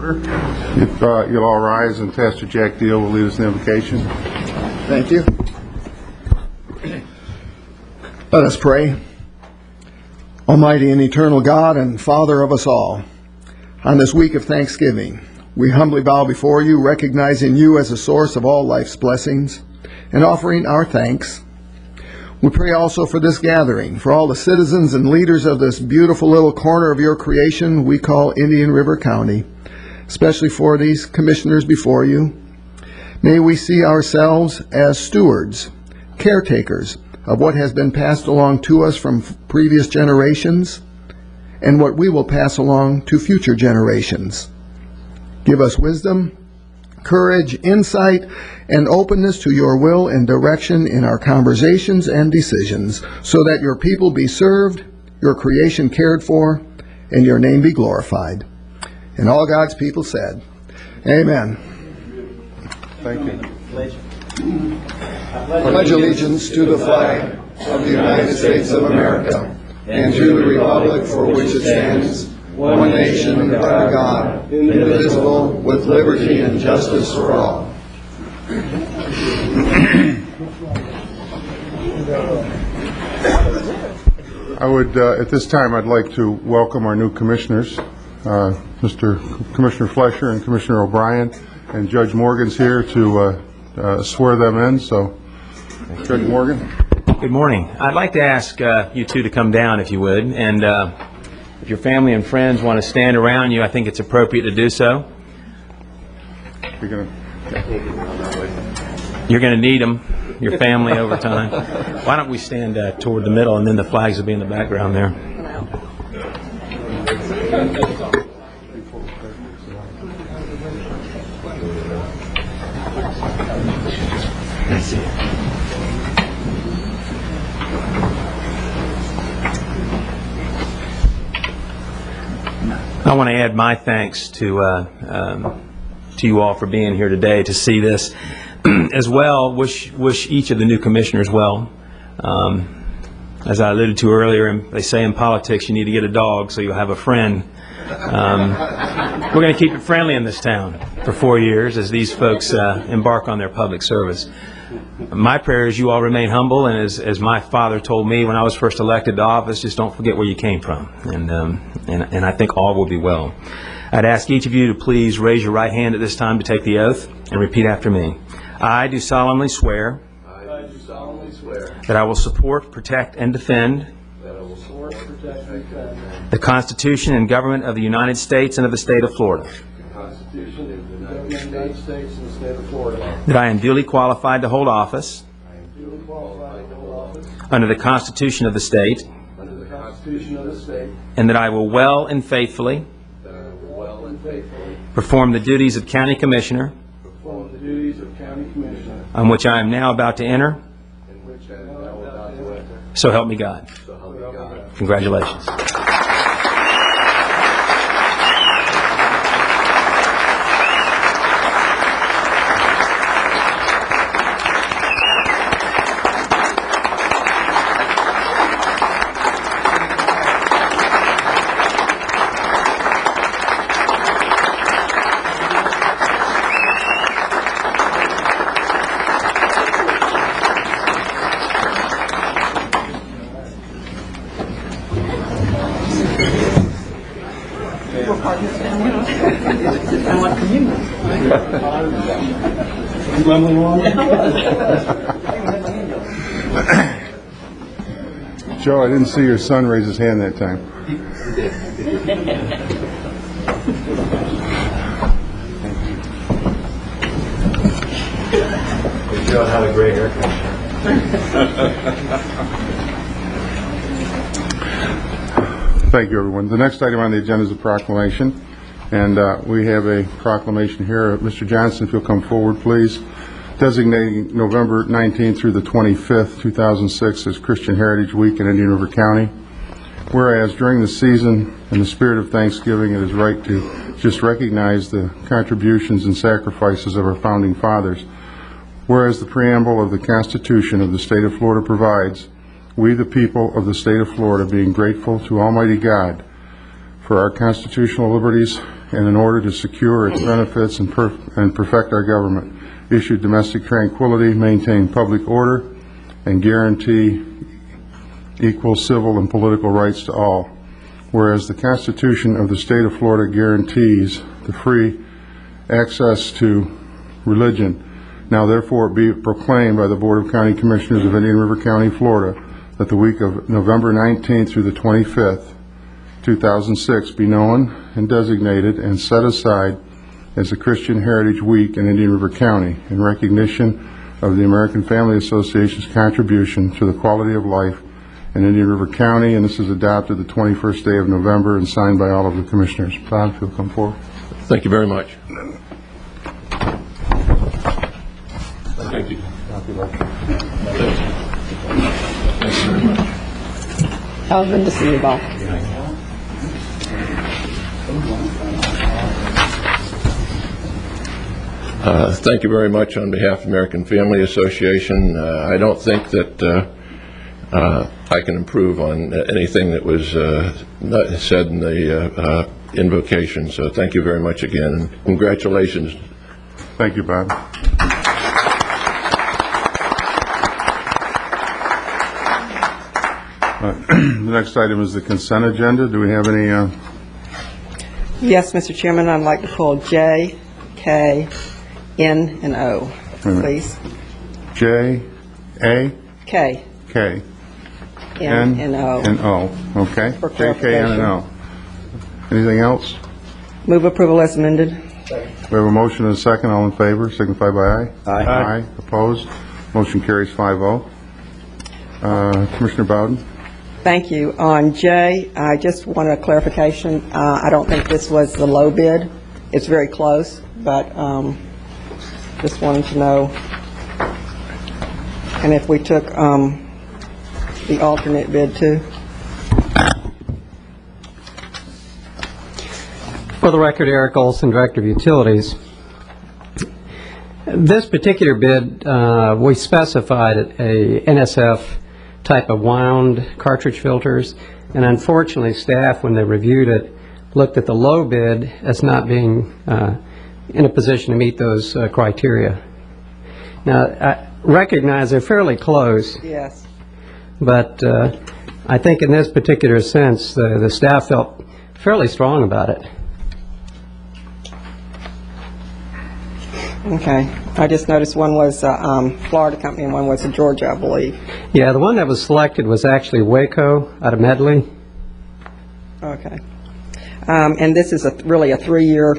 Order. If you'll all rise, and Pastor Jack Deal will lead us in the invocation. Thank you. Let us pray. Almighty and eternal God and Father of us all, on this week of Thanksgiving, we humbly bow before you, recognizing you as the source of all life's blessings, and offering our thanks. We pray also for this gathering, for all the citizens and leaders of this beautiful little corner of your creation we call Indian River County, especially for these commissioners before you. May we see ourselves as stewards, caretakers of what has been passed along to us from previous generations and what we will pass along to future generations. Give us wisdom, courage, insight, and openness to your will and direction in our conversations and decisions, so that your people be served, your creation cared for, and your name be glorified. And all God's people said, Amen. Thank you. I pledge allegiance to the flag of the United States of America and to the republic for which it stands, one nation under God, indivisible, with liberty and justice for all. I would, at this time, I'd like to welcome our new commissioners, Mr. Commissioner Fleischer and Commissioner O'Brien, and Judge Morgan's here to swear them in. So, Judge Morgan. Good morning. I'd like to ask you two to come down, if you would, and if your family and friends want to stand around you, I think it's appropriate to do so. You're going to need them, your family, over time. Why don't we stand toward the middle, and then the flags will be in the background there. That's it. I want to add my thanks to you all for being here today to see this. As well, wish each of the new commissioners well. As I alluded to earlier, they say in politics you need to get a dog so you'll have a friend. We're going to keep it friendly in this town for 4 years as these folks embark on their public service. My prayer is you all remain humble, and as my father told me when I was first elected to office, just don't forget where you came from, and I think all will be well. I'd ask each of you to please raise your right hand at this time to take the oath and repeat after me. I do solemnly swear that I will support, protect, and defend the Constitution and government of the United States and of the state of Florida. That I am duly qualified to hold office under the Constitution of the state, and that I will well and faithfully perform the duties of County Commissioner on which I am now about to enter. So help me God. Congratulations. Joe, I didn't see your son raise his hand that time. Joe had a great haircut. Thank you, everyone. The next item on the agenda is a proclamation, and we have a proclamation here. Mr. Johnson, if you'll come forward, please. Designating November 19th through the 25th, 2006 as Christian Heritage Week in Indian River County. Whereas during the season, in the spirit of Thanksgiving, it is right to just recognize the contributions and sacrifices of our founding fathers. Whereas the preamble of the Constitution of the State of Florida provides, we the people of the State of Florida, being grateful to Almighty God for our constitutional liberties and in order to secure its benefits and perfect our government, issue domestic tranquility, maintain public order, and guarantee equal civil and political rights to all. Whereas the Constitution of the State of Florida guarantees the free access to religion, now therefore be proclaimed by the Board of County Commissioners of Indian River County, Florida, that the week of November 19th through the 25th, 2006, be known and designated and set aside as the Christian Heritage Week in Indian River County in recognition of the American Family Association's contribution to the quality of life in Indian River County, and this is adopted the 21st day of November and signed by all of the commissioners. Bob, if you'll come forward. Thank you very much. Thank you. Oh, good to see you, Bob. Thank you very much on behalf of the American Family Association. I don't think that I can improve on anything that was not said in the invocation, so thank you very much again, and congratulations. Thank you, Bob. The next item is the consent agenda. Do we have any? Yes, Mr. Chairman, I'd like to call J, K, N, and O, please. J, A, K, K, N, and O. and O. Okay. For J, K, N, and O. Anything else? Move approval as amended. We have a motion and a second. All in favor, signify by aye. Aye. Aye. Opposed? Motion carries 5-0. Commissioner Bowden? Thank you. On J, I just want a clarification. I don't think this was the low bid. It's very close, but just wanted to know. And if we took the alternate bid too. For the record, Eric Olson, Director of Utilities. This particular bid, we specified a NSF type of wound cartridge filters, and unfortunately staff, when they reviewed it, looked at the low bid as not being in a position to meet those criteria. Now, I recognize they're fairly close, Yes. but I think in this particular sense, the staff felt fairly strong about it. Okay. I just noticed one was Florida company and one was Georgia, I believe. Yeah, the one that was selected was actually Waco out of Medley. Okay. And this is really a 3-year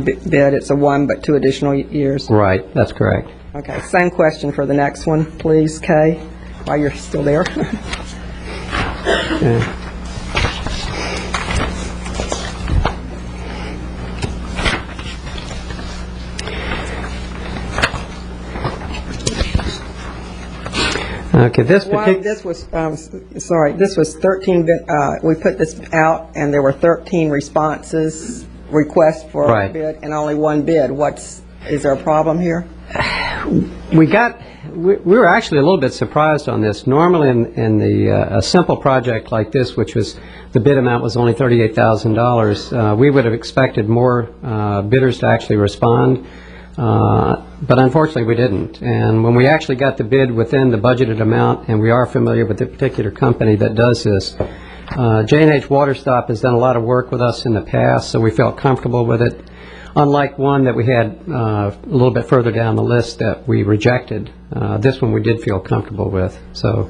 bid. It's a 1 but 2 additional years. Right, that's correct. Okay. Same question for the next one, please, Kay, while you're still there. Yeah. Okay, this Well, particular... this was, this was 13, we put this out, and there were 13 responses, requests for a Right. bid, and only 1 bid. Is there a problem here? We were actually a little bit surprised on this. Normally in a simple project like this, which was, the bid amount was only $38,000, we would have expected more bidders to actually respond, but unfortunately we didn't. And when we actually got the bid within the budgeted amount, and we are familiar with the particular company that does this, J&H Water Stop has done a lot of work with us in the past, so we felt comfortable with it. Unlike one that we had a little bit further down the list that we rejected, this one we did feel comfortable with. So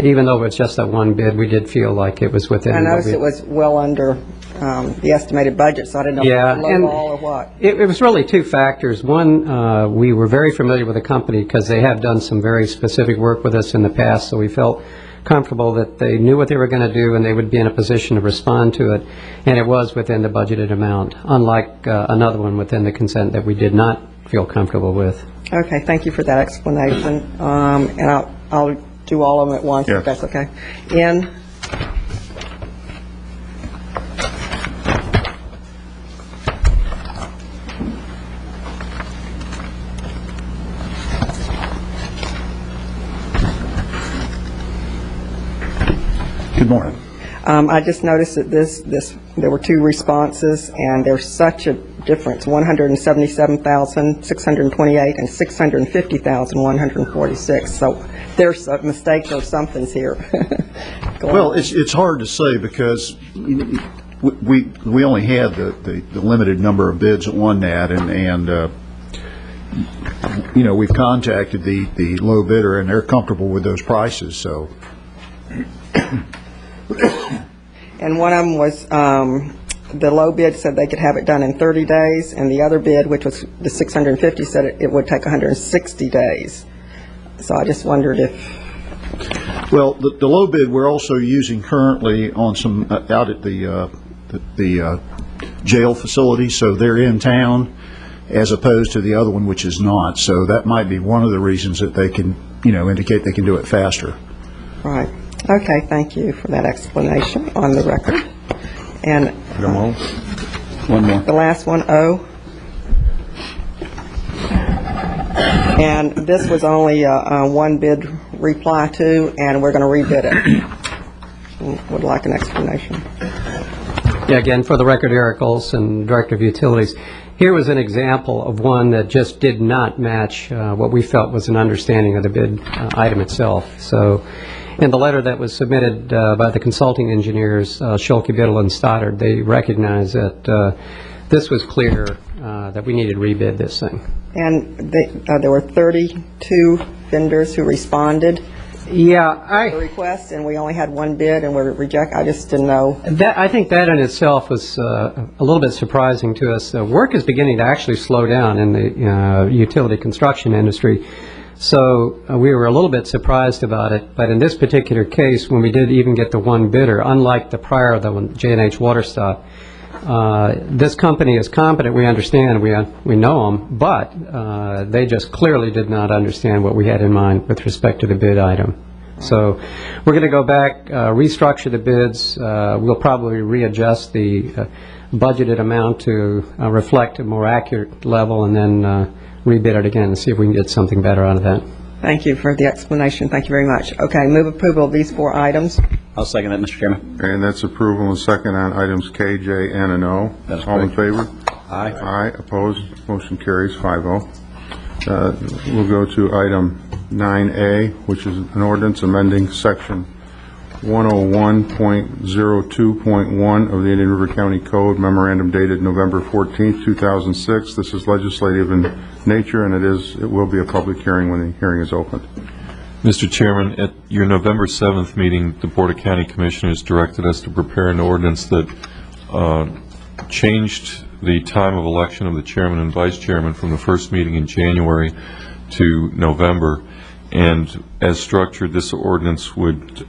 even though it's just that 1 bid, we did feel like it was within... I noticed it was well under the estimated budget, so I didn't know if it was low ball or what. It was really 2 factors. One, we were very familiar with the company because they have done some very specific work with us in the past, so we felt comfortable that they knew what they were going to do and they would be in a position to respond to it, and it was within the budgeted amount, unlike another one within the consent that we did not feel comfortable with. Okay, thank you for that explanation. And I'll do all of them at once, Yes. if that's okay. N, Good morning. I just noticed that there were two responses, and there's such a difference, 177,628 and 650,146. So there's a mistake or something's here. Well, it's hard to say because we only had the limited number of bids on that, and we've contacted the low bidder, and they're comfortable with those prices, so. And one of them was, the low bid said they could have it done in 30 days, and the other bid, which was the 650, said it would take 160 days. So I just wondered if... Well, the low bid we're also using currently on some, out at the jail facility, so they're in town, as opposed to the other one, which is not. So that might be one of the reasons that they can, indicate they can do it faster. Right. Okay, thank you for that explanation on the record. And One more. the last one, O. And this was only a one bid reply to, and we're going to rebid it. Would like an explanation. Yeah, again, for the record, Eric Olson, Director of Utilities. Here was an example of one that just did not match what we felt was an understanding of the bid item itself. So in the letter that was submitted by the consulting engineers, Schulke, Biddle, and Stoddard, they recognized that this was clear that we needed to rebid this thing. And there were 32 vendors who responded Yeah, to the request, and we only had one bid, and we rejected. I just didn't know. I think that in itself was a little bit surprising to us. Work is beginning to actually slow down in the utility construction industry, so we were a little bit surprised about it. But in this particular case, when we did even get the one bidder, unlike the prior, the one, J&H Waterstop, this company is competent, we understand, we know them, but they just clearly did not understand what we had in mind with respect to the bid item. So we're going to go back, restructure the bids. We'll probably readjust the budgeted amount to reflect a more accurate level, and then rebid it again and see if we can get something better out of that. Thank you for the explanation. Thank you very much. Okay, move approval of these 4 items. I'll second that, Mr. Chairman. And that's approval and second on items K, J, N, and O. That's All in correct. favor? Aye. Aye. Opposed? Motion carries 5-0. We'll go to item 9A, which is an ordinance amending section 101.02.1 of the Indian River County Code, memorandum dated November 14th, 2006. This is legislative in nature, and it will be a public hearing when the hearing is opened. Mr. Chairman, at your November 7th meeting, the Board of County Commissioners directed us to prepare an ordinance that changed the time of election of the chairman and vice chairman from the first meeting in January to November. And as structured, this ordinance would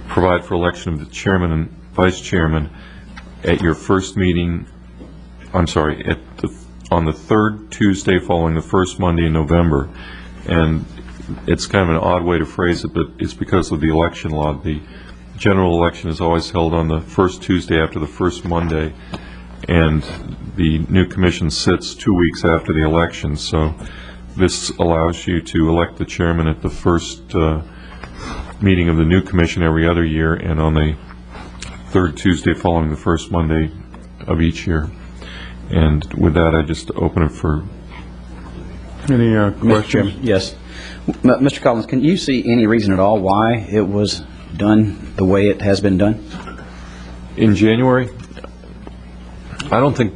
provide for election of the chairman and vice chairman at your first meeting, on the third Tuesday following the first Monday in November. And it's kind of an odd way to phrase it, but it's because of the election law. The general election is always held on the first Tuesday after the first Monday, and the new commission sits 2 weeks after the election. So this allows you to elect the chairman at the first meeting of the new commission every other year, and on the third Tuesday following the first Monday of each year. And with that, I just open it for Any Mr. questions? Chairman, yes. Mr. Collins, can you see any reason at all why it was done the way it has been done? in January. I don't think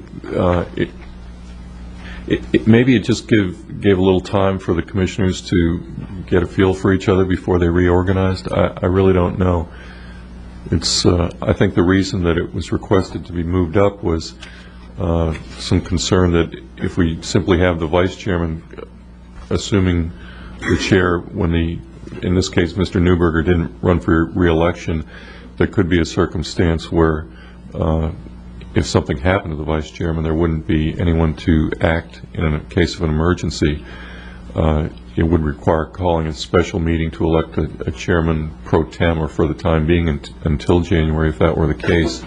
maybe it just gave a little time for the commissioners to get a feel for each other before they reorganized. I really don't know. It's I think the reason that it was requested to be moved up was some concern that if we simply have the vice chairman assuming the chair when in this case Mr. Newberger didn't run for re-election, there could be a circumstance where if something happened to the vice chairman, there wouldn't be anyone to act in a case of an emergency. It would require calling a special meeting to elect a chairman pro tem, or for the time being until January, if that were the case.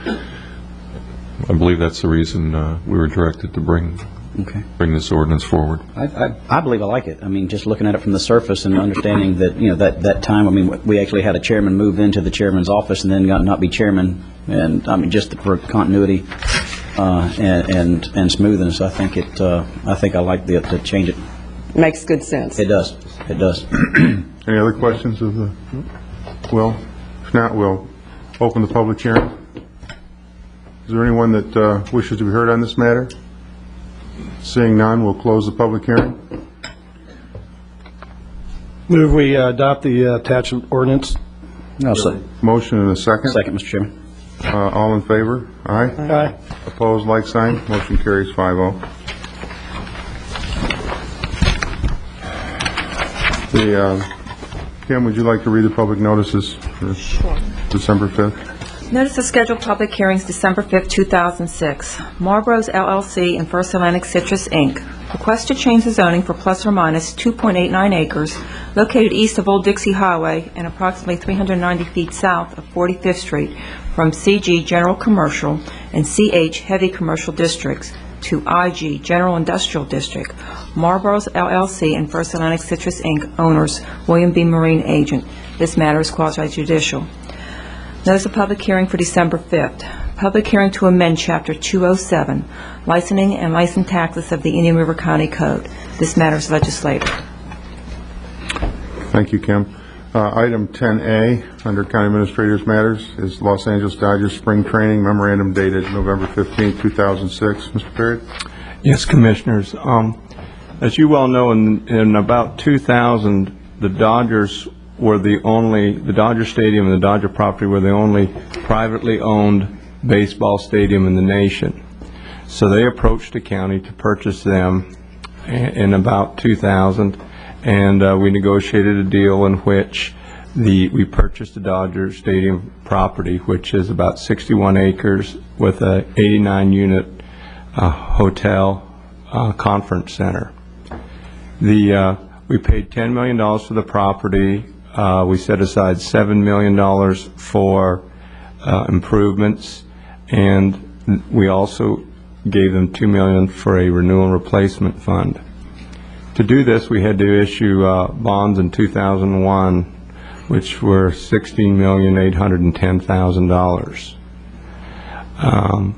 I believe that's the reason we were directed to bring Okay. bring this ordinance forward. I believe I like it. I mean, just looking at it from the surface and understanding that, that time, I mean, we actually had a chairman move into the chairman's office and then got not be chairman, and I mean, just for continuity and smoothness, I think I like to change it. Makes good sense. It does. It does. Any other questions of the, well, if not, we'll open the public hearing. Is there anyone that wishes to be heard on this matter? Seeing none, we'll close the public hearing. Move we adopt the attached ordinance. No, sir. Motion and a second. Second, Mr. Chairman. All in favor? Aye. Aye. Opposed, like sign. Motion carries 5-0. Kim, would you like to read the public notices for December 5th? Notice of scheduled public hearings December 5, 2006. Marlboro's LLC and First Atlantic Citrus, Inc. Request to change the zoning for plus or minus 2.89 acres located east of Old Dixie Highway and approximately 390 feet south of 45th Street from CG General Commercial and CH Heavy Commercial Districts to IG General Industrial District. Marlboro's LLC and First Atlantic Citrus, Inc. Owners, William B. Marine Agent. This matter is quasi-judicial. Notice of public hearing for December 5th. Public hearing to amend Chapter 207, Licensing and License Taxes of the Indian River County Code. This matter is legislative. Thank you, Kim. Item 10A, under County Administrator's Matters, is Los Angeles Dodgers Spring Training Memorandum dated November 15, 2006. Mr. Perry? Yes, Commissioners. As you well know, in about 2000, the Dodgers were the Dodger Stadium and the Dodger property were the only privately owned baseball stadium in the nation. So they approached the county to purchase them in about 2000, and we negotiated a deal in which we purchased the Dodger Stadium property, which is about 61 acres with a 89-unit hotel conference center. We paid $10 million for the property. We set aside $7 million for improvements, and we also gave them $2 million for a renewal and replacement fund. To do this, we had to issue bonds in 2001, which were $16,810,000.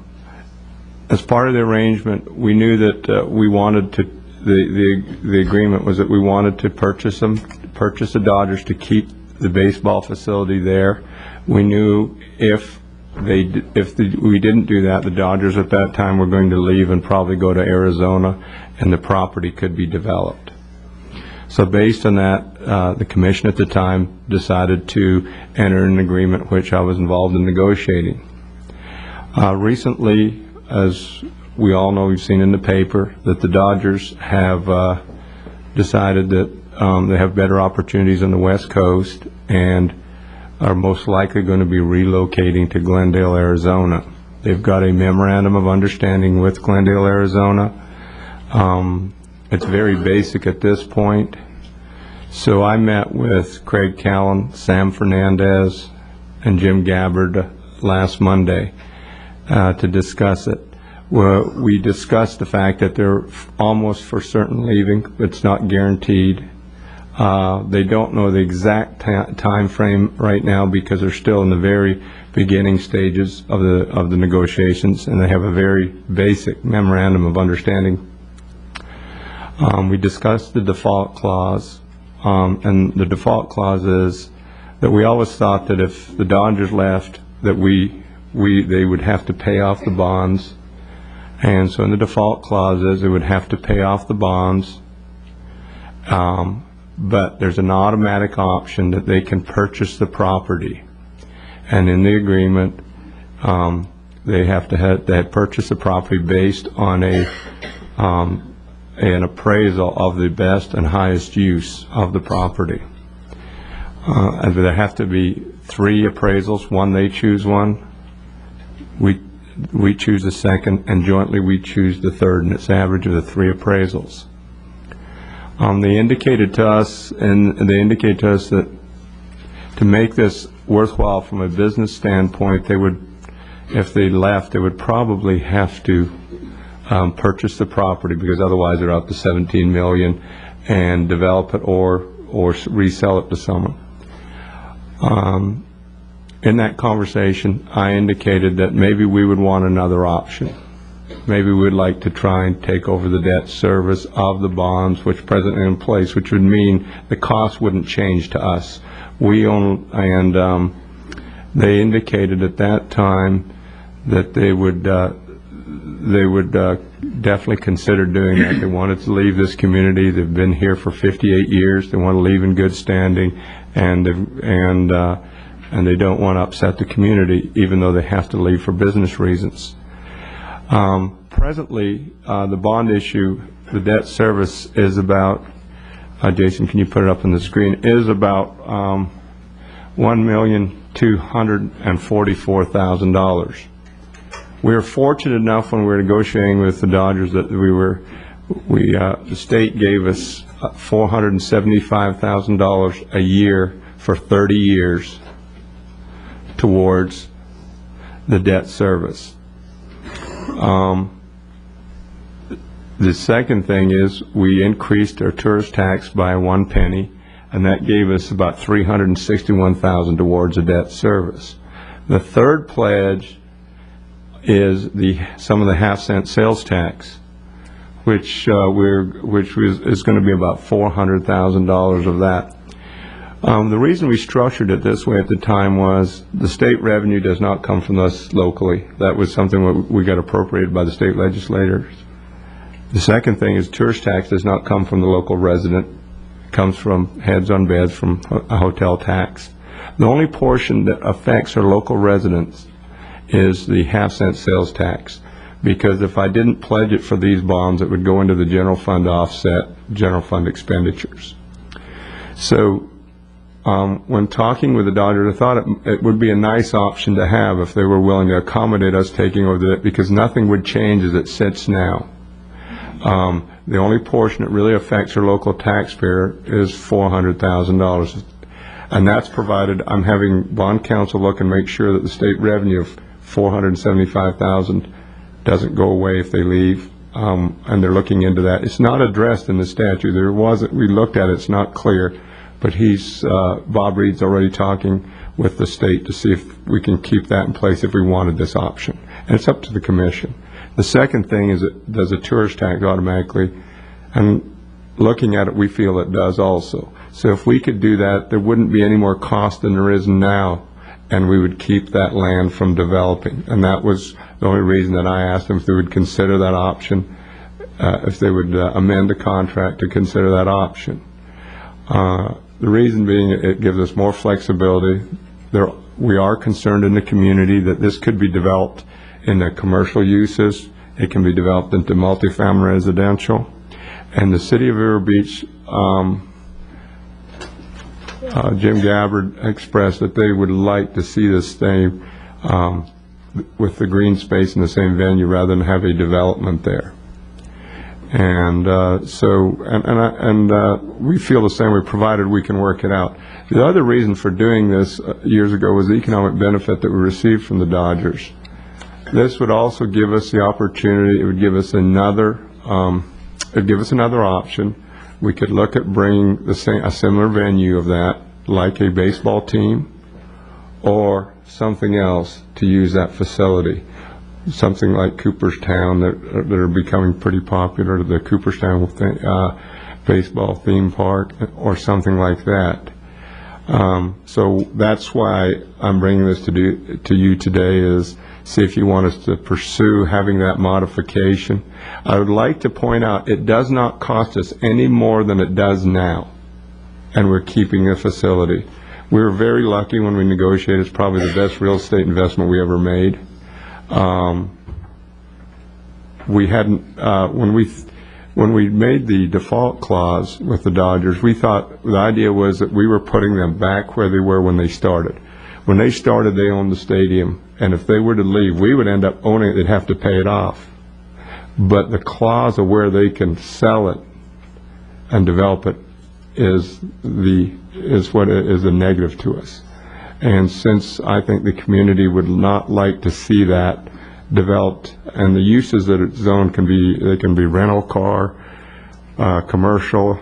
As part of the arrangement, we knew that we wanted to. The agreement was that we wanted to purchase the Dodgers to keep the baseball facility there. We knew if we didn't do that, the Dodgers at that time were going to leave and probably go to Arizona, and the property could be developed. So based on that, the commission at the time decided to enter an agreement which I was involved in negotiating. Recently, as we all know, we've seen in the paper that the Dodgers have decided that they have better opportunities on the West Coast and are most likely going to be relocating to Glendale, Arizona. They've got a memorandum of understanding with Glendale, Arizona. It's very basic at this point. So I met with Craig Callan, Sam Fernandez, and Jim Gabbard last Monday to discuss it. We discussed the fact that they're almost for certain leaving. It's not guaranteed. They don't know the exact time frame right now because they're still in the very beginning stages of the negotiations, and they have a very basic memorandum of understanding. We discussed the default clause, and the default clause is that we always thought that if the Dodgers left, that they would have to pay off the bonds. And so in the default clauses, they would have to pay off the bonds, but there's an automatic option that they can purchase the property. And in the agreement, they had purchased the property based on an appraisal of the best and highest use of the property. And there have to be 3 appraisals. One, they choose one. We choose the second, and jointly we choose the third, and it's the average of the 3 appraisals. They indicated to us that to make this worthwhile from a business standpoint, if they left, they would probably have to purchase the property, because otherwise they're up to $17 million, and develop it or resell it to someone. In that conversation, I indicated that maybe we would want another option. Maybe we'd like to try and take over the debt service of the bonds which are presently in place, which would mean the cost wouldn't change to us. We own, and they indicated at that time that they would definitely consider doing that. They wanted to leave this community. They've been here for 58 years. They want to leave in good standing, and they don't want to upset the community, even though they have to leave for business reasons. Presently, the bond issue, the debt service is about, Jason, can you put it up on the screen, is about $1,244,000. We were fortunate enough when we were negotiating with the Dodgers that the state gave us $475,000 a year for 30 years towards the debt service. The second thing is we increased our tourist tax by 1 penny, and that gave us about $361,000 towards the debt service. The third pledge is some of the half-cent sales tax, which is going to be about $400,000 of that. The reason we structured it this way at the time was the state revenue does not come from us locally. That was something we got appropriated by the state legislators. The second thing is tourist tax does not come from the local resident. It comes from heads on beds, from a hotel tax. The only portion that affects our local residents is the half-cent sales tax, because if I didn't pledge it for these bonds, it would go into the general fund to offset general fund expenditures. So when talking with the Dodgers, I thought it would be a nice option to have if they were willing to accommodate us taking over the debt, because nothing would change as it sits now. The only portion that really affects our local taxpayer is $400,000, and that's provided I'm having bond counsel look and make sure that the state revenue of $475,000 doesn't go away if they leave, and they're looking into that. It's not addressed in the statute. We looked at it, it's not clear, but Bob Reed's already talking with the state to see if we can keep that in place if we wanted this option, and it's up to the commission. The second thing is, does a tourist tax automatically, and looking at it, we feel it does also. So if we could do that, there wouldn't be any more cost than there is now, and we would keep that land from developing. And that was the only reason that I asked them if they would consider that option, if they would amend the contract to consider that option. The reason being, it gives us more flexibility. We are concerned in the community that this could be developed into commercial uses. It can be developed into multifamily residential. And the city of Vero Beach, Jim Gabbard expressed that they would like to see this stay with the green space in the same venue rather than have a development there. And we feel the same way, provided we can work it out. The other reason for doing this years ago was the economic benefit that we received from the Dodgers. This would also give us the opportunity. It would give us another option. We could look at bringing a similar venue of that, like a baseball team, or something else to use that facility. Something like Cooperstown that are becoming pretty popular, the Cooperstown baseball theme park, or something like that. So that's why I'm bringing this to you today, is see if you want us to pursue having that modification. I would like to point out it does not cost us any more than it does now, and we're keeping the facility. We were very lucky when we negotiated. It's probably the best real estate investment we ever made. We hadn't when we made the default clause with the Dodgers, we thought the idea was that we were putting them back where they were when they started. When they started, they owned the stadium, and if they were to leave, we would end up owning it. They'd have to pay it off. But the clause of where they can sell it and develop it is what is a negative to us. And since I think the community would not like to see that, developed, and the uses that it's zoned can be rental car, commercial,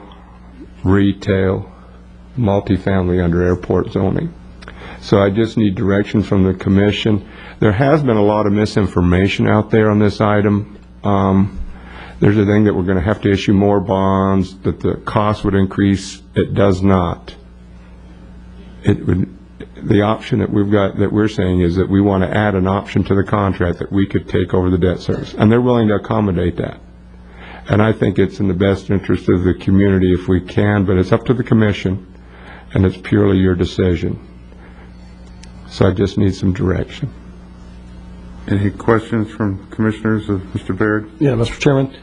retail, multifamily under airport zoning. So I just need direction from the commission. There has been a lot of misinformation out there on this item. There's a thing that we're going to have to issue more bonds, that the cost would increase. It does not. It would. The option that we're saying is that we want to add an option to the contract that we could take over the debt service, and they're willing to accommodate that. And I think it's in the best interest of the community if we can, but it's up to the commission, and it's purely your decision. So I just need some direction. Any questions from commissioners of Mr. Baird? Yeah, Mr. Chairman.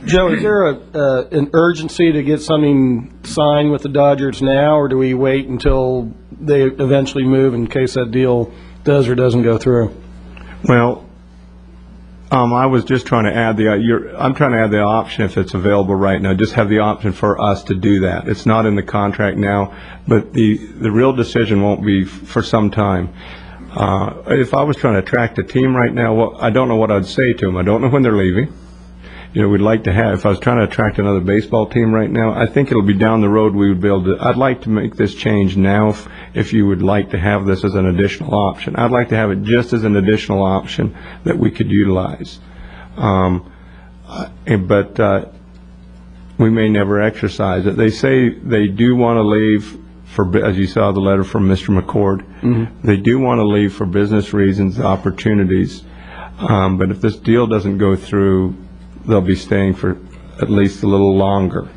Joe, is there an urgency to get something signed with the Dodgers now, or do we wait until they eventually move in case that deal does or doesn't go through? Well, I was just trying to add I'm trying to add the option if it's available right now. Just have the option for us to do that. It's not in the contract now, but the real decision won't be for some time. If I was trying to attract a team right now, well, I don't know what I'd say to them. I don't know when they're leaving. We'd like to have, if I was trying to attract another baseball team right now, I think it'll be down the road we would be able to, I'd like to make this change now if you would like to have this as an additional option. I'd like to have it just as an additional option that we could utilize. But we may never exercise it. They say they do want to leave as you saw the letter from Mr. McCord, they do want to leave for business reasons, opportunities. But if this deal doesn't go through, they'll be staying for at least a little longer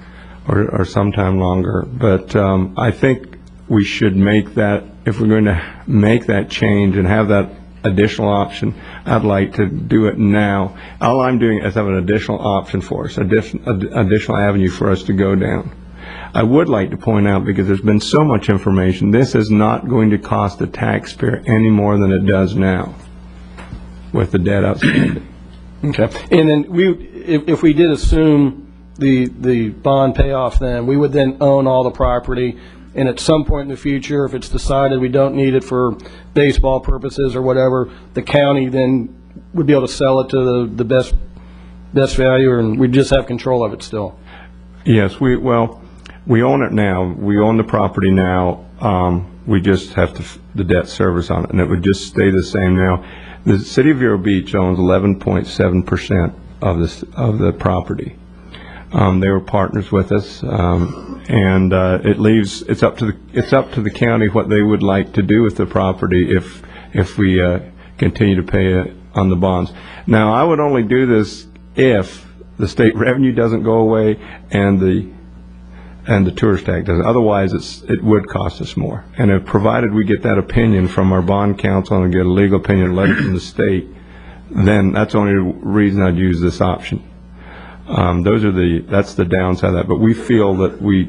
or sometime longer. But I think we should make that, if we're going to make that change and have that additional option, I'd like to do it now. All I'm doing is have an additional option for us, additional avenue for us to go down. I would like to point out, because there's been so much information, this is not going to cost the taxpayer any more than it does now with the debt outstanding. Okay. And then if we did assume the bond payoff, then we would then own all the property, and at some point in the future, if it's decided we don't need it for baseball purposes or whatever, the county then would be able to sell it to the best value, and we just have control of it still. Yes, we own it now. We own the property now. We just have the debt service on it, and it would just stay the same now. The city of Vero Beach owns 11.7% of the property. They were partners with us, and it's up to the county what they would like to do with the property if we continue to pay on the bonds. Now, I would only do this if the state revenue doesn't go away and the tourist tax doesn't. Otherwise, it would cost us more. And if provided we get that opinion from our bond counsel and get a legal opinion letter from the state, then that's the only reason I'd use this option. That's the downside of that. But we feel that we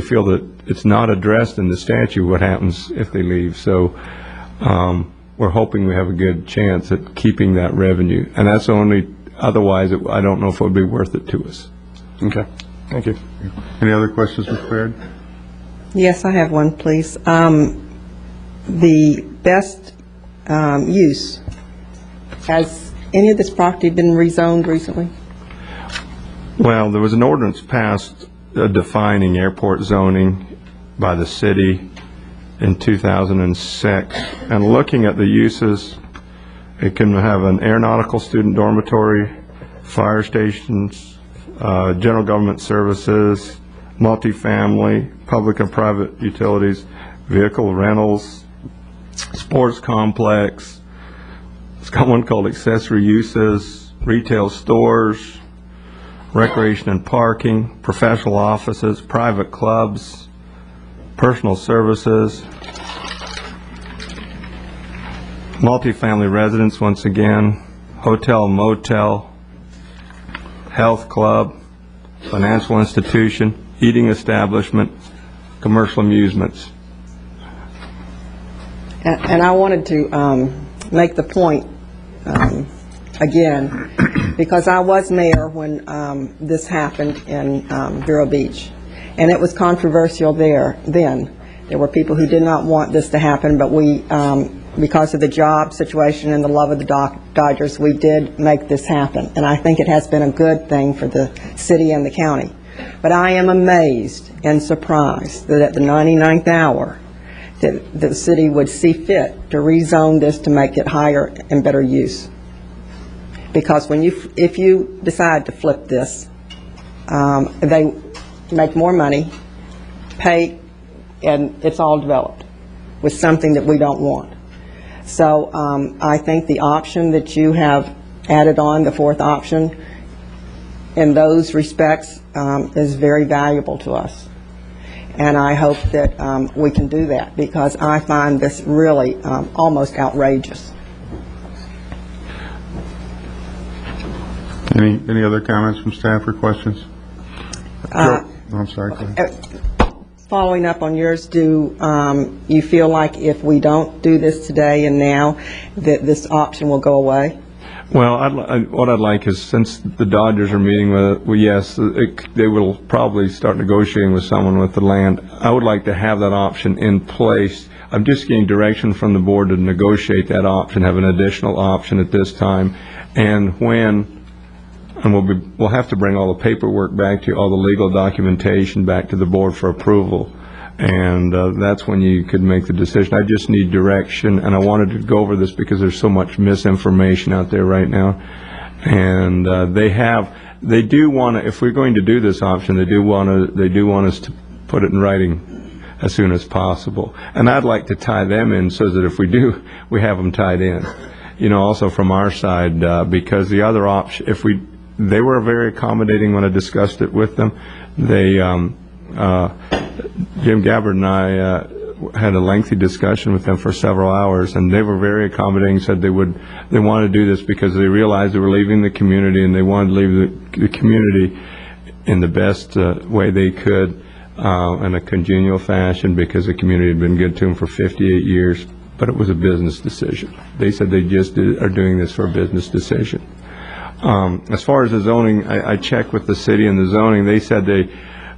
feel that it's not addressed in the statute what happens if they leave. So we're hoping we have a good chance at keeping that revenue. And that's only. Otherwise, I don't know if it would be worth it to us. Okay. Thank you. Any other questions, Mr. Baird? Yes, I have one, please. The best use, has any of this property been rezoned recently? Well, there was an ordinance passed defining airport zoning by the city in 2006. And looking at the uses, it can have an aeronautical student dormitory, fire stations, general government services, multifamily, public and private utilities, vehicle rentals, sports complex. It's got one called accessory uses, retail stores, recreation and parking, professional offices, private clubs, personal services, multifamily residence, once again, hotel, motel, health club, financial institution, eating establishment, commercial amusements. And I wanted to make the point again, because I was mayor when this happened in Vero Beach, and it was controversial then. There were people who did not want this to happen, but we because of the job situation and the love of the Dodgers, we did make this happen. And I think it has been a good thing for the city and the county. But I am amazed and surprised that at the 99th hour, that the city would see fit to rezone this to make it higher and better use. Because if you decide to flip this, they make more money, pay, and it's all developed with something that we don't want. So I think the option that you have added on, the fourth option, in those respects is very valuable to us. And I hope that we can do that, because I find this really almost outrageous. Any other comments from staff or questions? Joe? I'm sorry. Go ahead. Following up on yours, do you feel like if we don't do this today and now, that this option will go away? Well, what I'd like is, since the Dodgers are meeting with, well, yes, they will probably start negotiating with someone with the land. I would like to have that option in place. I'm just getting direction from the board to negotiate that option, have an additional option at this time, and we'll have to bring all the paperwork back to you, all the legal documentation back to the board for approval. And that's when you could make the decision. I just need direction, and I wanted to go over this because there's so much misinformation out there right now. And they do want to, if we're going to do this option, they do want us to put it in writing as soon as possible. And I'd like to tie them in so that if we do, we have them tied in. Also from our side, because the other option, they were very accommodating when I discussed it with them. Jim Gabbard and I had a lengthy discussion with them for several hours, and they were very accommodating, said they wanted to do this because they realized they were leaving the community, and they wanted to leave the community in the best way they could, in a congenial fashion, because the community had been good to them for 58 years, but it was a business decision. They said they just are doing this for a business decision. As far as the zoning, I checked with the city and the zoning. They said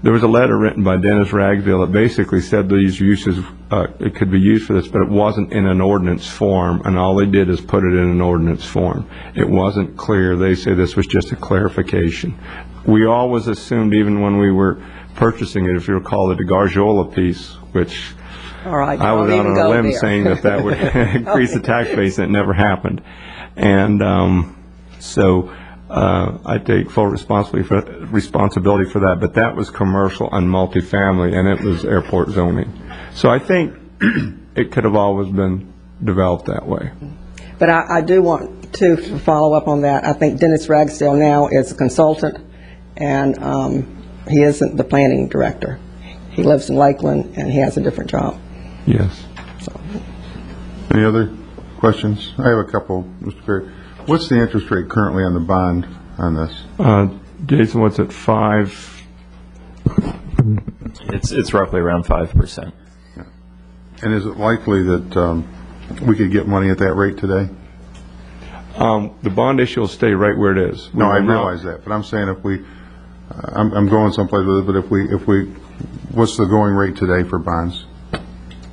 there was a letter written by Dennis Ragsdale that basically said these uses, it could be used for this, but it wasn't in an ordinance form, and all they did is put it in an ordinance form. It wasn't clear. They say this was just a clarification. We always assumed, even when we were purchasing it, if you recall, the Gargiola piece, which All right, I was out on a limb there. saying that would increase the tax base, and it never happened. And so I take full responsibility for that, but that was commercial and multifamily, and it was airport zoning. So I think it could have always been developed that way. But I do want to follow up on that. I think Dennis Ragsdale now is a consultant, and he isn't the planning director. He lives in Lakeland, and he has a different job. Yes. So. Any other questions? I have a couple, Mr. Perry. What's the interest rate currently on the bond on this? Jason, what's it, 5? It's roughly around 5%. Yeah. And is it likely that we could get money at that rate today? The bond issue will stay right where it is. No, I realize that, but I'm saying if we, I'm going someplace with it, but if we, what's the going rate today for bonds?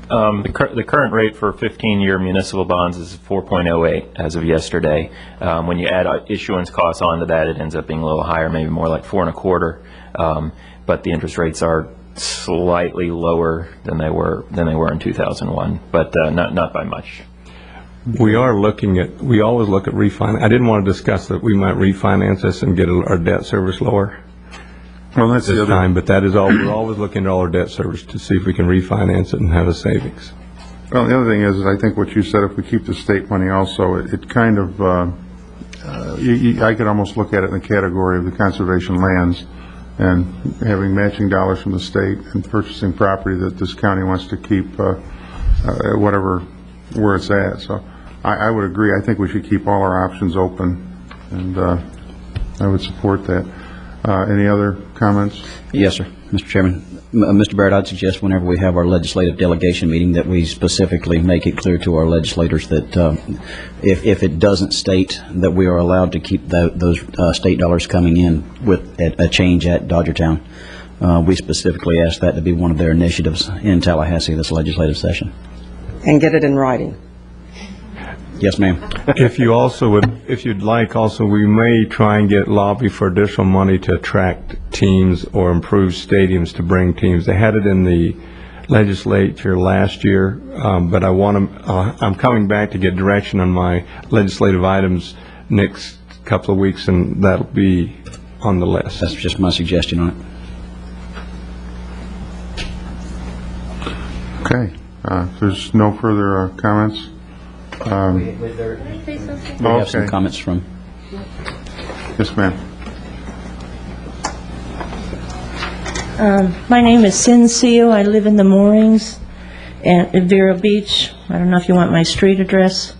The current rate for 15-year municipal bonds is 4.08 as of yesterday. When you add issuance costs onto that, it ends up being a little higher, maybe more like 4.25. But the interest rates are slightly lower than they were in 2001, but not by much. We always look at refinance. I didn't want to discuss that we might refinance this and get our debt service lower. Well, that's the other time, but that is all. We're always looking at all our debt service to see if we can refinance it and have a savings. Well, the other thing is I think what you said, if we keep the state money also, it kind of, I could almost look at it in the category of the conservation lands and having matching dollars from the state and purchasing property that this county wants to keep where it's at. So I would agree. I think we should keep all our options open, and I would support that. Any other comments? Yes, sir, Mr. Chairman. Mr. Barrett, I'd suggest whenever we have our legislative delegation meeting that we specifically make it clear to our legislators that if it doesn't state that we are allowed to keep those state dollars coming in with a change at Dodgertown, we specifically ask that to be one of their initiatives in Tallahassee this legislative session. And get it in writing. Yes, ma'am. If you also would, if you'd like, also, we may try and get lobby for additional money to attract teams or improve stadiums to bring teams. They had it in the legislature last year, but I'm coming back to get direction on my legislative items next couple of weeks, and that'll be on the list. That's just my suggestion on it. Okay. If there's no further comments. We have some comments from... Yes, ma'am. My name is Sin Seal. I live in the Moorings in Vero Beach. I don't know if you want my street address.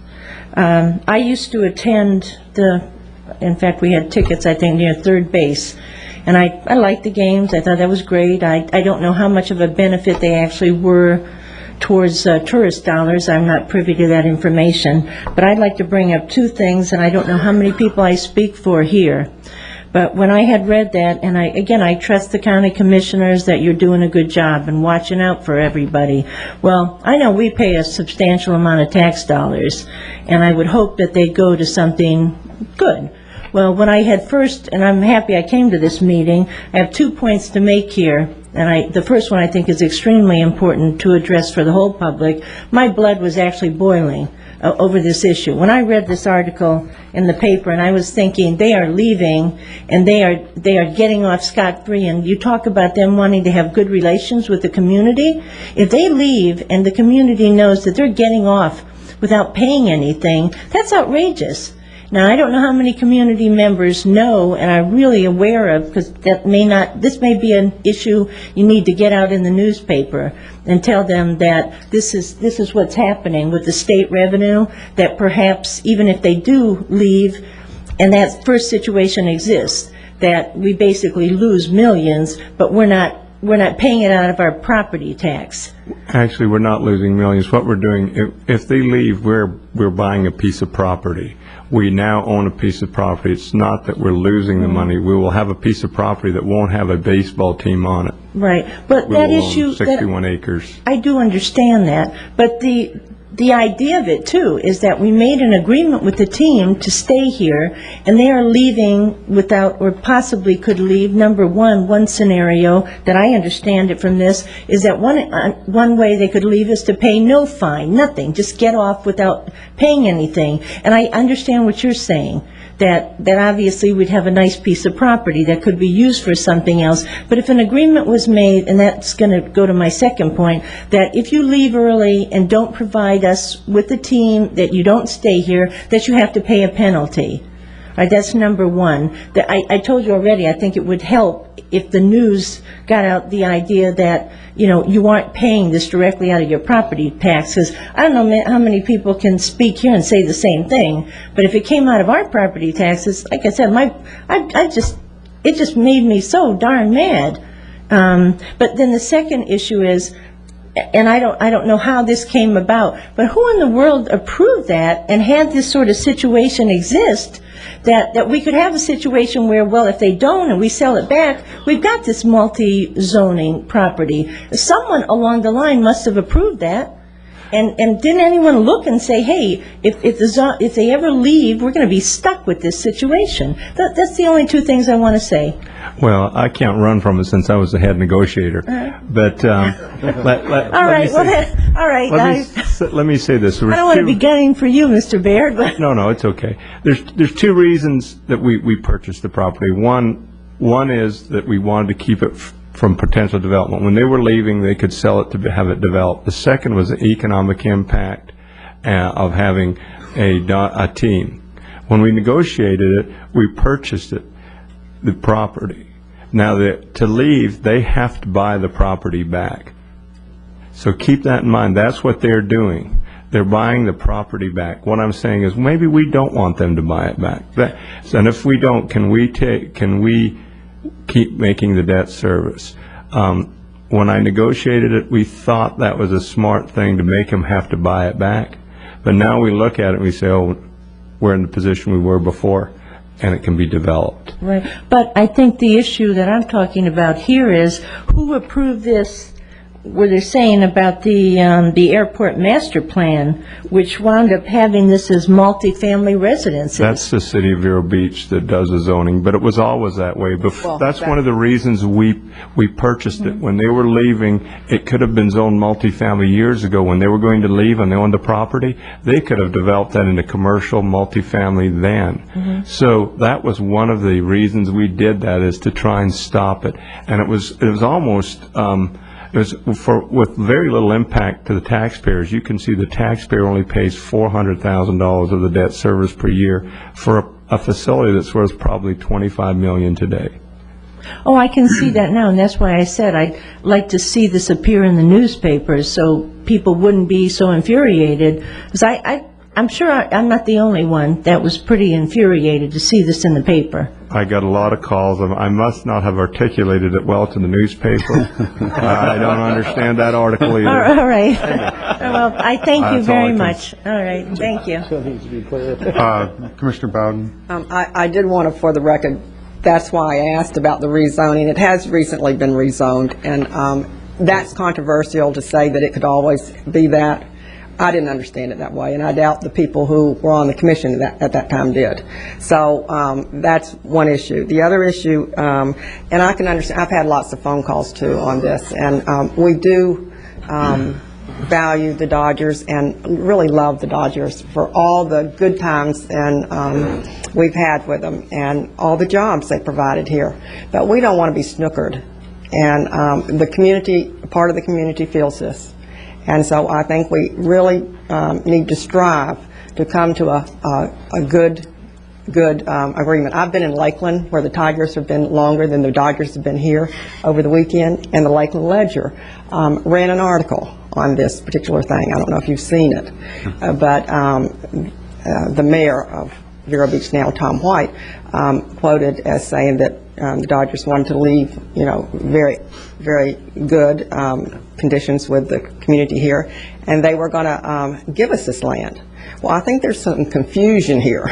I used to attend in fact, we had tickets, I think, near third base. And I liked the games. I thought that was great. I don't know how much of a benefit they actually were towards tourist dollars. I'm not privy to that information. But I'd like to bring up two things, and I don't know how many people I speak for here. But when I had read that, and I trust the county commissioners that you're doing a good job and watching out for everybody. Well, I know we pay a substantial amount of tax dollars, and I would hope that they go to something good. Well, when I had first, and I'm happy I came to this meeting, I have 2 points to make here. And the first one I think is extremely important to address for the whole public. My blood was actually boiling over this issue. When I read this article in the paper, and I was thinking, they are leaving, and they are getting off scot-free, and you talk about them wanting to have good relations with the community. If they leave and the community knows that they're getting off without paying anything, that's outrageous. Now, I don't know how many community members know and are really aware of, because this may be an issue you need to get out in the newspaper and tell them that this is what's happening with the state revenue, that perhaps even if they do leave and that first situation exists, that we basically lose millions, but we're not paying it out of our property tax. Actually, we're not losing millions. What we're doing, if they leave, we're buying a piece of property. We now own a piece of property. It's not that we're losing the money. We will have a piece of property that won't have a baseball team on it. Right, but We that will own issue... 61 acres. I do understand that, but the idea of it, too, is that we made an agreement with the team to stay here, and they are leaving without, or possibly could leave. Number one scenario that I understand it from this is that one way they could leave is to pay no fine, nothing, just get off without paying anything. And I understand what you're saying, that obviously we'd have a nice piece of property that could be used for something else. But if an agreement was made, and that's going to go to my second point, that if you leave early and don't provide us with the team, that you don't stay here, that you have to pay a penalty. All right, that's number one. I told you already, I think it would help if the news got out the idea that, you aren't paying this directly out of your property tax, because I don't know how many people can speak here and say the same thing, but if it came out of our property taxes, like I said, it just made me so darn mad. But then the second issue is, and I don't know how this came about, but who in the world approved that and had this sort of situation exist, that we could have a situation where, well, if they don't and we sell it back, we've got this multi-zoning property. Someone along the line must have approved that. And didn't anyone look and say, hey, if they ever leave, we're going to be stuck with this situation? That's the only two things I want to say. Well, I can't run from it since I was the head negotiator. But all right, guys. Let me say this. I don't want to be gunning for you, Mr. Baird. But No, it's okay. There's two reasons that we purchased the property. One is that we wanted to keep it from potential development. When they were leaving, they could sell it to have it developed. The second was the economic impact of having a team. When we negotiated it, we purchased the property. Now, to leave, they have to buy the property back. So keep that in mind. That's what they're doing. They're buying the property back. What I'm saying is maybe we don't want them to buy it back. And if we don't, can we keep making the debt service? When I negotiated it, we thought that was a smart thing to make them have to buy it back. But now we look at it and we say, oh, we're in the position we were before, and it can be developed. Right, but I think the issue that I'm talking about here is who approved this were they saying about the airport master plan, which wound up having this as multifamily residences? That's the city of Vero Beach that does the zoning, but it was always that way. That's one of the reasons we purchased it. When they were leaving, it could have been zoned multifamily years ago. When they were going to leave and they owned the property, they could have developed that into commercial multifamily then. So that was one of the reasons we did that, is to try and stop it. And it was almost, with very little impact to the taxpayers. You can see the taxpayer only pays $400,000 of the debt service per year for a facility that's worth probably $25 million today. Oh, I can see that now, and that's why I said I'd like to see this appear in the newspapers so people wouldn't be so infuriated. Because I'm sure I'm not the only one that was pretty infuriated to see this in the paper. I got a lot of calls. I must not have articulated it well to the newspaper. I don't understand that article either. All right. Well, I thank you very much. All right, thank you. Commissioner Bowden? I did want to, for the record, that's why I asked about the rezoning. It has recently been rezoned, and that's controversial to say that it could always be that. I didn't understand it that way, and I doubt the people who were on the commission at that time did. So that's one issue. The other issue, and I can understand, I've had lots of phone calls too on this, and we do value the Dodgers and really love the Dodgers for all the good times and we've had with them and all the jobs they provided here. But we don't want to be snookered, and the community, part of the community feels this. And so I think we really need to strive to come to a good agreement. I've been in Lakeland, where the Tigers have been longer than the Dodgers have been here over the weekend, and the Lakeland Ledger ran an article on this particular thing. I don't know if you've seen it, but the mayor of Vero Beach now, Tom White, quoted as saying that the Dodgers wanted to leave, very, very good conditions with the community here, and they were going to give us this land. Well, I think there's some confusion here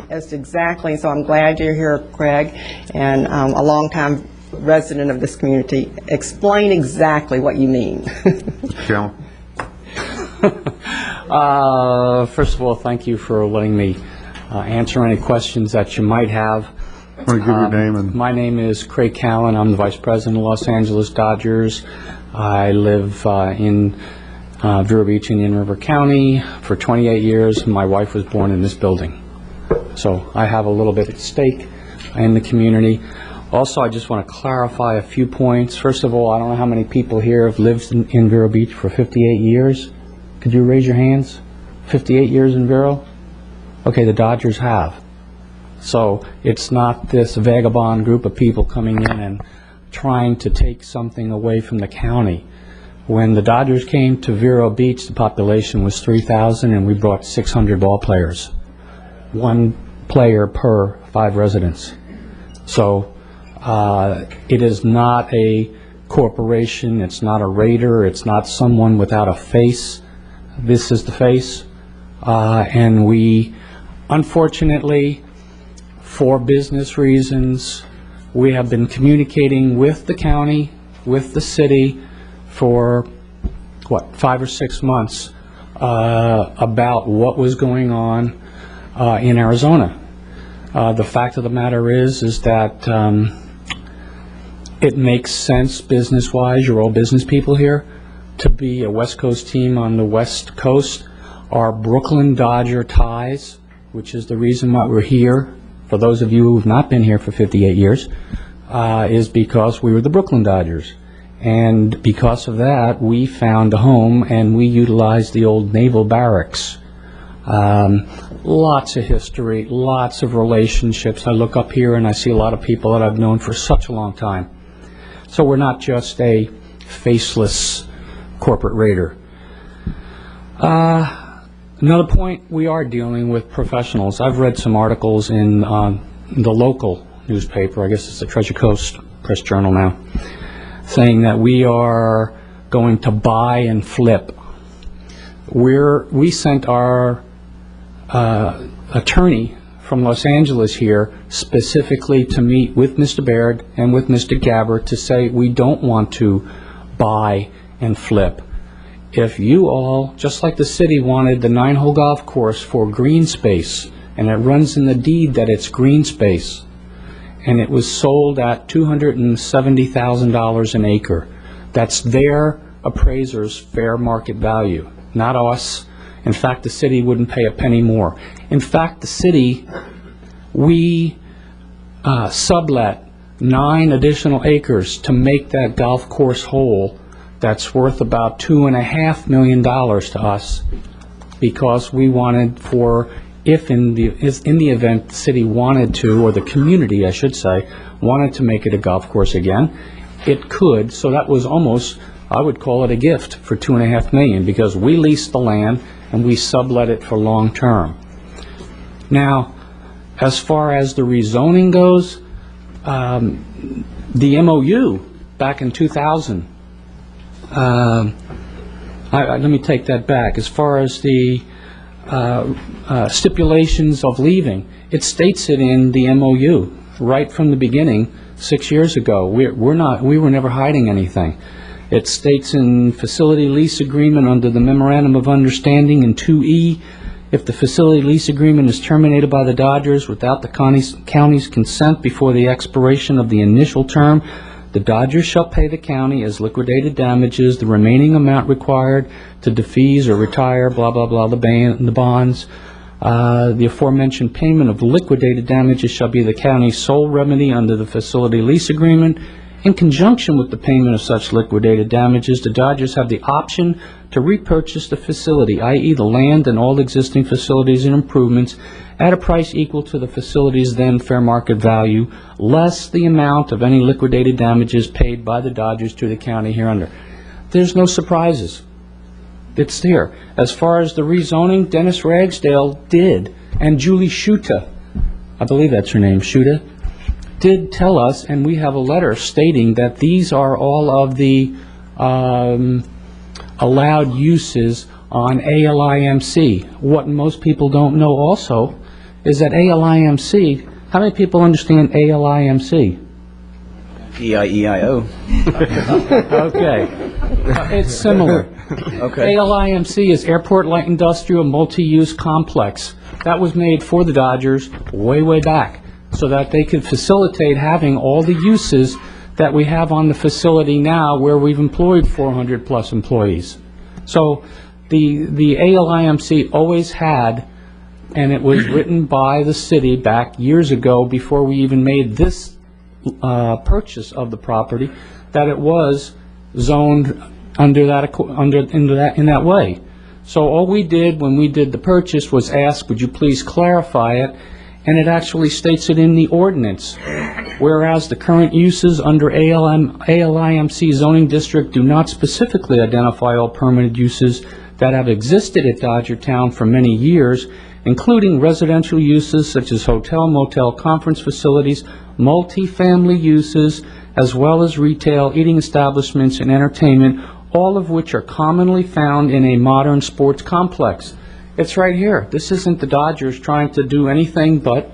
as to exactly, so I'm glad you're here, Craig, and a longtime resident of this community. Explain exactly what you mean. Cal? First of all, thank you for letting me answer any questions that you might have. Want to give your name? And my name is Craig Callen. I'm the Vice President of Los Angeles Dodgers. I live in Vero Beach, Indian River County for 28 years. My wife was born in this building. So I have a little bit at stake in the community. Also, I just want to clarify a few points. First of all, I don't know how many people here have lived in Vero Beach for 58 years. Could you raise your hands? 58 years in Vero? Okay, the Dodgers have. So it's not this vagabond group of people coming in and trying to take something away from the county. When the Dodgers came to Vero Beach, the population was 3,000, and we brought 600 ball players. One player per 5 residents. So it is not a corporation, it's not a raider, it's not someone without a face. This is the face. And we, unfortunately, for business reasons, we have been communicating with the county, with the city, for, 5 or 6 months about what was going on in Arizona. The fact of the matter is that it makes sense business-wise, you're all business people here, to be a West Coast team on the West Coast. Our Brooklyn Dodger ties, which is the reason why we're here, for those of you who have not been here for 58 years, is because we were the Brooklyn Dodgers. And because of that, we found a home and we utilized the old naval barracks. Lots of history, lots of relationships. I look up here and I see a lot of people that I've known for such a long time. So we're not just a faceless corporate raider. Another point, we are dealing with professionals. I've read some articles in the local newspaper, I guess it's the Treasure Coast Press Journal now, saying that we are going to buy and flip. We sent our attorney from Los Angeles here specifically to meet with Mr. Baird and with Mr. Gabbard to say we don't want to buy and flip. If you all, just like the city wanted the 9-hole golf course for green space, and it runs in the deed that it's green space, and it was sold at $270,000 an acre, that's their appraiser's fair market value, not us. In fact, the city wouldn't pay a penny more. In fact, the city, we sublet 9 additional acres to make that golf course whole. That's worth about $2.5 million to us, because we wanted for, if in the event the city wanted to, or the community, I should say, wanted to make it a golf course again, it could. So that was almost, I would call it a gift for $2.5 million, because we leased the land and we sublet it for long term. Now, as far as the rezoning goes, the MOU back in 2000, let me take that back. As far as the stipulations of leaving, it states it in the MOU right from the beginning 6 years ago. We were never hiding anything. It states in facility lease agreement under the memorandum of understanding in 2E, if the facility lease agreement is terminated by the Dodgers without the county's consent before the expiration of the initial term, the Dodgers shall pay the county as liquidated damages the remaining amount required to defease or retire, blah, blah, blah, the bonds. The aforementioned payment of liquidated damages shall be the county's sole remedy under the facility lease agreement. In conjunction with the payment of such liquidated damages, the Dodgers have the option to repurchase the facility, i.e. the land and all existing facilities and improvements, at a price equal to the facility's then fair market value, less the amount of any liquidated damages paid by the Dodgers to the county hereunder. There's no surprises. It's there. As far as the rezoning, Dennis Ragsdale did, and Julie Schuta, I believe that's her name, Schuta, did tell us, and we have a letter stating that these are all of the allowed uses on ALIMC. What most people don't know also is that ALIMC, how many people understand ALIMC? E-I-E-I-O. Okay. It's similar. Okay. ALIMC is Airport Light Industrial Multi-Use Complex. That was made for the Dodgers way, way back, so that they could facilitate having all the uses that we have on the facility now, where we've employed 400-plus employees. So the ALIMC always had, and it was written by the city back years ago before we even made this purchase of the property, that it was zoned under that in that way. So all we did when we did the purchase was ask, would you please clarify it? And it actually states it in the ordinance. Whereas the current uses under ALIMC zoning district do not specifically identify all permitted uses that have existed at Dodgertown for many years, including residential uses such as hotel, motel, conference facilities, multifamily uses, as well as retail, eating establishments, and entertainment, all of which are commonly found in a modern sports complex. It's right here. This isn't the Dodgers trying to do anything, but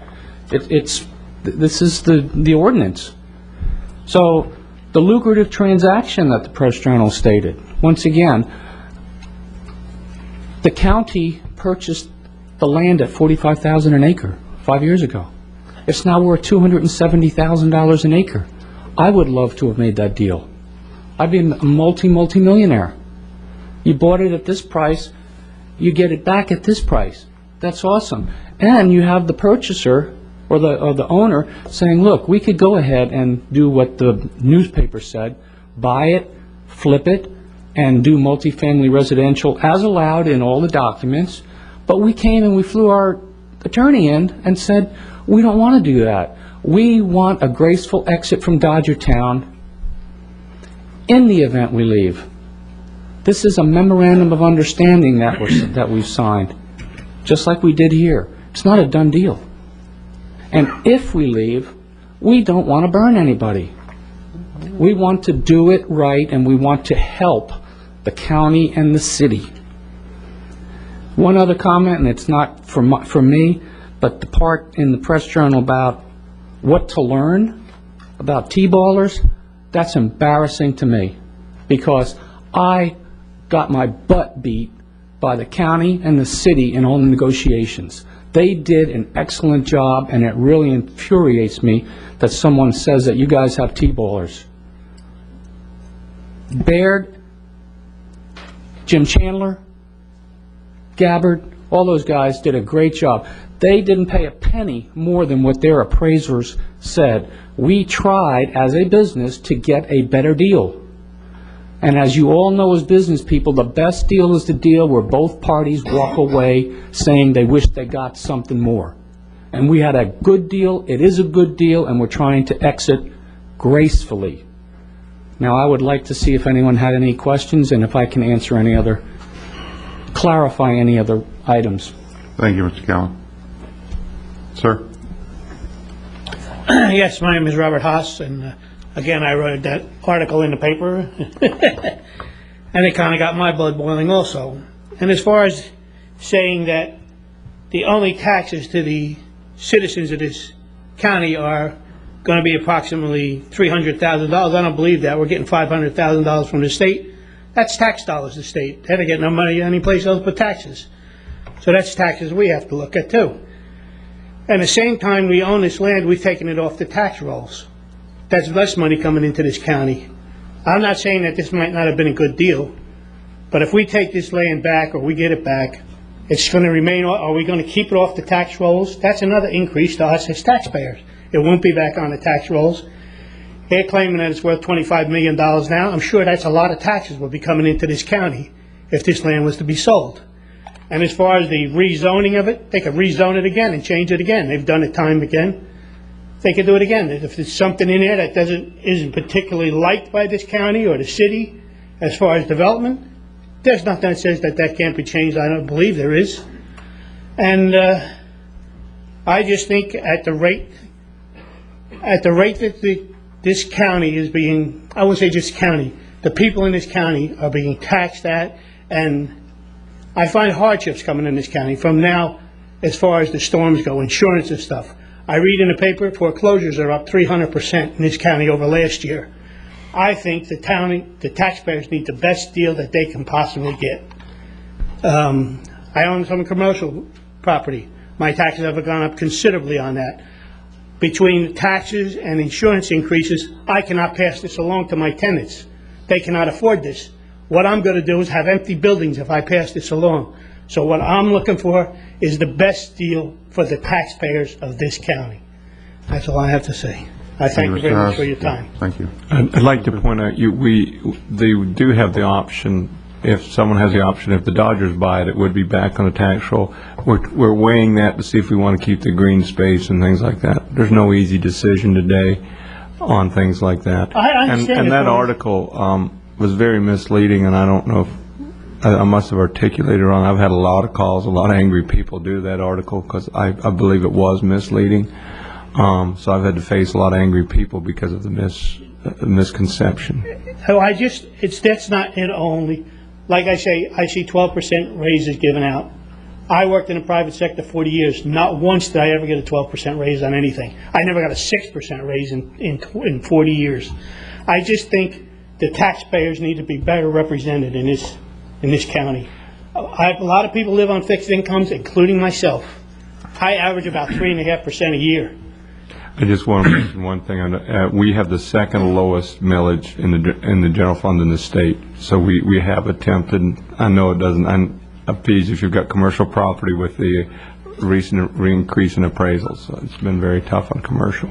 this is the ordinance. So the lucrative transaction that the Press Journal stated, once again, the county purchased the land at $45,000 an acre 5 years ago. It's now worth $270,000 an acre. I would love to have made that deal. I'd be a multi-millionaire. You bought it at this price, you get it back at this price. That's awesome. And you have the purchaser or the owner saying, look, we could go ahead and do what the newspaper said, buy it, flip it, and do multifamily residential as allowed in all the documents. But we came and we flew our attorney in and said, we don't want to do that. We want a graceful exit from Dodgertown in the event we leave. This is a memorandum of understanding that we've signed, just like we did here. It's not a done deal. And if we leave, we don't want to burn anybody. We want to do it right, and we want to help the county and the city. One other comment, and it's not for me, but the part in the Press Journal about what to learn about T-ballers, that's embarrassing to me, because I got my butt beat by the county and the city in all the negotiations. They did an excellent job, and it really infuriates me that someone says that you guys have T-ballers. Baird, Jim Chandler, Gabbard, all those guys did a great job. They didn't pay a penny more than what their appraisers said. We tried, as a business, to get a better deal. And as you all know as business people, the best deal is the deal where both parties walk away saying they wish they got something more. And we had a good deal, it is a good deal, and we're trying to exit gracefully. Now, I would like to see if anyone had any questions and if I can answer any other, clarify any other items. Thank you, Mr. Callen. Sir? Yes, my name is Robert Haas, and again, I wrote that article in the paper, and it kind of got my blood boiling also. And as far as saying that the only taxes to the citizens of this county are going to be approximately $300,000, I don't believe that. We're getting $500,000 from the state. That's tax dollars, the state. They don't get no money anyplace else but taxes. So that's taxes we have to look at, too. And at the same time we own this land, we've taken it off the tax rolls. That's less money coming into this county. I'm not saying that this might not have been a good deal, but if we take this land back or we get it back, it's going to remain, are we going to keep it off the tax rolls? That's another increase to us as taxpayers. It won't be back on the tax rolls. They're claiming that it's worth $25 million now. I'm sure that's a lot of taxes will be coming into this county if this land was to be sold. And as far as the rezoning of it, they could rezone it again and change it again. They've done it time again. They could do it again. If there's something in there that isn't particularly liked by this county or the city as far as development, there's nothing that says that that can't be changed. I don't believe there is. And I just think at the rate that this county is being, I wouldn't say just county, the people in this county are being taxed at, and I find hardships coming in this county from now as far as the storms go, insurance and stuff. I read in the paper foreclosures are up 300% in this county over last year. I think the taxpayers need the best deal that they can possibly get. I own some commercial property. My taxes have gone up considerably on that. Between taxes and insurance increases, I cannot pass this along to my tenants. They cannot afford this. What I'm going to do is have empty buildings if I pass this along. So what I'm looking for is the best deal for the taxpayers of this county. That's all I have to say. I thank you very much for your time. Thank you. I'd like to point out, they do have the option, if someone has the option, if the Dodgers buy it, it would be back on the tax roll. We're weighing that to see if we want to keep the green space and things like that. There's no easy decision today on things like that. I understand. And that article was very misleading, and I don't know if I must have articulated wrong. I've had a lot of calls, a lot of angry people due to that article because I believe it was misleading. So I've had to face a lot of angry people because of the misconception. So that's not it only. Like I say, I see 12% raises given out. I worked in the private sector 40 years. Not once did I ever get a 12% raise on anything. I never got a 6% raise in 40 years. I just think the taxpayers need to be better represented in this county. A lot of people live on fixed incomes, including myself. I average about 3.5% a year. I just want to mention one thing. We have the second lowest millage in the general fund in the state. So we have attempted. I know it doesn't appease if you've got commercial property with the recent increase in appraisals. So it's been very tough on commercial.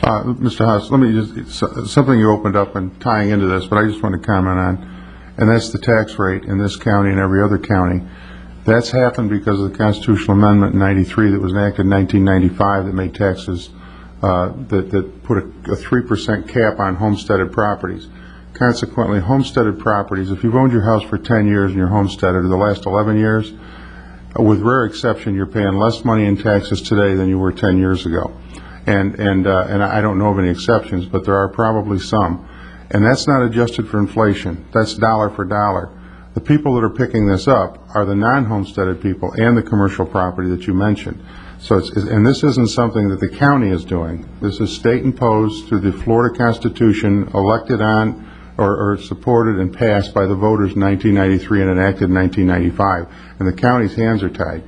Mr. Haas, let me just something you opened up and tying into this, but I just want to comment on, and that's the tax rate in this county and every other county. That's happened because of the constitutional amendment in '93 that was enacted in 1995 that made taxes that put a 3% cap on homesteaded properties. Consequently, homesteaded properties, if you've owned your house for 10 years and you're homesteaded, or the last 11 years, with rare exception, you're paying less money in taxes today than you were 10 years ago. And I don't know of any exceptions, but there are probably some. And that's not adjusted for inflation. That's dollar for dollar. The people that are picking this up are the non-homesteaded people and the commercial property that you mentioned. So and this isn't something that the county is doing. This is state imposed through the Florida Constitution, elected on or supported and passed by the voters in 1993 and enacted in 1995, and the county's hands are tied.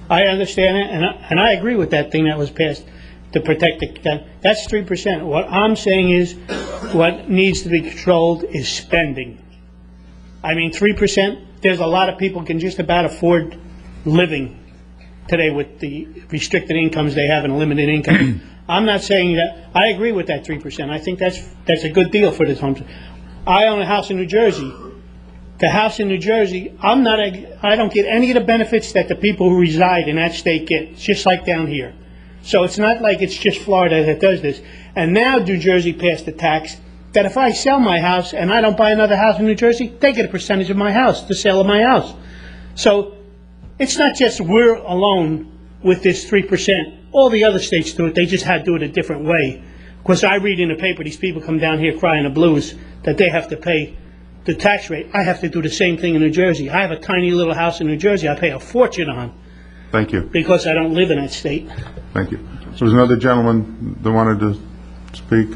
I understand it, and I agree with that thing that was passed to protect that's 3%. What I'm saying is, what needs to be controlled is spending. I mean, 3%, there's a lot of people can just about afford living today with the restricted incomes they have and limited income. I'm not saying that, I agree with that 3%. I think that's a good deal for this home. I own a house in New Jersey. The house in New Jersey, I don't get any of the benefits that the people who reside in that state get. It's just like down here. So it's not like it's just Florida that does this. And now New Jersey passed a tax that if I sell my house and I don't buy another house in New Jersey, they get a percentage of my house, the sale of my house. So it's not just we're alone with this 3%. All the other states do it. They just had to do it a different way. Because I read in the paper, these people come down here crying the blues that they have to pay the tax rate. I have to do the same thing in New Jersey. I have a tiny little house in New Jersey I pay a fortune on. Thank you. Because I don't live in that state. Thank you. So there's another gentleman that wanted to speak.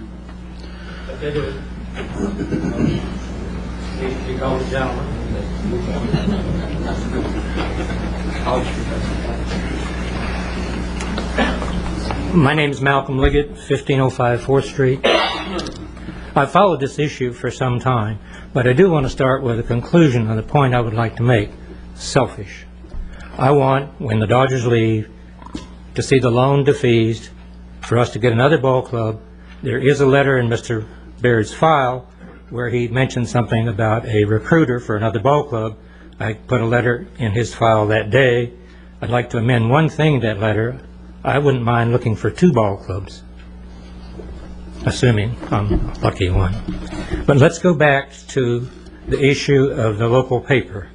My name is Malcolm Liggett, 1505 4th Street. I've followed this issue for some time, but I do want to start with a conclusion on the point I would like to make. Selfish. I want, when the Dodgers leave, to see the loan defeased, for us to get another ball club. There is a letter in Mr. Baird's file where he mentioned something about a recruiter for another ball club. I put a letter in his file that day. I'd like to amend one thing in that letter. I wouldn't mind looking for 2 ball clubs, assuming I'm a lucky one. But let's go back to the issue of the local paper.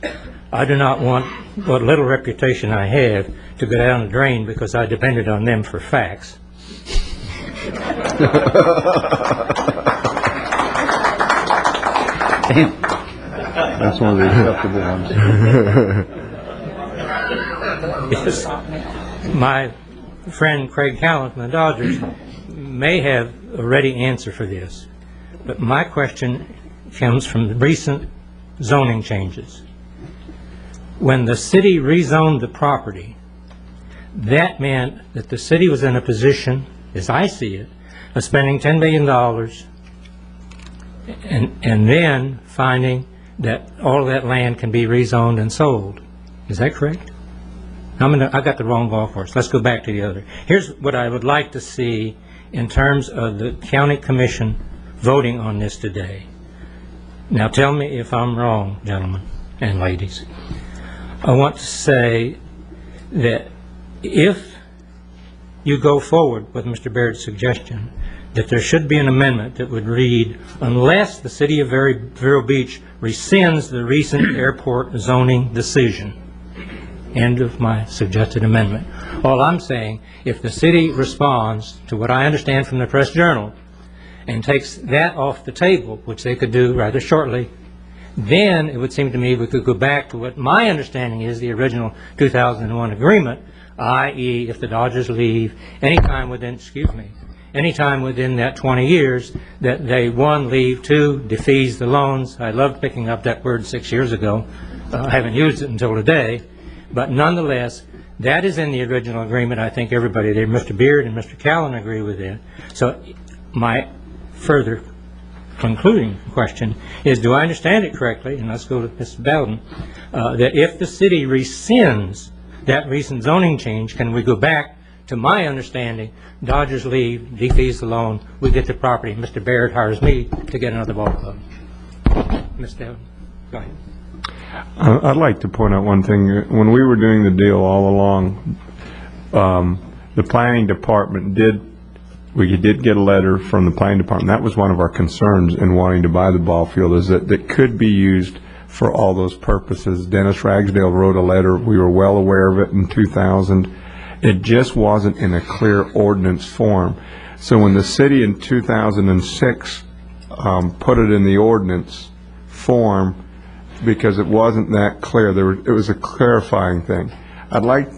I do not want what little reputation I have to go down the drain because I depended on them for facts. That's one of the acceptable ones. Yes. My friend Craig Callan from the Dodgers may have a ready answer for this, but my question comes from the recent zoning changes. When the city rezoned the property, that meant that the city was in a position, as I see it, of spending $10 million and then finding that all of that land can be rezoned and sold. Is that correct? I got the wrong golf course. Let's go back to the other. Here's what I would like to see in terms of the county commission voting on this today. Now tell me if I'm wrong, gentlemen and ladies. I want to say that if you go forward with Mr. Baird's suggestion, that there should be an amendment that would read, unless the city of Vero Beach rescinds the recent airport zoning decision. End of my suggested amendment. All I'm saying, if the city responds to what I understand from the Press Journal and takes that off the table, which they could do rather shortly, then it would seem to me we could go back to what my understanding is the original 2001 agreement, i.e. if the Dodgers leave anytime within that 20 years, that they, 1, leave, 2, defease the loans. I loved picking up that word 6 years ago. I haven't used it until today. But nonetheless, that is in the original agreement. I think everybody there, Mr. Beard and Mr. Callan, agree with that. So my further concluding question is, do I understand it correctly, and let's go to Mr. Bowden, that if the city rescinds that recent zoning change, can we go back to my understanding, Dodgers leave, defease the loan, we get the property, Mr. Baird hires me to get another ball club. Mr. Bowden, go ahead. I'd like to point out one thing. When we were doing the deal all along, the planning department we did get a letter from the planning department. That was one of our concerns in wanting to buy the ball field, is that it could be used for all those purposes. Dennis Ragsdale wrote a letter. We were well aware of it in 2000. It just wasn't in a clear ordinance form. So when the city in 2006 put it in the ordinance form, because it wasn't that clear, it was a clarifying thing. I'd like,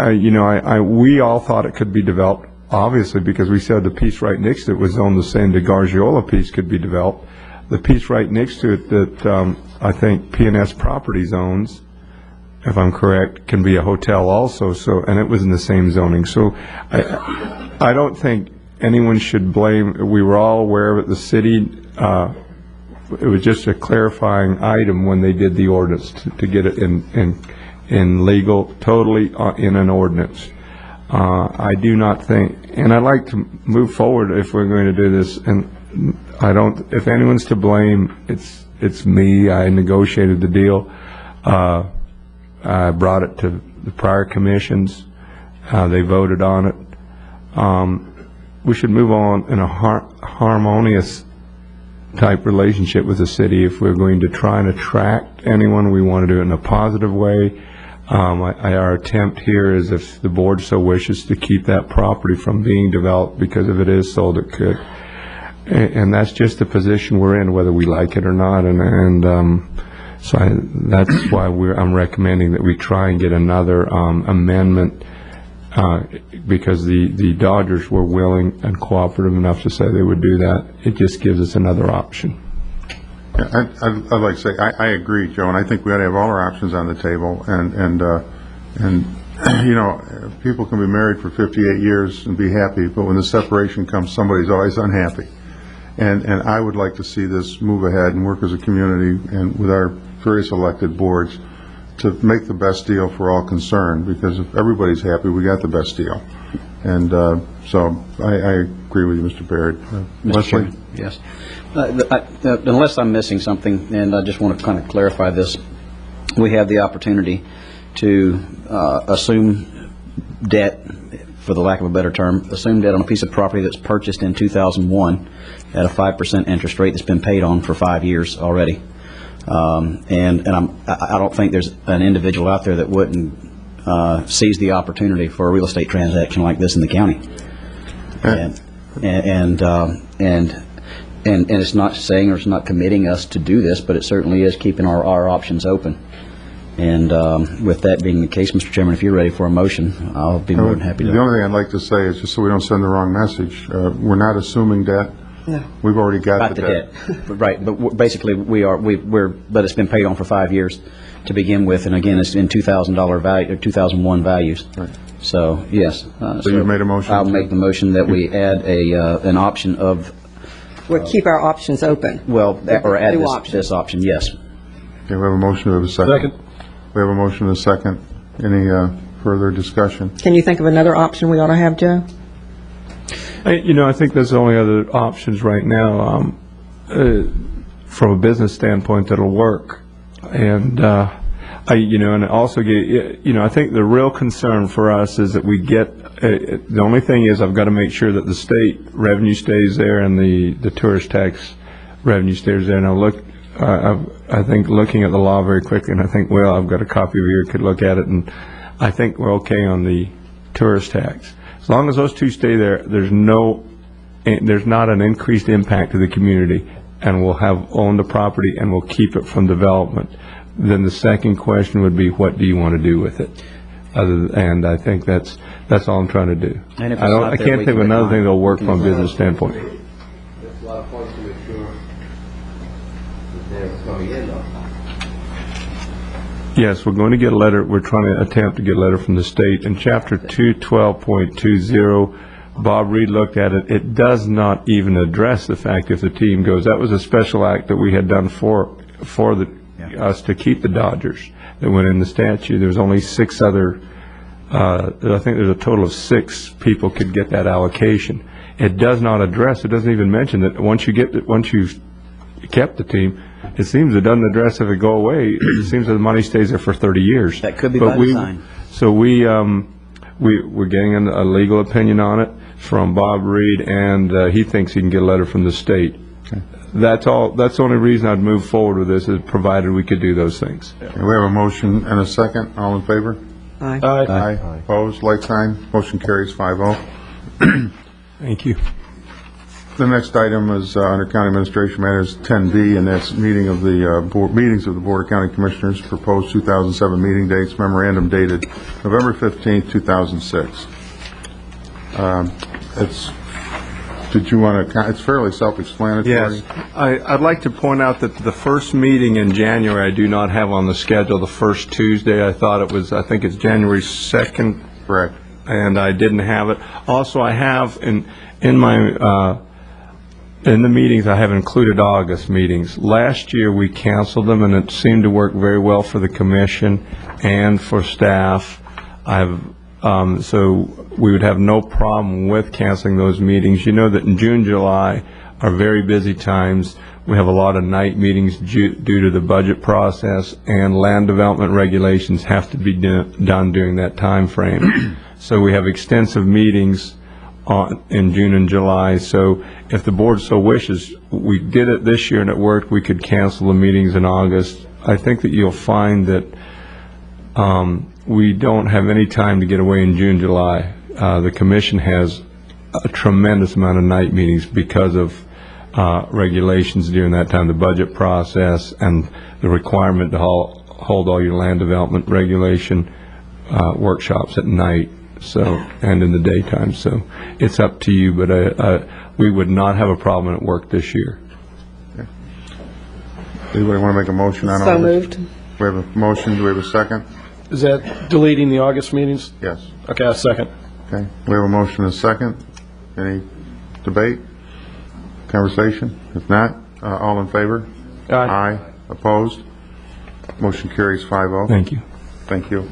we all thought it could be developed, obviously, because we said the piece right next to it was zoned the same. The Gargiola piece could be developed. the piece right next to it that I think P&S Properties owns, if I'm correct, can be a hotel also. So, and it was in the same zoning. So, I don't think anyone should blame. We were all aware of it. The city. It was just a clarifying item when they did the ordinance to get it in legal, totally in an ordinance. I do not think, and I'd like to move forward if we're going to do this. And I don't. If anyone's to blame, it's me. I negotiated the deal. I brought it to the prior commissions. They voted on it. We should move on in a harmonious type relationship with the city if we're going to try and attract anyone. We want to do it in a positive way. Our attempt here is, if the board so wishes, to keep that property from being developed, because if it is sold, it could. And that's just the position we're in, whether we like it or not. So that's why I'm recommending that we try and get another amendment, because the Dodgers were willing and cooperative enough to say they would do that. It just gives us another option. Yeah, I'd like to say I agree, Joe, and I think we ought to have all our options on the table. And you know, people can be married for 58 years and be happy, but when the separation comes, somebody's always unhappy. And I would like to see this move ahead and work as a community and with our various elected boards to make the best deal for all concerned, because if everybody's happy, we got the best deal. And so I agree with you, Mr. Baird. Leslie? Yes. Unless I'm missing something, and I just want to kind of clarify this, we have the opportunity to assume debt, for the lack of a better term, assume debt on a piece of property that's purchased in 2001 at a 5% interest rate that's been paid on for 5 years already. And I don't think there's an individual out there that wouldn't seize the opportunity for a real estate transaction like this in the county. And it's not saying, or it's not committing us to do this, but it certainly is keeping our options open. And with that being the case, Mr. Chairman, if you're ready for a motion, I'll be more than happy to. The only thing I'd like to say is, just so we don't send the wrong message, we're not assuming debt. No. We've already got the debt. Right, but basically but it's been paid on for 5 years to begin with, and again, it's in $2,000 value, or 2001 values. Right. So, yes. So you made a motion? I'll make the motion that we add an option of... We'll keep our options open. Well, or add New this option, yes. Okay, we have a motion, we have a second. We have a motion and a second. Any further discussion? Can you think of another option we ought to have, Joe? I think there's only other options right now from a business standpoint that'll work. And, and also, I think the real concern for us is that we get, the only thing is I've got to make sure that the state revenue stays there and the tourist tax revenue stays there. Now, look, I think looking at the law very quickly, and I think, well, I've got a copy of it here, could look at it, and I think we're okay on the tourist tax. As long as those two stay there, there's not an increased impact to the community, and we'll have owned the property and we'll keep it from development. Then the second question would be, what do you want to do with it? And I think that's all I'm trying to do. I can't think of another thing that'll work from a business standpoint. There's a lot of points to make sure that they're coming in though. Yes, we're going to get a letter. We're trying to attempt to get a letter from the state. In Chapter 212.20, Bob Reed looked at it. It does not even address the fact if the team goes. That was a special act that we had done for us to keep the Dodgers that went in the statute. There was only 6 other, I think there's a total of 6 people could get that allocation. It does not address, it doesn't even mention that once you've kept the team, it seems it doesn't address if it go away. It seems that the money stays there for 30 years. That could be by design. So we're getting a legal opinion on it from Bob Reed, and he thinks he can get a letter from the state. Okay. That's all. That's the only reason I'd move forward with this, is provided we could do those things. Okay, we have a motion and a second. All in favor? Aye. Aye. Opposed? Like sign. Motion carries 5-0. Thank you. The next item is under County Administration Matters 10B, and that's meetings of the Board of County Commissioners, proposed 2007 meeting dates, memorandum dated November 15, 2006. It's Did you want to, it's fairly self-explanatory. Yes. I'd like to point out that the first meeting in January, I do not have on the schedule the first Tuesday. I think it's January 2nd. Correct. And I didn't have it. Also, I have in my in the meetings, I have included August meetings. Last year, we canceled them, and it seemed to work very well for the commission and for staff. So we would have no problem with canceling those meetings. You know that in June, July are very busy times. We have a lot of night meetings due to the budget process, and land development regulations have to be done during that time frame. So we have extensive meetings in June and July. So if the board so wishes, we did it this year and it worked, we could cancel the meetings in August. I think that you'll find that we don't have any time to get away in June, July. The commission has a tremendous amount of night meetings because of regulations during that time, the budget process and the requirement to hold all your land development regulation workshops at night. And in the daytime. So it's up to you, but we would not have a problem at work this year. Okay. Anybody want to make a motion on all So this? moved. We have a motion. Do we have a second? Is that deleting the August meetings? Yes. Okay, a second. Okay. We have a motion and a second. Any debate? Conversation? If not, all in favor? Aye. Opposed? Motion carries 5-0. Thank you. Thank you.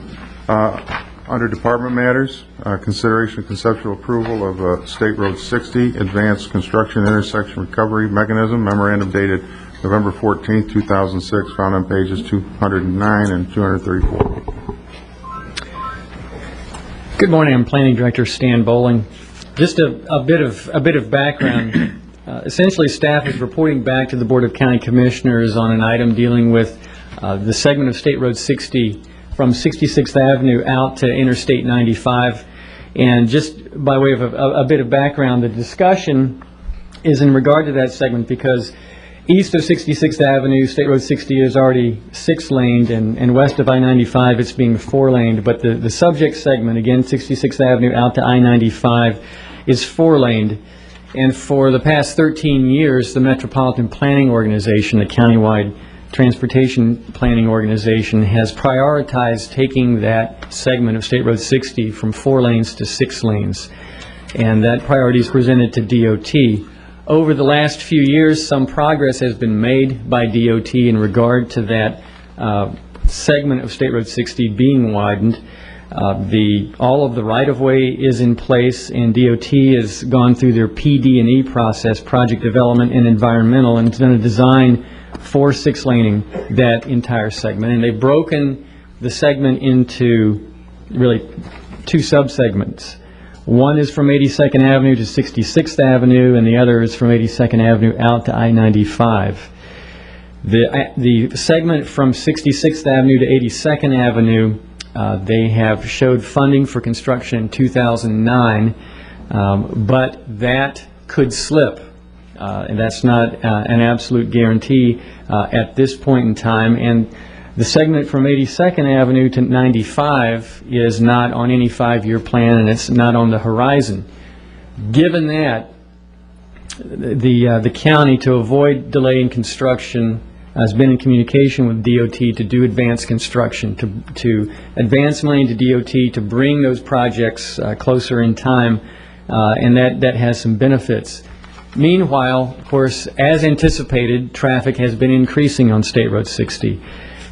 Under Department Matters, consideration of conceptual approval of State Road 60 Advanced Construction Intersection Recovery Mechanism memorandum dated November 14, 2006, found on pages 209 and 234. Good morning. I'm Planning Director Stan Bowling. Just a bit of background. Essentially, staff is reporting back to the Board of County Commissioners on an item dealing with the segment of State Road 60 from 66th Avenue out to Interstate 95. And just by way of a bit of background, the discussion is in regard to that segment because east of 66th Avenue, State Road 60 is already 6-laned, and west of I-95 it's being 4-laned. But the subject segment, again, 66th Avenue out to I-95, is 4-laned. And for the past 13 years, the Metropolitan Planning Organization, a countywide transportation planning organization, has prioritized taking that segment of State Road 60 from 4 lanes to 6 lanes. And that priority is presented to DOT. Over the last few years, some progress has been made by DOT in regard to that segment of State Road 60 being widened. All of the right-of-way is in place, and DOT has gone through their PD&E process, project development and environmental, and it's done a design for 6-laning that entire segment. And they've broken the segment into really 2 subsegments. One is from 82nd Avenue to 66th Avenue, and the other is from 82nd Avenue out to I-95. The segment from 66th Avenue to 82nd Avenue, they have showed funding for construction in 2009, but that could slip. And that's not an absolute guarantee at this point in time. And the segment from 82nd Avenue to 95 is not on any 5-year plan, and it's not on the horizon. Given that, the county, to avoid delay in construction, has been in communication with DOT to do advanced construction, to advance money to DOT to bring those projects closer in time, and that has some benefits. Meanwhile, of course, as anticipated, traffic has been increasing on State Road 60.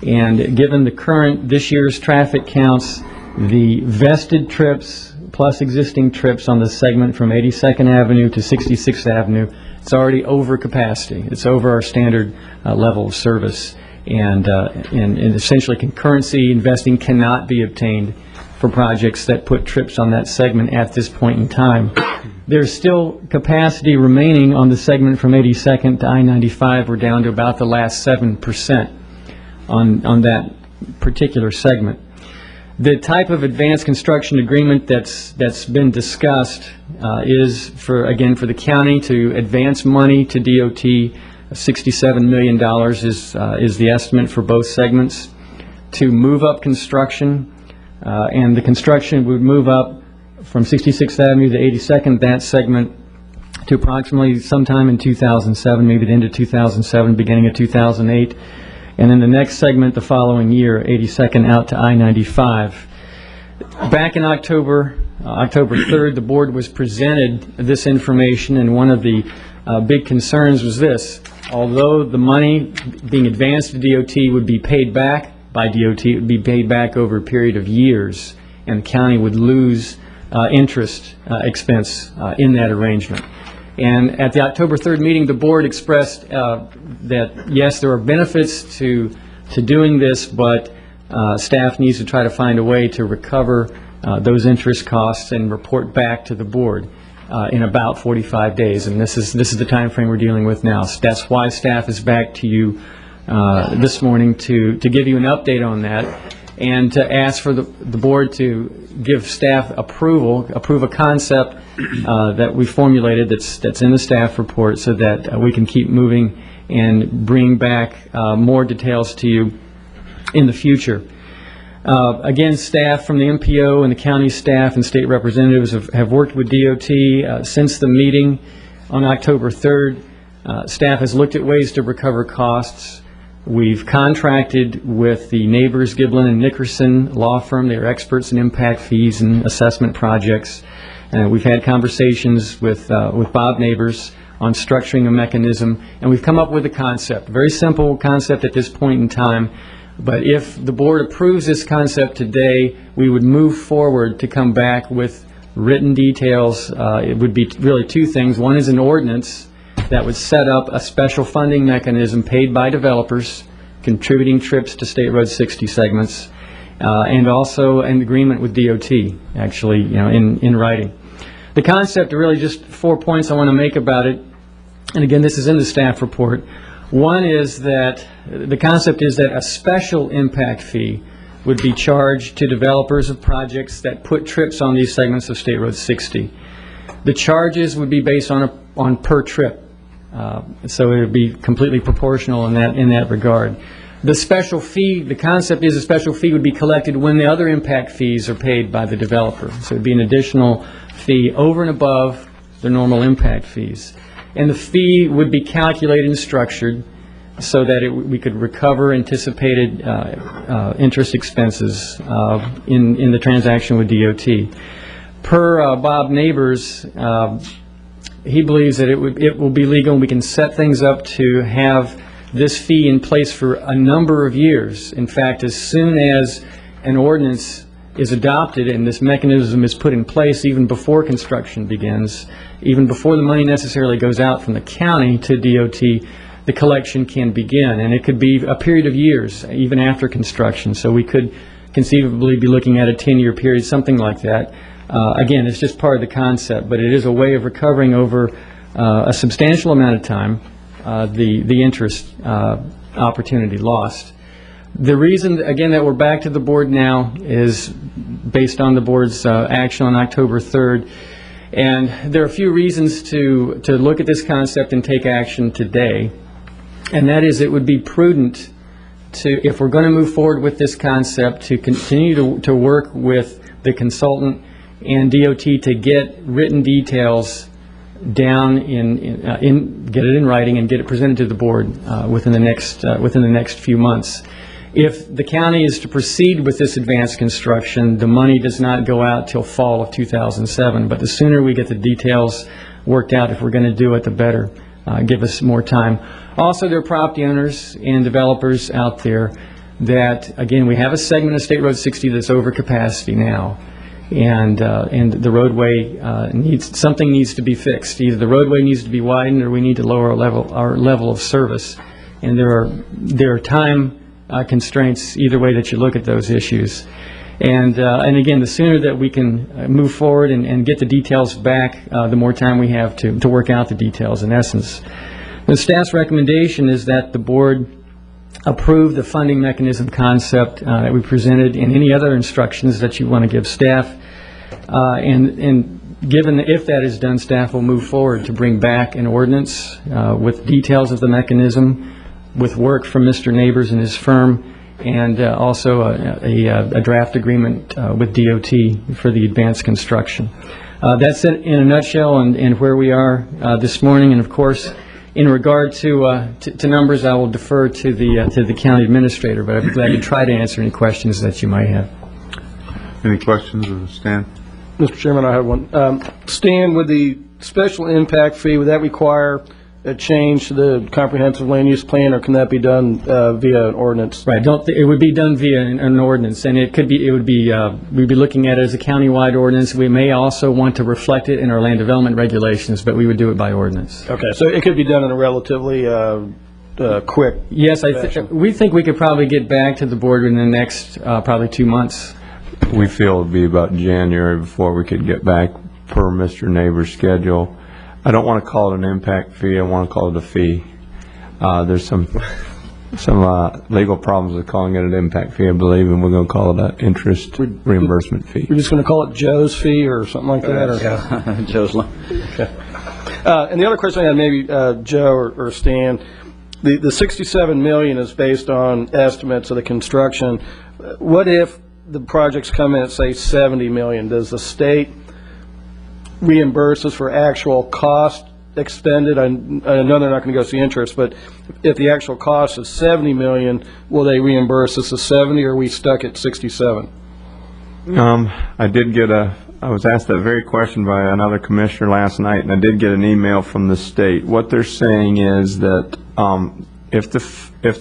And given the this year's traffic counts, the vested trips plus existing trips on the segment from 82nd Avenue to 66th Avenue, it's already over capacity. It's over our standard level of service. And essentially concurrency investing cannot be obtained for projects that put trips on that segment at this point in time. There's still capacity remaining on the segment from 82nd to I-95. We're down to about the last 7% on that particular segment. The type of advanced construction agreement that's been discussed is for the county to advance money to DOT. $67 million is the estimate for both segments, to move up construction, and the construction would move up from 66th Avenue to 82nd, that segment, to approximately sometime in 2007, maybe the end of 2007, beginning of 2008, and then the next segment the following year, 82nd out to I-95. Back in October 3rd, the board was presented this information, and one of the big concerns was this. Although the money being advanced to DOT would be paid back by DOT, it would be paid back over a period of years, and the county would lose interest expense in that arrangement. And at the October 3rd meeting, the board expressed that, yes, there are benefits to doing this, but staff needs to try to find a way to recover those interest costs and report back to the board in about 45 days. And this is the time frame we're dealing with now. So that's why staff is back to you this morning to give you an update on that, and to ask for the board to give staff approve a concept that we formulated that's in the staff report, so that we can keep moving and bring back more details to you in the future. Again, staff from the MPO and the county staff and state representatives have worked with DOT since the meeting on October 3rd. Staff has looked at ways to recover costs. We've contracted with the Neighbors, Giblin and Nickerson law firm. They are experts in impact fees and assessment projects. We've had conversations with Bob Neighbors on structuring a mechanism, and we've come up with a concept, a very simple concept at this point in time. But if the board approves this concept today, we would move forward to come back with written details. It would be really two things. One is an ordinance that would set up a special funding mechanism paid by developers contributing trips to State Road 60 segments, and also an agreement with DOT, actually, in writing. The concept, are really just 4 points I want to make about it, and again, this is in the staff report. One is that the concept is that a special impact fee would be charged to developers of projects that put trips on these segments of State Road 60. The charges would be based on per trip, so it would be completely proportional in that regard. The special fee, the concept is a special fee would be collected when the other impact fees are paid by the developer. So it would be an additional fee over and above the normal impact fees. And the fee would be calculated and structured so that we could recover anticipated interest expenses in the transaction with DOT. Per Bob Neighbors, he believes that it will be legal, and we can set things up to have this fee in place for a number of years. In fact, as soon as an ordinance is adopted and this mechanism is put in place, even before construction begins, even before the money necessarily goes out from the county to DOT, the collection can begin. And it could be a period of years, even after construction. So we could conceivably be looking at a 10-year period, something like that. Again, it's just part of the concept, but it is a way of recovering over a substantial amount of time the interest opportunity lost. The reason, again, that we're back to the board now is based on the board's action on October 3rd. And there are a few reasons to look at this concept and take action today. And that is, it would be prudent to, if we're going to move forward with this concept, to continue to work with the consultant and DOT to get written details down get it in writing and get it presented to the board within the next few months. If the county is to proceed with this advanced construction, the money does not go out till fall of 2007. But the sooner we get the details worked out, if we're going to do it, the better. Give us more time. Also, there are property owners and developers out there that, again, we have a segment of State Road 60 that's over capacity now. And the roadway something needs to be fixed. Either the roadway needs to be widened, or we need to lower our level of service. And there are time constraints either way that you look at those issues. And again, the sooner that we can move forward and get the details back, the more time we have to work out the details, in essence. The staff's recommendation is that the board approve the funding mechanism concept that we presented, and any other instructions that you want to give staff. And given that if that is done, staff will move forward to bring back an ordinance with details of the mechanism, with work from Mr. Neighbors and his firm, and also a draft agreement with DOT for the advanced construction. That's it in a nutshell and where we are this morning. And of course, in regard to numbers, I will defer to the county administrator, but I'd be glad to try to answer any questions that you might have. Any questions of Stan? Mr. Chairman, I have one. Stan, with the special impact fee, would that require a change to the comprehensive land use plan, or can that be done via an ordinance? Right. It would be done via an ordinance, and we'd be looking at it as a countywide ordinance. We may also want to reflect it in our land development regulations, but we would do it by ordinance. Okay, so it could be done in a relatively quick Yes, fashion. we think we could probably get back to the board in the next probably 2 months. We feel it'd be about January before we could get back per Mr. Neighbor's schedule. I don't want to call it an impact fee. I want to call it a fee. There's some legal problems with calling it an impact fee, I believe, and we're going to call it an interest reimbursement fee. We're just going to call it Joe's fee or something like that? Or? Yeah, Joe's loan. Okay. And the other question I had, maybe Joe or Stan, the $67 million is based on estimates of the construction. What if the projects come in at, say, $70 million? Does the state reimburse us for actual cost expended? I know they're not going to go see interest, but if the actual cost is $70 million, will they reimburse us the 70, or are we stuck at 67? I was asked that very question by another commissioner last night, and I did get an email from the state. What they're saying is that if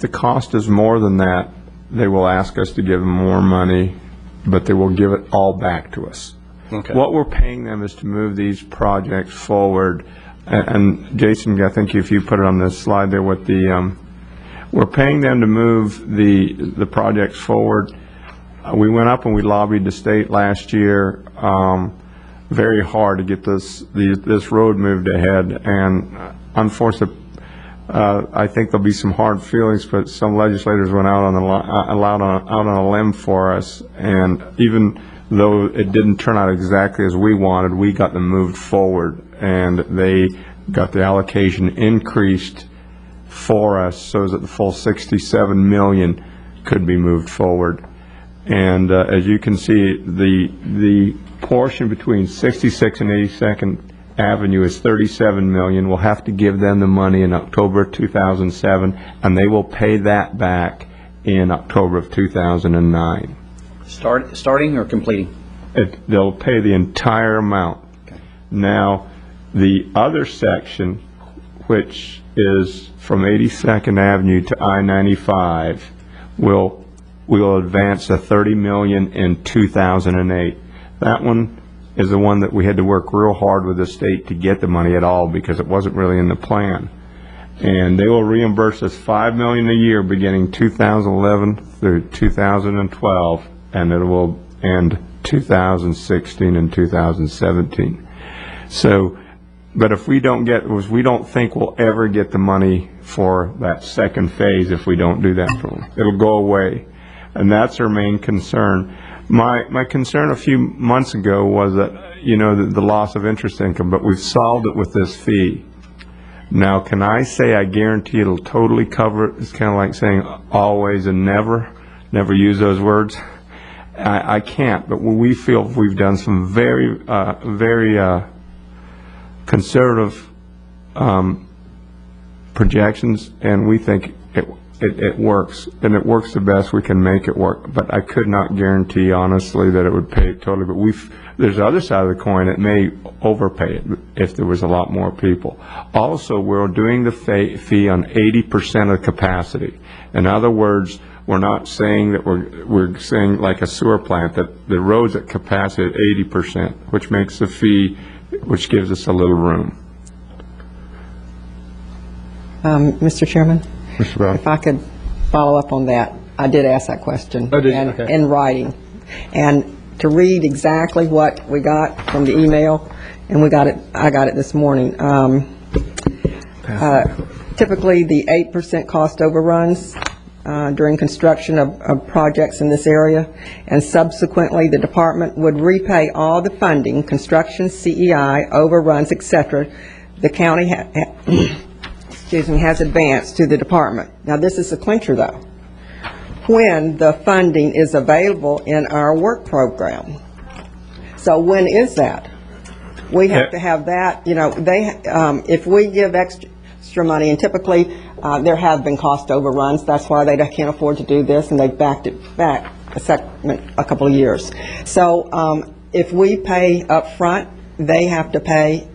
the cost is more than that, they will ask us to give them more money, but they will give it all back to us. Okay. What we're paying them is to move these projects forward. And Jason, I think if you put it on this slide there, what we're paying them to move the projects forward. We went up and we lobbied the state last year very hard to get this road moved ahead. And unfortunately, I think there'll be some hard feelings, but some legislators went out on a limb for us, and even though it didn't turn out exactly as we wanted, we got them moved forward, and they got the allocation increased for us so that the full $67 million could be moved forward. And as you can see, the portion between 66th and 82nd Avenue is $37 million. We'll have to give them the money in October 2007, and they will pay that back in October of 2009. Starting or completing? They'll pay the entire amount. Okay. Now, the other section, which is from 82nd Avenue to I-95, will advance to $30 million in 2008. That one is the one that we had to work real hard with the state to get the money at all, because it wasn't really in the plan. And they will reimburse us $5 million a year beginning 2011 through 2012, and it will end 2016 and 2017. So, but if we don't think we'll ever get the money for that second phase if we don't do that for them. It'll go away. And that's our main concern. My concern a few months ago was that, the loss of interest income, but we've solved it with this fee. Now, can I say I guarantee it'll totally cover it? It's kind of like saying always and never use those words. I can't, but we feel we've done some very conservative projections, and we think it works, and it works the best we can make it work. But I could not guarantee, honestly, that it would pay it totally. But there's the other side of the coin. It may overpay it if there was a lot more people. Also, we're doing the fee on 80% of capacity. In other words, we're not saying that we're saying like a sewer plant that the road's at capacity at 80%, which makes the fee, which gives us a little room. Mr. Chairman? Mr. Brown? If I could follow up on that. I did ask that question. Oh, did you? Okay. In writing. And to read exactly what we got from the email, and I got it this morning. Typically, the 8% cost overruns during construction of projects in this area, and subsequently the department would repay all the funding, construction, CEI, overruns, etc. the county has advanced to the department. Now, this is a clincher, though. When the funding is available in our work program. So when is that? We have to have that, if we give extra money, and typically, there have been cost overruns, that's why they can't afford to do this, and they've backed it back a couple of years. So, if we pay up front, they have to pay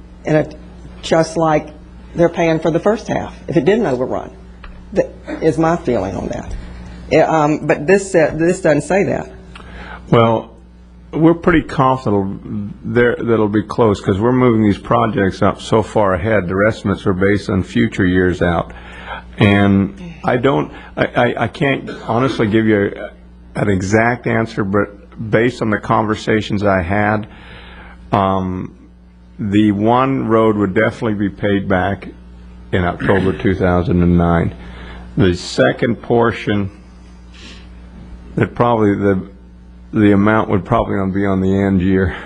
just like they're paying for the first half, if it didn't overrun, is my feeling on that. But this doesn't say that. Well, we're pretty confident that'll be close, because we're moving these projects up so far ahead. Their estimates are based on future years out. And I can't honestly give you an exact answer, but based on the conversations I had, the one road would definitely be paid back in October 2009. The second portion, that probably the amount would probably be on the end year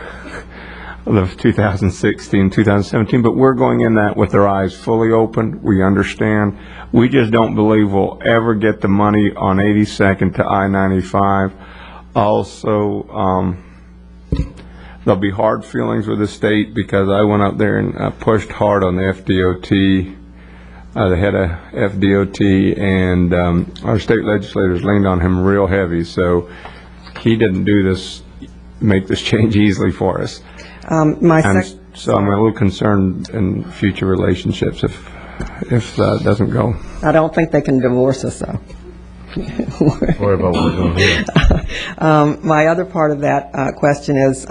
of 2016, 2017, but we're going in that with our eyes fully open. We understand. We just don't believe we'll ever get the money on 82nd to I-95. Also, there'll be hard feelings with the state, because I went up there and pushed hard on the FDOT, the head of FDOT, and our state legislators leaned on him real heavy, so he didn't make this change easily for us. So I'm a little concerned in future relationships if that doesn't go. I don't think they can divorce us, though. What about what we're doing here? My other part of that question is,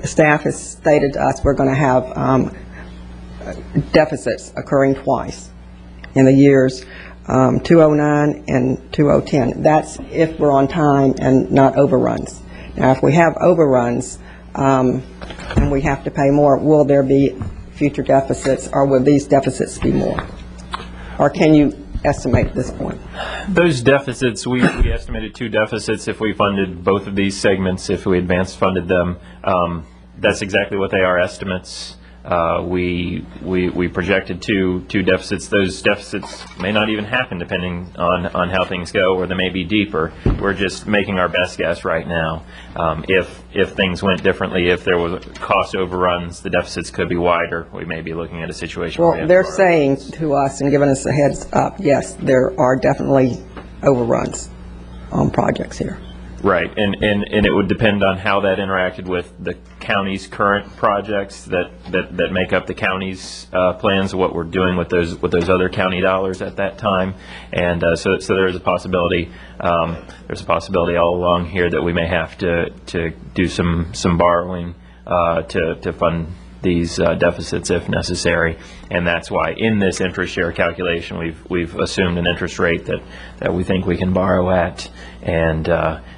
staff has stated to us we're going to have deficits occurring twice in the years 2009 and 2010. That's if we're on time and not overruns. Now, if we have overruns and we have to pay more, will there be future deficits, or will these deficits be more? Or can you estimate at this point? Those deficits, we estimated 2 deficits if we funded both of these segments, if we advance funded them. That's exactly what they are, estimates. We projected two deficits. Those deficits may not even happen depending on how things go, or they may be deeper. We're just making our best guess right now. If things went differently, if there was cost overruns, the deficits could be wider. We may be looking at a situation where we Well, have they're to borrow. saying to us and giving us a heads up, yes, there are definitely overruns on projects here. Right, and it would depend on how that interacted with the county's current projects that make up the county's plans, what we're doing with those other county dollars at that time, and so there is a possibility. There's a possibility all along here that we may have to do some borrowing to fund these deficits if necessary, and that's why in this interest share calculation we've assumed an interest rate that we think we can borrow at, and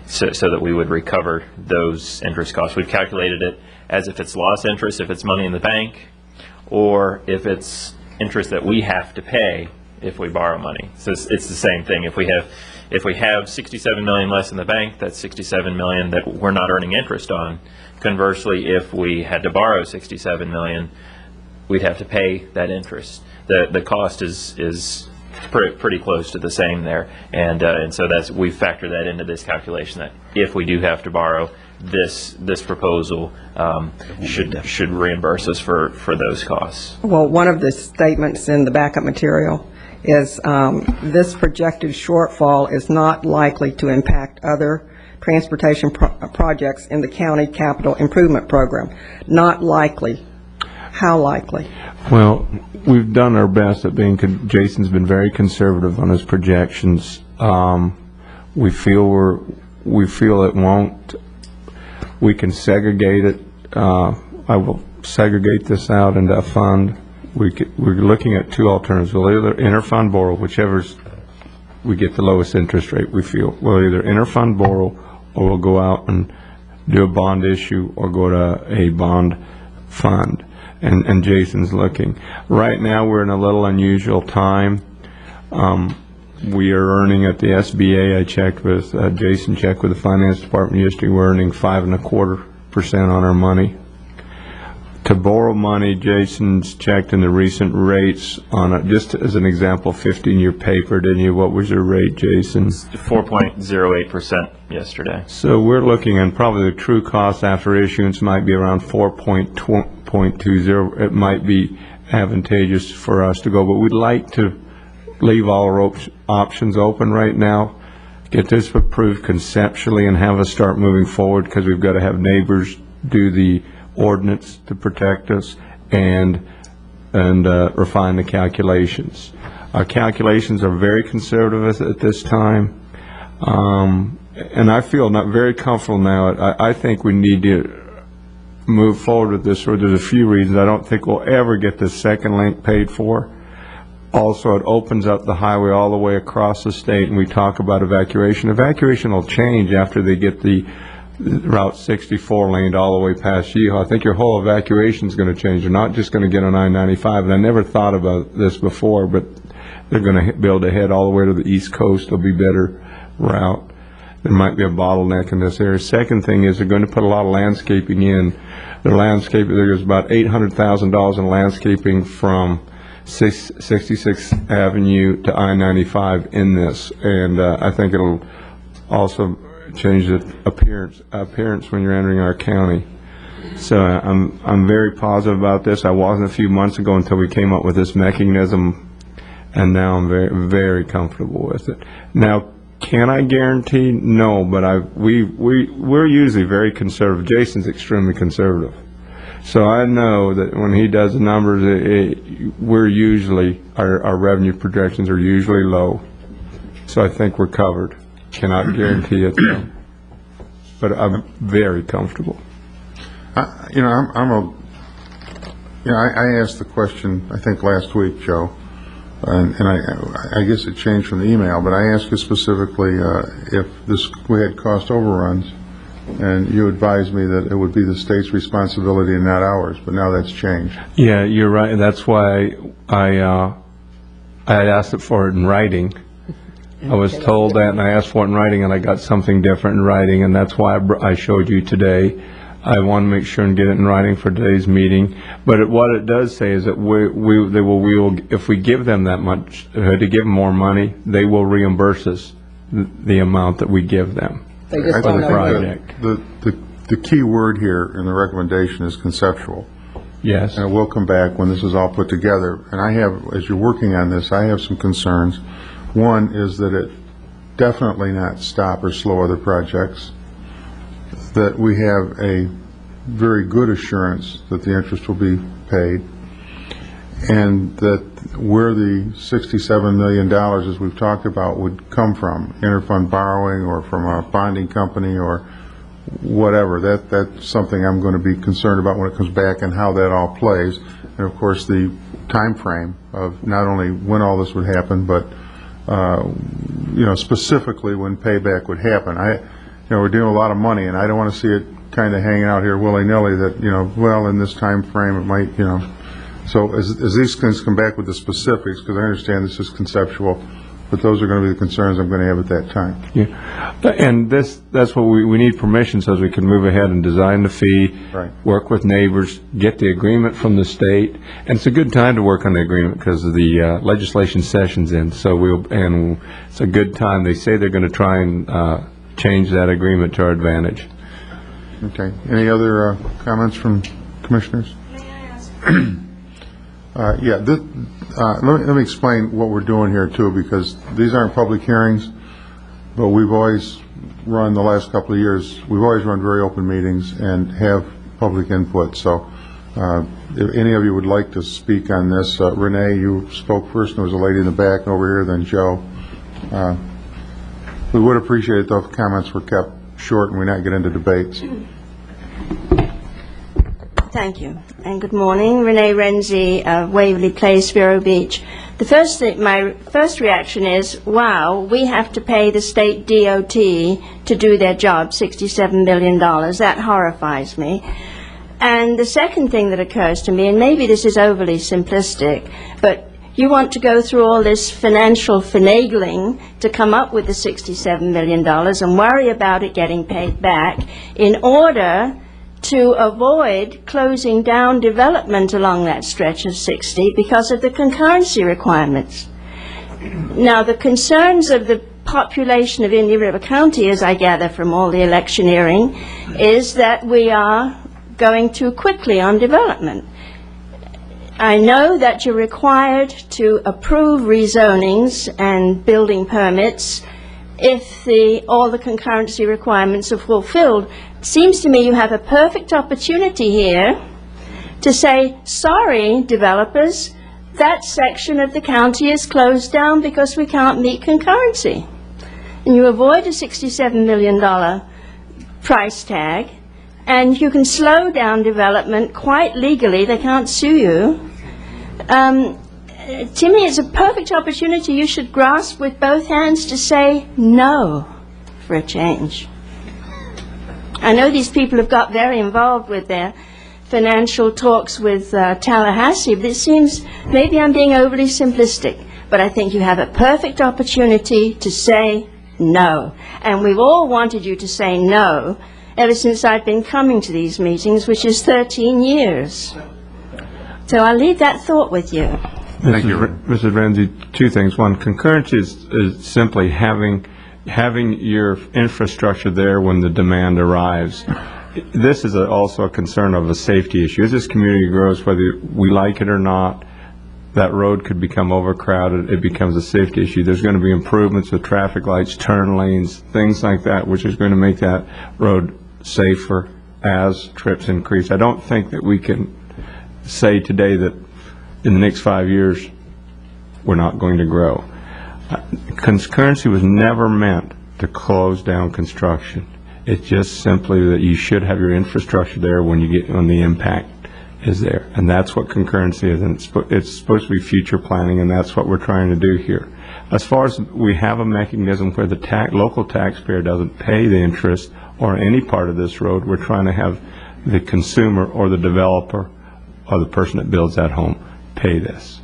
so that we would recover those interest costs. We've calculated it as if it's lost interest, if it's money in the bank, or if it's interest that we have to pay if we borrow money. So it's the same thing. If we have $67 million less in the bank, that's $67 million that we're not earning interest on. Conversely, if we had to borrow $67 million, we'd have to pay that interest. The cost is pretty close to the same there, and so we factor that into this calculation, that if we do have to borrow, this proposal should reimburse us for those costs. Well, one of the statements in the backup material is this projected shortfall is not likely to impact other transportation projects in the county capital improvement program. Not likely. How likely? Well, we've done our best at being, Jason's been very conservative on his projections. We feel it won't. We can segregate it. I will segregate this out into a fund. We're looking at 2 alternatives. We'll either interfund borrow, whichever's we get the lowest interest rate, we feel. We'll either interfund borrow, or we'll go out and do a bond issue, or go to a bond fund. And Jason's looking. Right now, we're in a little unusual time. We are earning at the SBA, I checked with, Jason checked with the finance department yesterday, we're earning 5.25% on our money. To borrow money, Jason's checked in the recent rates on just as an example, 15-year paper, didn't you? What was your rate, Jason? 4.08% yesterday. So we're looking, and probably the true cost after issuance might be around 4.20 1.20, it might be advantageous for us to go, but we'd like to leave all our options open right now, get this approved conceptually and have us start moving forward, because we've got to have neighbors do the ordinance to protect us and refine the calculations. Our calculations are very conservative at this time, and I feel not very comfortable now. I think we need to move forward with this. There's a few reasons. I don't think we'll ever get the second link paid for. Also, it opens up the highway all the way across the state, and we talk about evacuation. Evacuation will change after they get the Route 64 laned all the way past Yeehaw. I think your whole evacuation is going to change. They're not just going to get on I-95, and I never thought about this before, but they're going to be able to head all the way to the East Coast. It'll be a better route. There might be a bottleneck in this area. Second thing is they're going to put a lot of landscaping in. There's about $800,000 in landscaping from 66th Avenue to I-95 in this, and I think it'll also change the appearance when you're entering our county. So I'm very positive about this. I wasn't a few months ago until we came up with this mechanism, and now I'm very, very comfortable with it. Now, can I guarantee? No, but we're usually very conservative. Jason's extremely conservative. So I know that when he does the numbers, we're usually, our revenue projections are usually low. So I think we're covered. Cannot guarantee it, though. But I'm very comfortable. I asked the question, I think last week, Joe, and I guess it changed from the email, but I asked you specifically if we had cost overruns, and you advised me that it would be the state's responsibility and not ours, but now that's changed. Yeah, you're right. That's why I had asked for it in writing. I was told that, and I asked for it in writing, and I got something different in writing, and that's why I showed you today. I want to make sure and get it in writing for today's meeting. But what it does say is that we will, if we give them that much, to give them more money, they will reimburse us the amount that we give them They just for don't the know project. The key word here in the recommendation is conceptual. Yes. And we'll come back when this is all put together. And I have, as you're working on this, I have some concerns. One is that it definitely not stop or slow other projects, that we have a very good assurance that the interest will be paid, and that where the $67 million, as we've talked about, would come from, interfund borrowing or from a bonding company or whatever, that's something I'm going to be concerned about when it comes back and how that all plays. And of course the time frame of not only when all this would happen, but specifically when payback would happen. We're dealing with a lot of money, and I don't want to see it kind of hanging out here willy-nilly that, well, in this time frame it might, So as these things come back with the specifics, because I understand this is conceptual, but those are going to be the concerns I'm going to have at that time. Yeah, and that's what we need permission so as we can move ahead and design the fee, right, work with neighbors, get the agreement from the state, and it's a good time to work on the agreement because of the legislation session's in. So it's a good time. They say they're going to try and change that agreement to our advantage. Okay. Any other comments from commissioners? Let me explain what we're doing here too, because these aren't public hearings, but we've always run, the last couple of years, we've always run very open meetings and have public input. So if any of you would like to speak on this, Renee, you spoke first, and there was a lady in the back and over here, then Joe. We would appreciate it though if comments were kept short and we not get into debates. Thank you, and good morning. Renee Renzi of Waverly Place, Vero Beach. My first reaction is, wow, we have to pay the state DOT to do their job, $67 million. That horrifies me. And the second thing that occurs to me, and maybe this is overly simplistic, but you want to go through all this financial finagling to come up with the $67 million and worry about it getting paid back in order to avoid closing down development along that stretch of 60 because of the concurrency requirements. Now, the concerns of the population of Indian River County, as I gather from all the electioneering, is that we are going too quickly on development. I know that you're required to approve rezonings and building permits if all the concurrency requirements are fulfilled. It seems to me you have a perfect opportunity here to say, sorry, developers, that section of the county is closed down because we can't meet concurrency. And you avoid a $67 million price tag, and you can slow down development quite legally. They can't sue you. To me, it's a perfect opportunity you should grasp with both hands to say no for a change. I know these people have got very involved with their financial talks with Tallahassee, but it seems maybe I'm being overly simplistic. But I think you have a perfect opportunity to say no. And we've all wanted you to say no ever since I've been coming to these meetings, which is 13 years. So I'll leave that thought with you. Thank you. Mrs. Ramsey, two things. One, concurrency is simply having your infrastructure there when the demand arrives. This is also a concern of a safety issue. As this community grows, whether we like it or not, that road could become overcrowded. It becomes a safety issue. There's going to be improvements with traffic lights, turn lanes, things like that, which is going to make that road safer as trips increase. I don't think that we can say today that in the next 5 years we're not going to grow. Concurrency was never meant to close down construction. It's just simply that you should have your infrastructure there when the impact is there, and that's what concurrency is, and it's supposed to be future planning, and that's what we're trying to do here. As far as we have a mechanism where the local taxpayer doesn't pay the interest or any part of this road, we're trying to have the consumer or the developer or the person that builds that home pay this.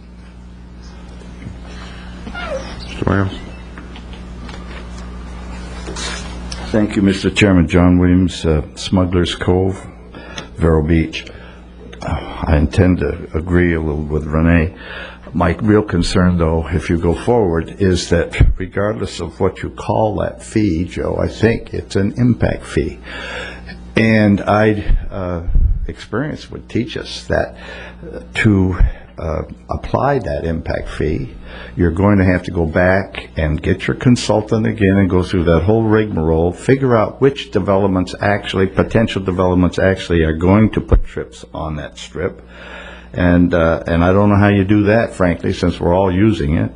Mr. Williams. Thank you, Mr. Chairman. John Williams, Smuggler's Cove, Vero Beach. I intend to agree a little with Renee. My real concern, though, if you go forward, is that regardless of what you call that fee, Joe, I think it's an impact fee. And experience would teach us that to apply that impact fee, you're going to have to go back and get your consultant again and go through that whole rigmarole, figure out which potential developments actually are going to put trips on that strip. And I don't know how you do that, frankly, since we're all using it.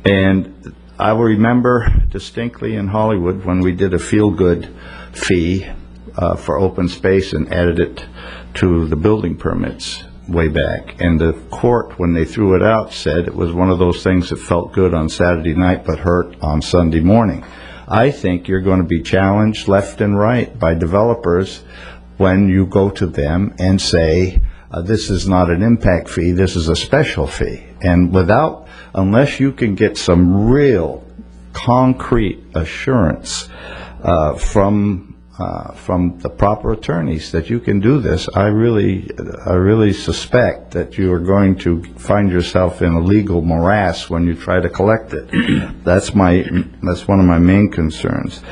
And I will remember distinctly in Hollywood when we did a feel-good fee for open space and added it to the building permits way back. And the court, when they threw it out, said it was one of those things that felt good on Saturday night but hurt on Sunday morning. I think you're going to be challenged left and right by developers when you go to them and say, this is not an impact fee, this is a special fee. And unless you can get some real concrete assurance from the proper attorneys that you can do this, I really suspect that you are going to find yourself in a legal morass when you try to collect it. That's one of my main concerns.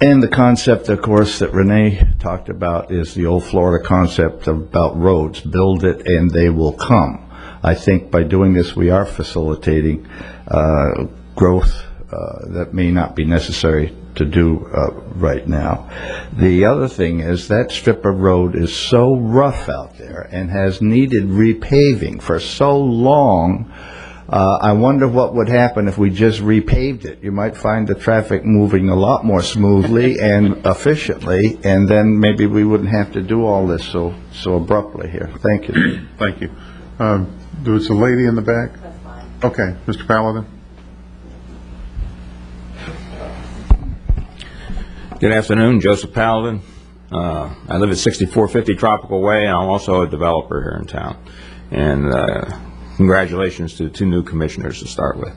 And the concept, of course, that Renee talked about is the old Florida concept about roads. Build it and they will come. I think by doing this we are facilitating growth that may not be necessary to do right now. The other thing is that strip of road is so rough out there and has needed repaving for so long. I wonder what would happen if we just repaved it. You might find the traffic moving a lot more smoothly and efficiently, and then maybe we wouldn't have to do all this so abruptly here. Thank you. Thank you. There's a lady in the back. That's fine. Okay, Mr. Paladin. Good afternoon, Joseph Paladin. I live at 6450 Tropical Way, and I'm also a developer here in town. And congratulations to the two new commissioners to start with.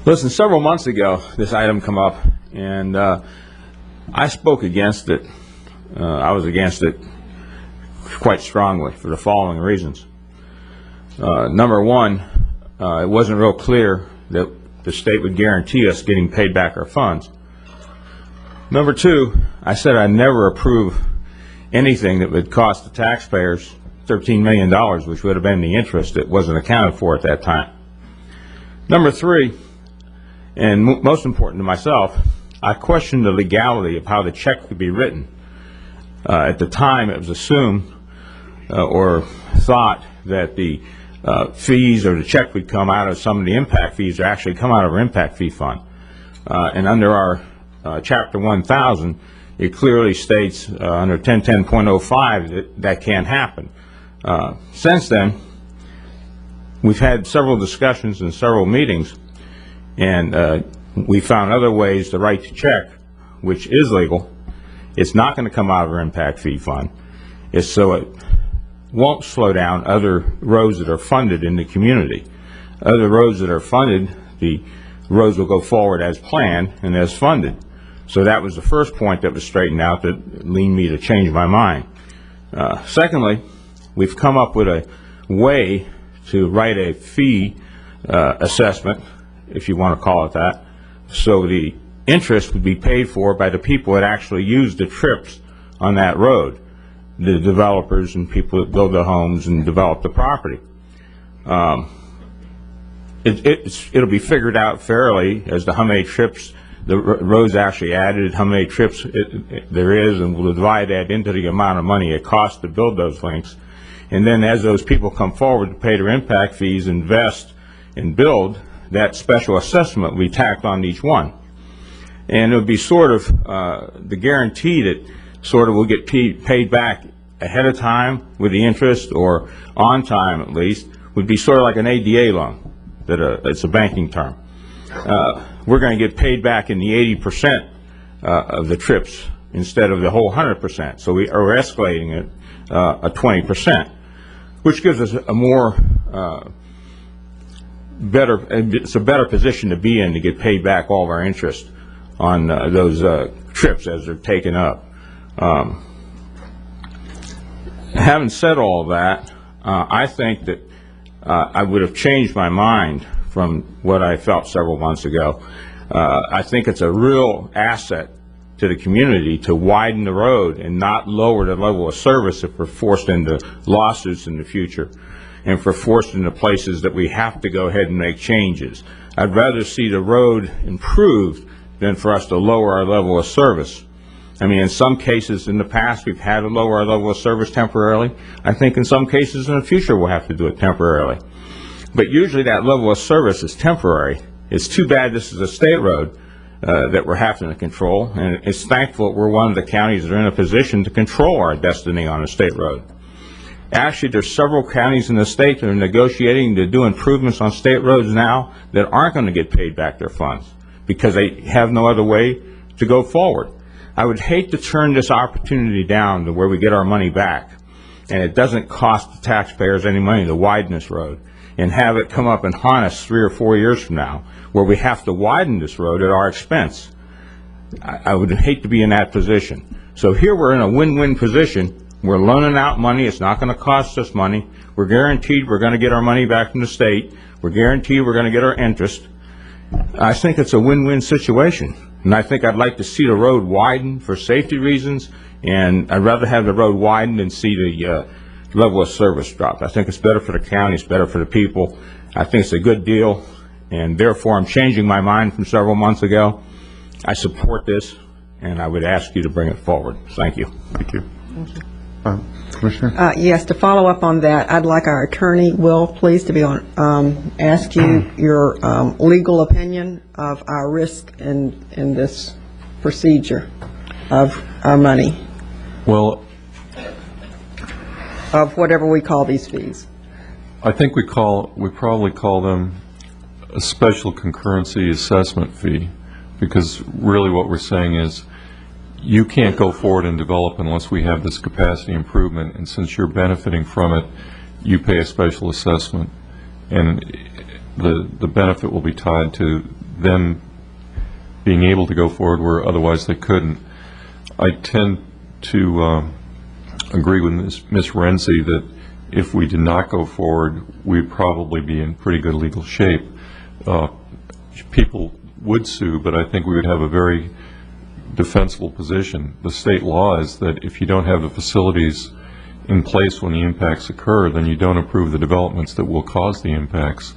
Listen, several months ago, this item came up, and I spoke against it. I was against it quite strongly for the following reasons. Number one, it wasn't real clear that the state would guarantee us getting paid back our funds. Number two, I said I'd never approve anything that would cost the taxpayers $13 million, which would have been the interest that wasn't accounted for at that time. Number three, and most important to myself, I questioned the legality of how the check could be written. At the time, it was assumed or thought that the fees or the check would come out of some of the impact fees or actually come out of our impact fee fund. And under our Chapter 1000, it clearly states under 1010.05 that can't happen. Since then, we've had several discussions and several meetings, and we found other ways to write the check, which is legal. It's not going to come out of our impact fee fund. It's so it won't slow down other roads that are funded in the community. Other roads that are funded, the roads will go forward as planned and as funded. So that was the first point that was straightened out that led me to change my mind. Secondly, we've come up with a way to write a fee assessment, if you want to call it that, so the interest would be paid for by the people that actually use the trips on that road, the developers and people that build the homes and develop the property. It'll be figured out fairly as to how many trips the road's actually added, how many trips there is, and we'll divide that into the amount of money it costs to build those links. And then as those people come forward to pay their impact fees, invest, and build, that special assessment will be tacked on each one. And it would be sort of the guarantee that sort of will get paid back ahead of time with the interest, or on time at least, would be sort of like an ADA loan. It's a banking term. We're going to get paid back in the 80% of the trips instead of the whole 100%. So we are escalating it a 20%, which gives us a more it's a better position to be in to get paid back all of our interest on those trips as they're taken up. Having said all that, I think that I would have changed my mind from what I felt several months ago. I think it's a real asset to the community to widen the road and not lower the level of service if we're forced into lawsuits in the future, and if we're forced into places that we have to go ahead and make changes. I'd rather see the road improved than for us to lower our level of service. I mean, in some cases in the past, we've had to lower our level of service temporarily. I think in some cases in the future, we'll have to do it temporarily. But usually that level of service is temporary. It's too bad this is a state road that we're having to control, and it's thankful that we're one of the counties that are in a position to control our destiny on a state road. Actually, there's several counties in the state that are negotiating to do improvements on state roads now that aren't going to get paid back their funds because they have no other way to go forward. I would hate to turn this opportunity down to where we get our money back and it doesn't cost the taxpayers any money to widen this road, and have it come up and haunt us 3 or 4 years from now where we have to widen this road at our expense. I would hate to be in that position. So here we're in a win-win position. We're loaning out money. It's not going to cost us money. We're guaranteed we're going to get our money back from the state. We're guaranteed we're going to get our interest. I think it's a win-win situation. And I think I'd like to see the road widened for safety reasons, and I'd rather have the road widened than see the level of service drop. I think it's better for the county, it's better for the people. I think it's a good deal, and therefore I'm changing my mind from several months ago. I support this, and I would ask you to bring it forward. Thank you. Thank you. Commissioner? Yes, to follow up on that, I'd like our attorney, Will, please, to be on, ask you your legal opinion of our risk in this procedure of our money, Well, of whatever we call these fees. I think we probably call them a special concurrency assessment fee, because really what we're saying is you can't go forward and develop unless we have this capacity improvement, and since you're benefiting from it, you pay a special assessment, and the benefit will be tied to them being able to go forward where otherwise they couldn't. I tend to agree with Ms. Renzi that if we did not go forward, we'd probably be in pretty good legal shape. People would sue, but I think we would have a very defensible position. The state law is that if you don't have the facilities in place when the impacts occur, then you don't approve the developments that will cause the impacts.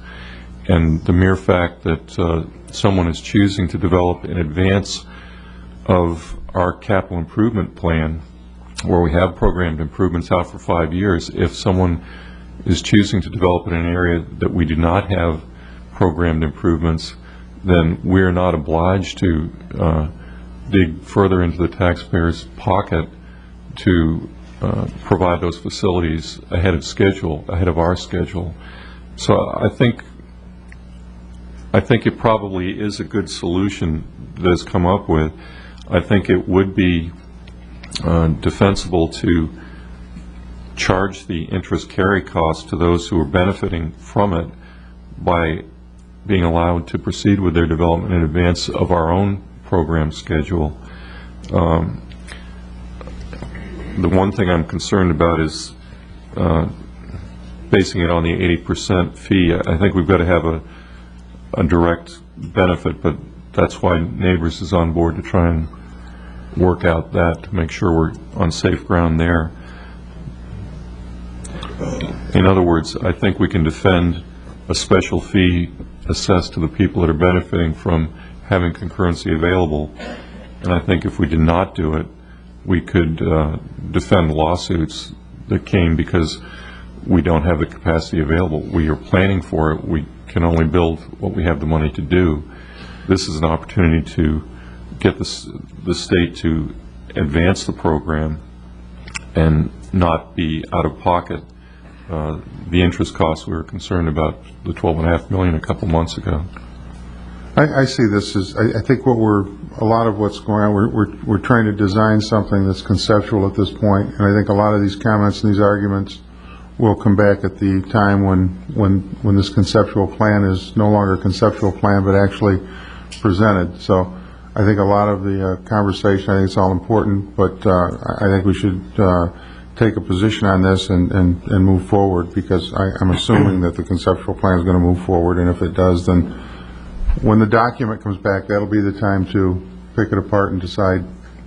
And the mere fact that someone is choosing to develop in advance of our capital improvement plan, where we have programmed improvements out for 5 years, if someone is choosing to develop in an area that we do not have programmed improvements, then we're not obliged to dig further into the taxpayer's pocket to provide those facilities ahead of schedule, ahead of our schedule. So I think it probably is a good solution that has come up with. I think it would be defensible to charge the interest carry cost to those who are benefiting from it by being allowed to proceed with their development in advance of our own program schedule. The one thing I'm concerned about is basing it on the 80% fee. I think we've got to have a direct benefit, but that's why Neighbors is on board to try and work out that to make sure we're on safe ground there. In other words, I think we can defend a special fee assessed to the people that are benefiting from having concurrency available, and I think if we did not do it, we could defend lawsuits that came because we don't have the capacity available. We are planning for it. We can only build what we have the money to do. This is an opportunity to get the state to advance the program and not be out of pocket the interest costs we were concerned about, the $12.5 million a couple months ago. I see this as, I think a lot of what's going on, we're trying to design something that's conceptual at this point, and I think a lot of these comments and these arguments will come back at the time when this conceptual plan is no longer a conceptual plan but actually presented. So I think a lot of the conversation, I think it's all important, but I think we should take a position on this and move forward, because I'm assuming that the conceptual plan is going to move forward, and if it does, then when the document comes back, that'll be the time to pick it apart and decide,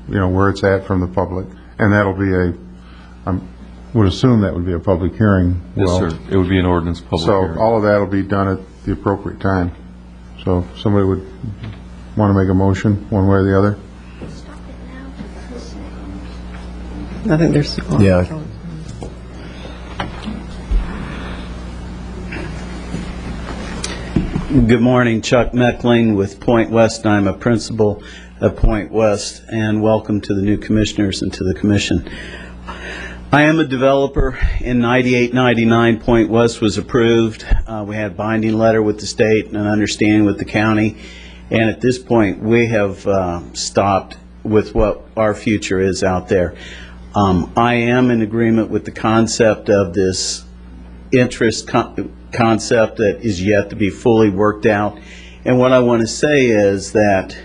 where it's at from the public, and that'll be I would assume that would be a public hearing. Yes, sir. It would be an ordinance public hearing. So all of that will be done at the appropriate time. So if somebody would want to make a motion one way or the other? I think there's... Yeah. Good morning, Chuck Meckling with Point West. I'm a principal at Point West, and welcome to the new commissioners and to the commission. I am a developer. In 98-99, Point West was approved. We had a binding letter with the state and an understanding with the county, and at this point we have stopped with what our future is out there. I am in agreement with the concept of this interest concept that is yet to be fully worked out. And what I want to say is that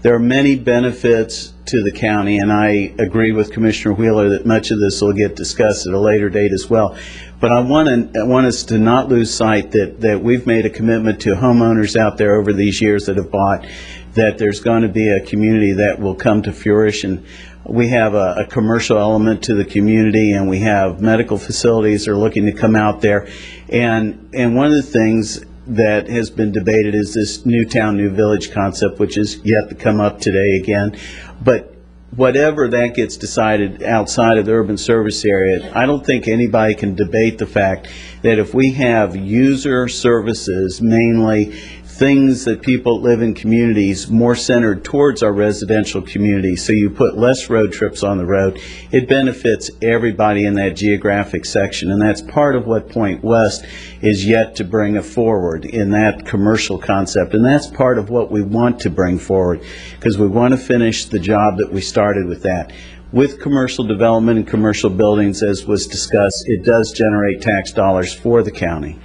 there are many benefits to the county, and I agree with Commissioner Wheeler that much of this will get discussed at a later date as well. But I want us to not lose sight that we've made a commitment to homeowners out there over these years that have bought, that there's going to be a community that will come to fruition. We have a commercial element to the community, and we have medical facilities that are looking to come out there. And one of the things that has been debated is this new town, new village concept, which is yet to come up today again. But whatever that gets decided outside of the urban service area, I don't think anybody can debate the fact that if we have user services, mainly things that people live in communities more centered towards our residential community, so you put less road trips on the road, it benefits everybody in that geographic section, and that's part of what Point West is yet to bring forward in that commercial concept, and that's part of what we want to bring forward, because we want to finish the job that we started with that. With commercial development and commercial buildings, as was discussed, it does generate tax dollars for the county.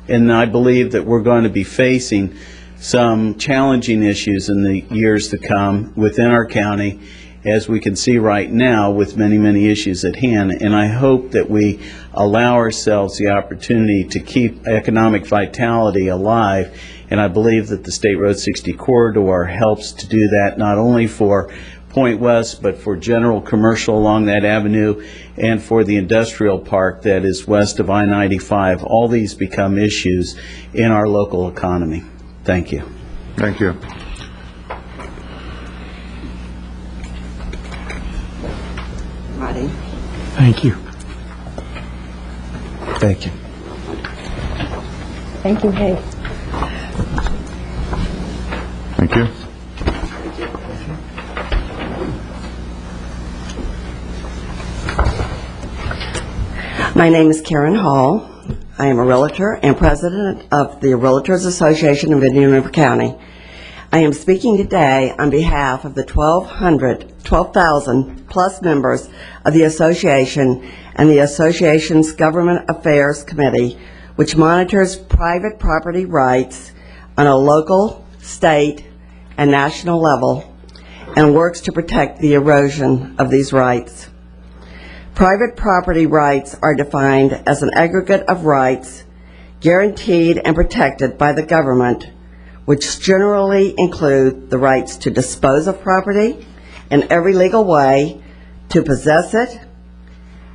And I believe that we're going to be facing some challenging issues in the years to come within our county, as we can see right now with many, many issues at hand. And I hope that we allow ourselves the opportunity to keep economic vitality alive. And I believe that the State Road 60 corridor helps to do that, not only for Point West, but for general commercial along that avenue and for the industrial park that is west of I-95. All these become issues in our local economy. Thank you. Thank you. Marty? Thank you. Thank you. Thank you, Hay. Thank you. My name is Karen Hall. I am a realtor and president of the Realtors Association of Indian River County. I am speaking today on behalf of the 12,000 plus members of the association and the association's Government Affairs Committee, which monitors private property rights on a local, state, and national level and works to protect the erosion of these rights. Private property rights are defined as an aggregate of rights guaranteed and protected by the government, which generally include the rights to dispose of property in every legal way, to possess it,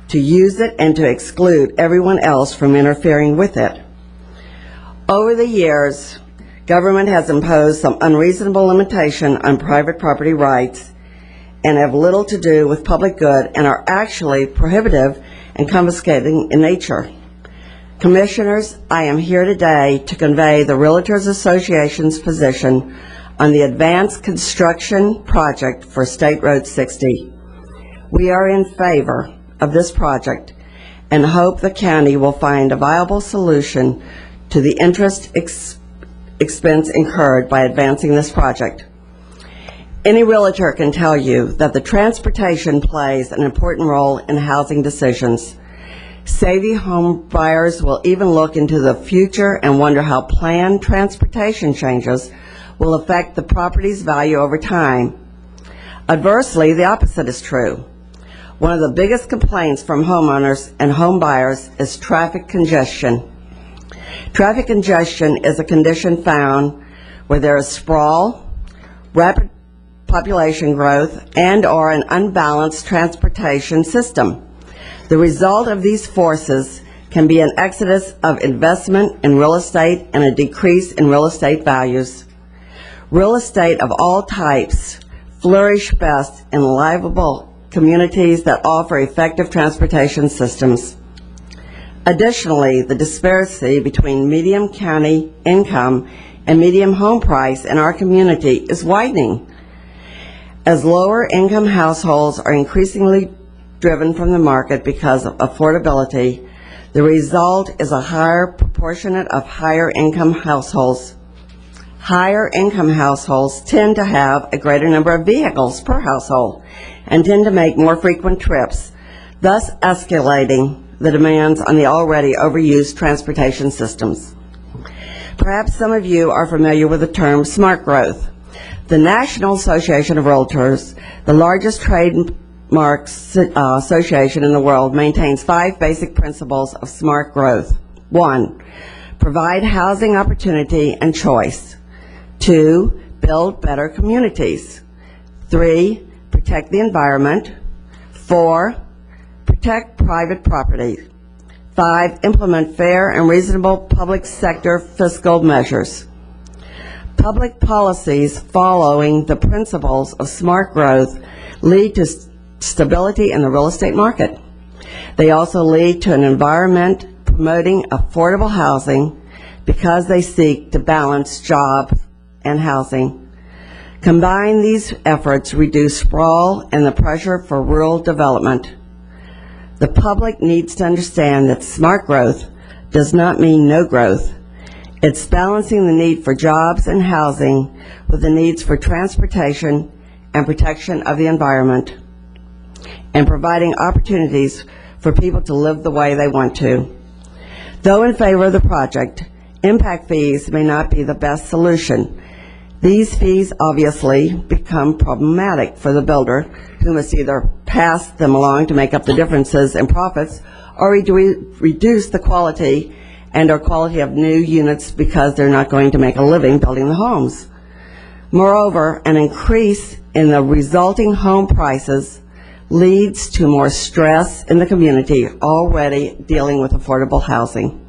to use it, and to exclude everyone else from interfering with it. Over the years, government has imposed some unreasonable limitation on private property rights and have little to do with public good and are actually prohibitive and confiscating in nature. Commissioners, I am here today to convey the Realtors Association's position on the advanced construction project for State Road 60. We are in favor of this project and hope the county will find a viable solution to the interest expense incurred by advancing this project. Any realtor can tell you that the transportation plays an important role in housing decisions. Savvy home buyers will even look into the future and wonder how planned transportation changes will affect the property's value over time. Adversely, the opposite is true. One of the biggest complaints from homeowners and home buyers is traffic congestion. Traffic congestion is a condition found where there is sprawl, rapid population growth, and/or an unbalanced transportation system. The result of these forces can be an exodus of investment in real estate and a decrease in real estate values. Real estate of all types flourish best in livable communities that offer effective transportation systems. Additionally, the disparity between median county income and median home price in our community is widening. As lower income households are increasingly driven from the market because of affordability, the result is a higher proportionate of higher income households. Higher income households tend to have a greater number of vehicles per household and tend to make more frequent trips, thus escalating the demands on the already overused transportation systems. Perhaps some of you are familiar with the term smart growth. The National Association of Realtors, the largest trademark association in the world, maintains 5 basic principles of smart growth. 1, provide housing opportunity and choice. 2, build better communities. 3, protect the environment. 4, protect private property. 5, implement fair and reasonable public sector fiscal measures. Public policies following the principles of smart growth lead to stability in the real estate market. They also lead to an environment promoting affordable housing because they seek to balance jobs and housing. Combined, these efforts reduce sprawl and the pressure for rural development. The public needs to understand that smart growth does not mean no growth. It's balancing the need for jobs and housing with the needs for transportation and protection of the environment, and providing opportunities for people to live the way they want to. Though in favor of the project, impact fees may not be the best solution. These fees obviously become problematic for the builder, who must either pass them along to make up the differences in profits or reduce the quality and/or quality of new units because they're not going to make a living building the homes. Moreover, an increase in the resulting home prices leads to more stress in the community already dealing with affordable housing.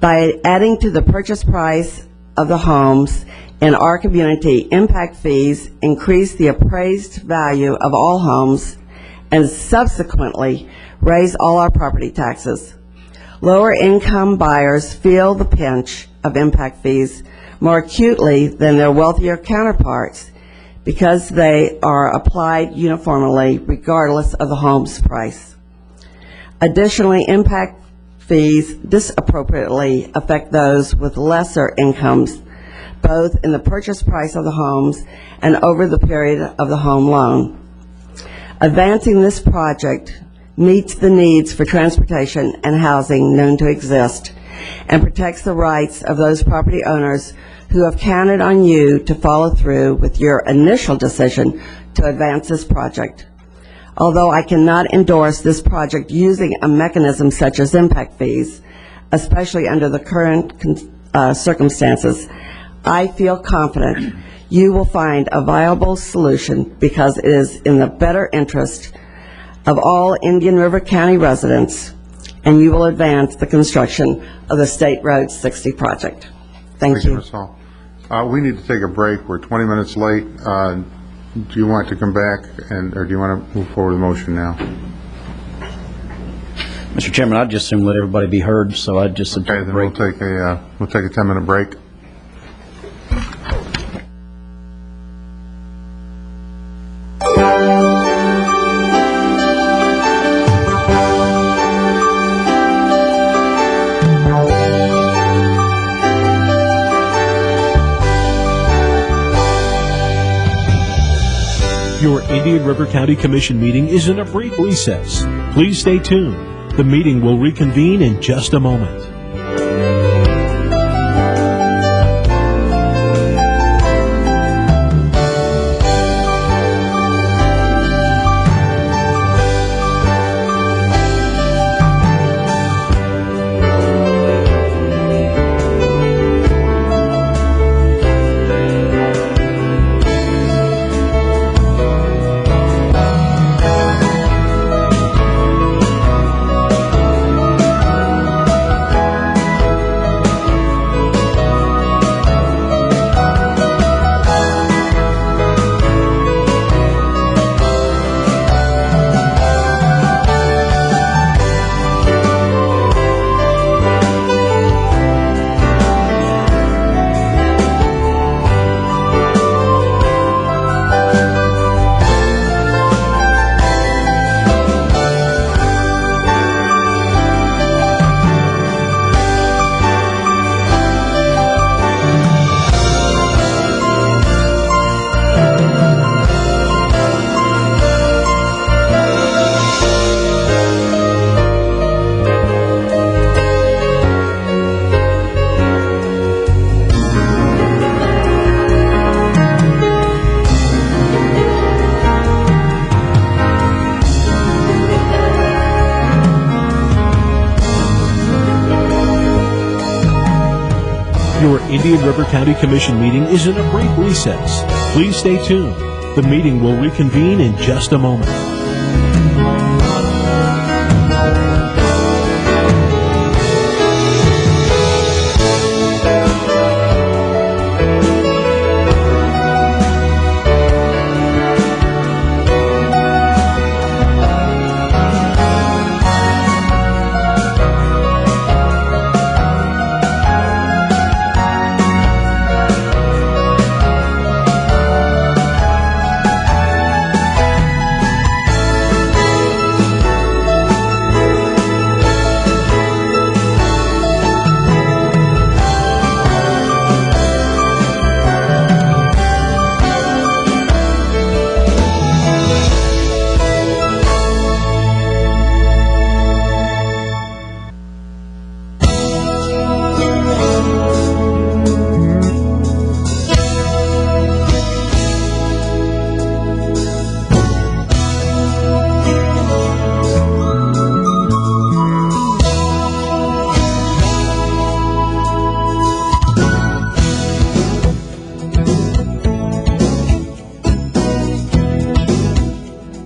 By adding to the purchase price of the homes in our community, impact fees increase the appraised value of all homes and subsequently raise all our property taxes. Lower income buyers feel the pinch of impact fees more acutely than their wealthier counterparts because they are applied uniformly regardless of the home's price. Additionally, impact fees disproportionately affect those with lesser incomes, both in the purchase price of the homes and over the period of the home loan. Advancing this project meets the needs for transportation and housing known to exist and protects the rights of those property owners who have counted on you to follow through with your initial decision to advance this project. Although I cannot endorse this project using a mechanism such as impact fees, especially under the current circumstances, I feel confident you will find a viable solution because it is in the better interest of all Indian River County residents, and you will advance the construction of the State Road 60 project. Thank you. Ms. Hall. We need to take a break. We're 20 minutes late. Do you want to come back, or do you want to move forward with the motion now? Mr. Chairman, I'd just assume let everybody be heard, so I'd just Okay, then we'll take a 10-minute break. Your Indian River County Commission meeting is in a brief recess. Please stay tuned. The meeting will reconvene in just a moment. Your Indian River County Commission meeting is in a brief recess. Please stay tuned. The meeting will reconvene in just a moment.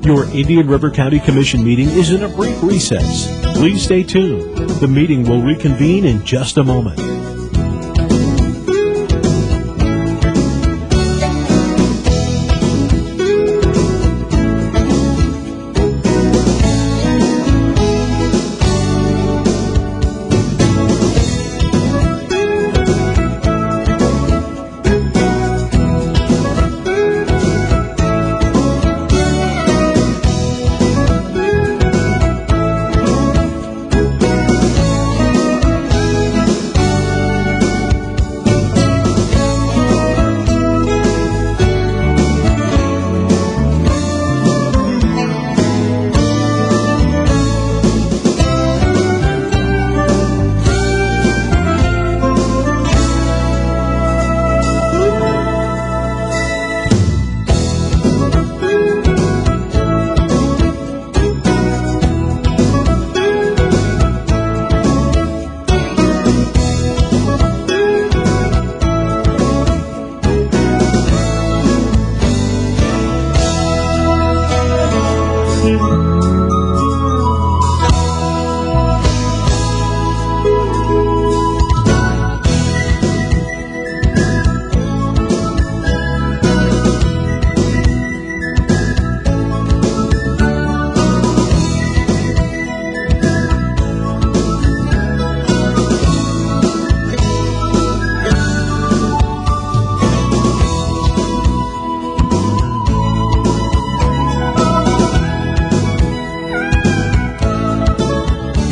Your Indian River County Commission meeting is in a brief recess. Please stay tuned. The meeting will reconvene in just a moment.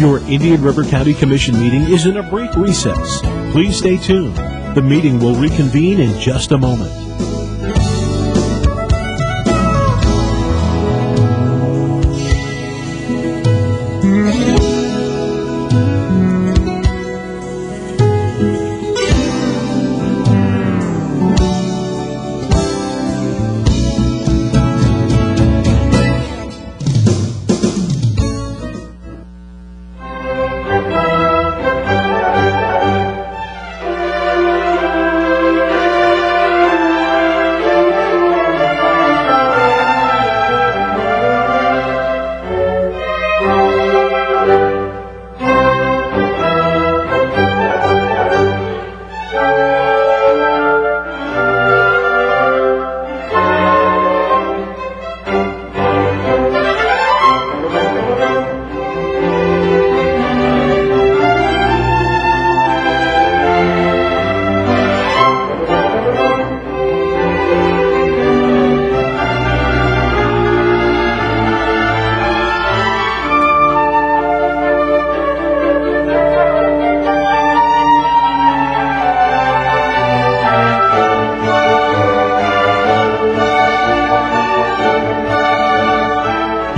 Your Indian River County Commission meeting is in a brief recess. Please stay tuned. The meeting will reconvene in just a moment.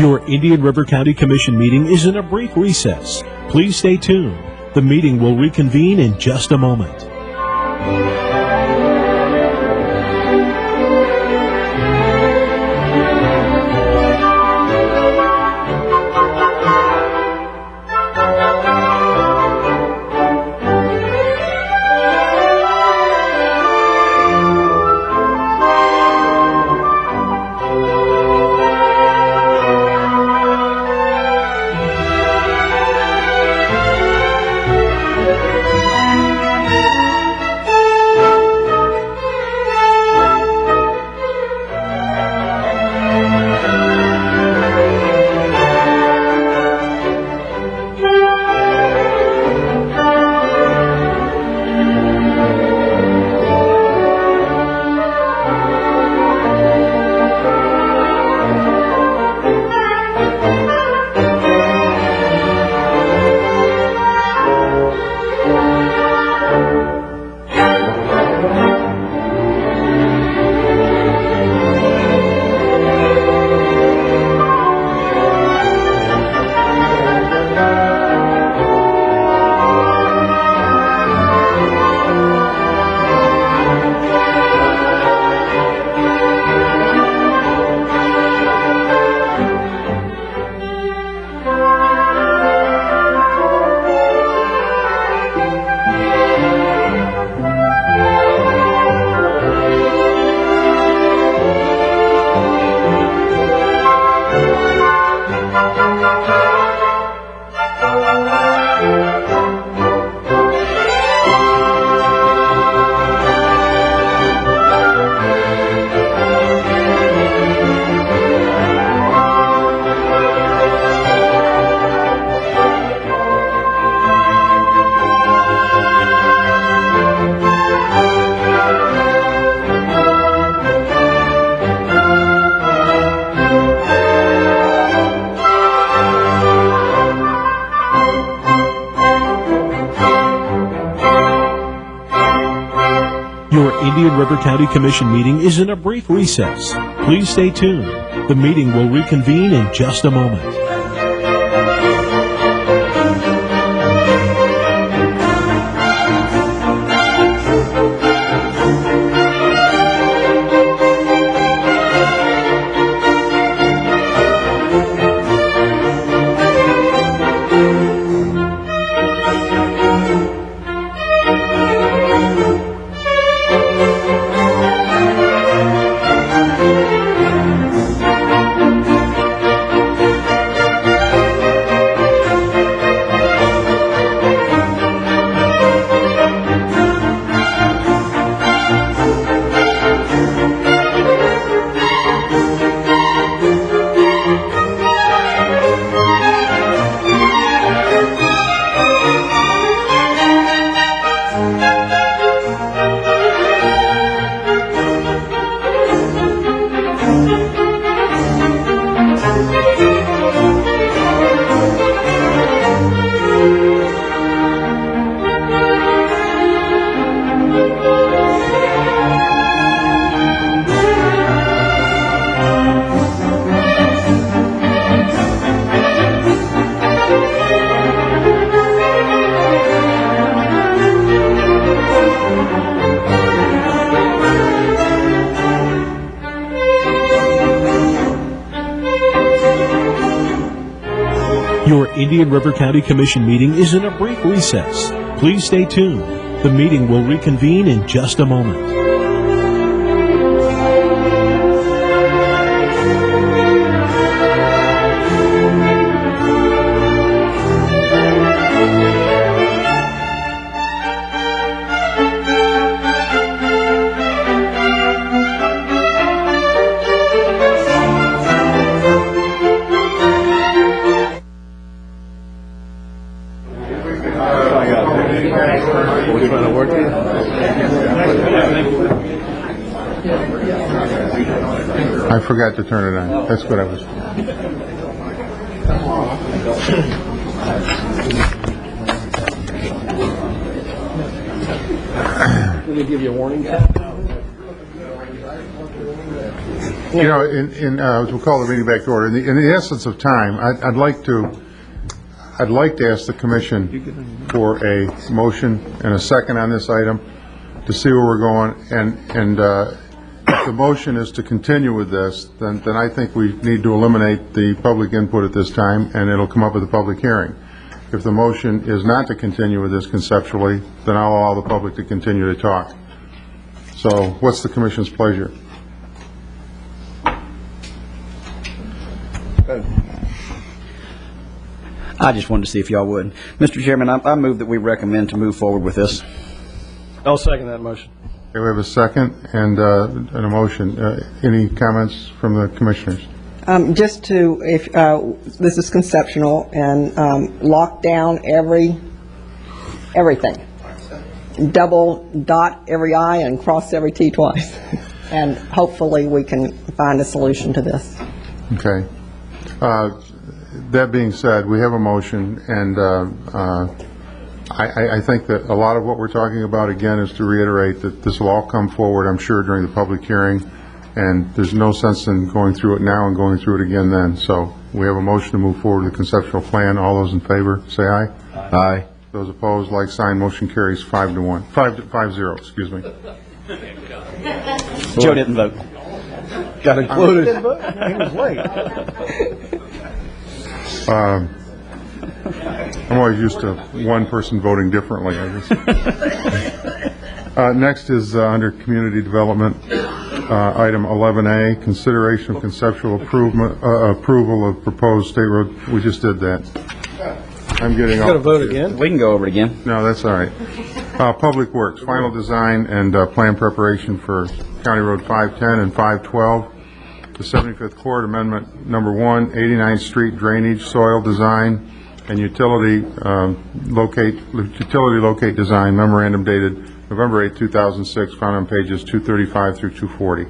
Your Indian River County Commission meeting is in a brief recess. Please stay tuned. The meeting will reconvene in just a moment. Your Indian River County Commission meeting is in a brief recess. Please stay tuned. The meeting will reconvene in just a moment. Your Indian River County Commission meeting is in a brief recess. Please stay tuned. The meeting will reconvene in just a moment. I forgot to turn it on. That's what I was. Let me give you a warning. You know, we'll call the meeting back to order. In the essence of time, I'd like to ask the commission for a motion and a second on this item to see where we're going. And if the motion is to continue with this, then I think we need to eliminate the public input at this time, and it'll come up at the public hearing. If the motion is not to continue with this conceptually, then I'll allow the public to continue to talk. So what's the commission's pleasure? I just wanted to see if y'all would. Mr. Chairman, I move that we recommend to move forward with this. I'll second that motion. Okay, we have a second and a motion. Any comments from the commissioners? Just to, if this is conceptual, and lock down everything. Double dot every I and cross every T twice. And hopefully we can find a solution to this. Okay. That being said, we have a motion, and I think that a lot of what we're talking about, again, is to reiterate that this will all come forward, I'm sure, during the public hearing, and there's no sense in going through it now and going through it again then. So we have a motion to move forward with the conceptual plan. All those in favor, say aye. Aye. Those opposed, like sign. Motion carries 5-1. 5-0, excuse me. Joe didn't vote. Got included. He was late. I'm always used to one person voting differently, I guess. Next is under community development, item 11A, consideration of conceptual approval of proposed state road. We just did that. I'm getting off. Got to vote again? We can go over it again. No, that's all right. Public Works, final design and plan preparation for County Road 510 and 512. The 75th Court Amendment Number 1, 89th Street drainage, soil design, and utility locate design memorandum dated November 8, 2006, found on pages 235 through 240.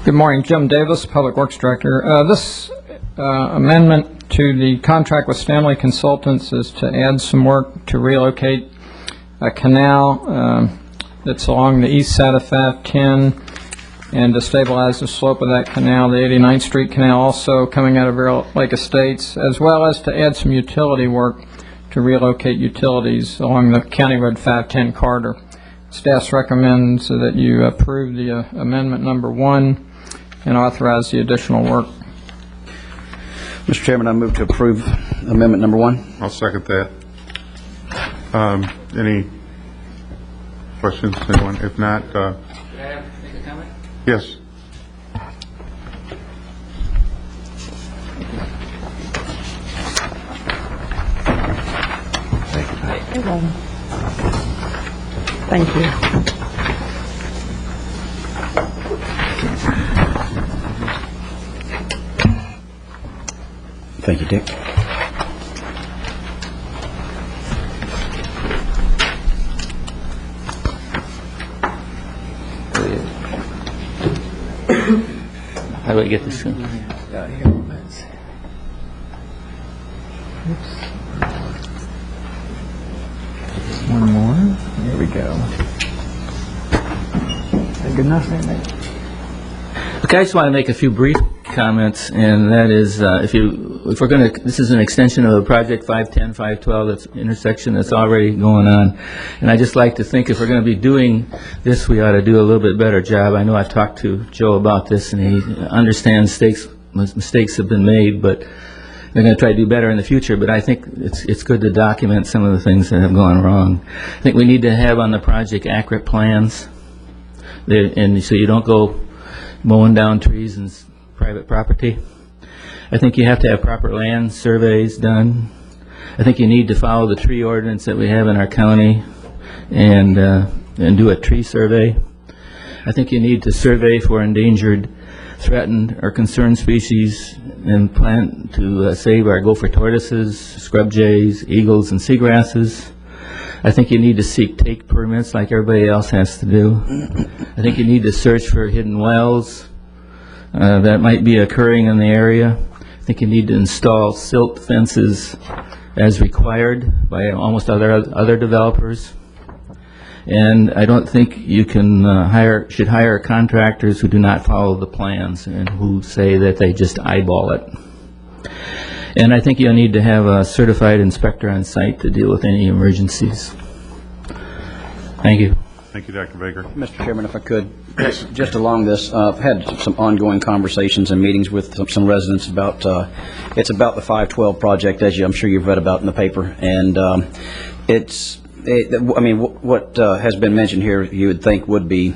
Good morning, Jim Davis, Public Works Director. This amendment to the contract with Stanley Consultants is to add some work to relocate a canal that's along the east side of 510 and to stabilize the slope of that canal, the 89th Street Canal, also coming out of Vero Lake Estates, as well as to add some utility work to relocate utilities along the County Road 510 corridor. Staff recommends that you approve the amendment number 1 and authorize the additional work. Mr. Chairman, I move to approve amendment number 1. I'll second that. Any questions, anyone? If not, Could I make a comment? yes. Thank you. Thank you, Dick. How do I get this? One more. There we go. Good enough, mate? Okay, I just want to make a few brief comments, and that is, if we're going to, this is an extension of the Project 510, 512, that's intersection that's already going on, and I just like to think if we're going to be doing this, we ought to do a little bit better job. I know I've talked to Joe about this, and he understands mistakes have been made, but they're going to try to do better in the future, but I think it's good to document some of the things that have gone wrong. I think we need to have on the project accurate plans, and so you don't go mowing down trees and private property. I think you have to have proper land surveys done. I think you need to follow the tree ordinance that we have in our county and do a tree survey. I think you need to survey for endangered, threatened, or concerned species and plan to save our gopher tortoises, scrub jays, eagles, and seagrasses. I think you need to seek take permits like everybody else has to do. I think you need to search for hidden wells that might be occurring in the area. I think you need to install silt fences as required by almost other developers. And I don't think you can should hire contractors who do not follow the plans and who say that they just eyeball it. And I think you'll need to have a certified inspector on site to deal with any emergencies. Thank you. Thank you, Dr. Baker. Mr. Chairman, if I could, just along this, I've had some ongoing conversations and meetings with some residents about, it's about the 512 project, as I'm sure you've read about in the paper, and what has been mentioned here, you would think would be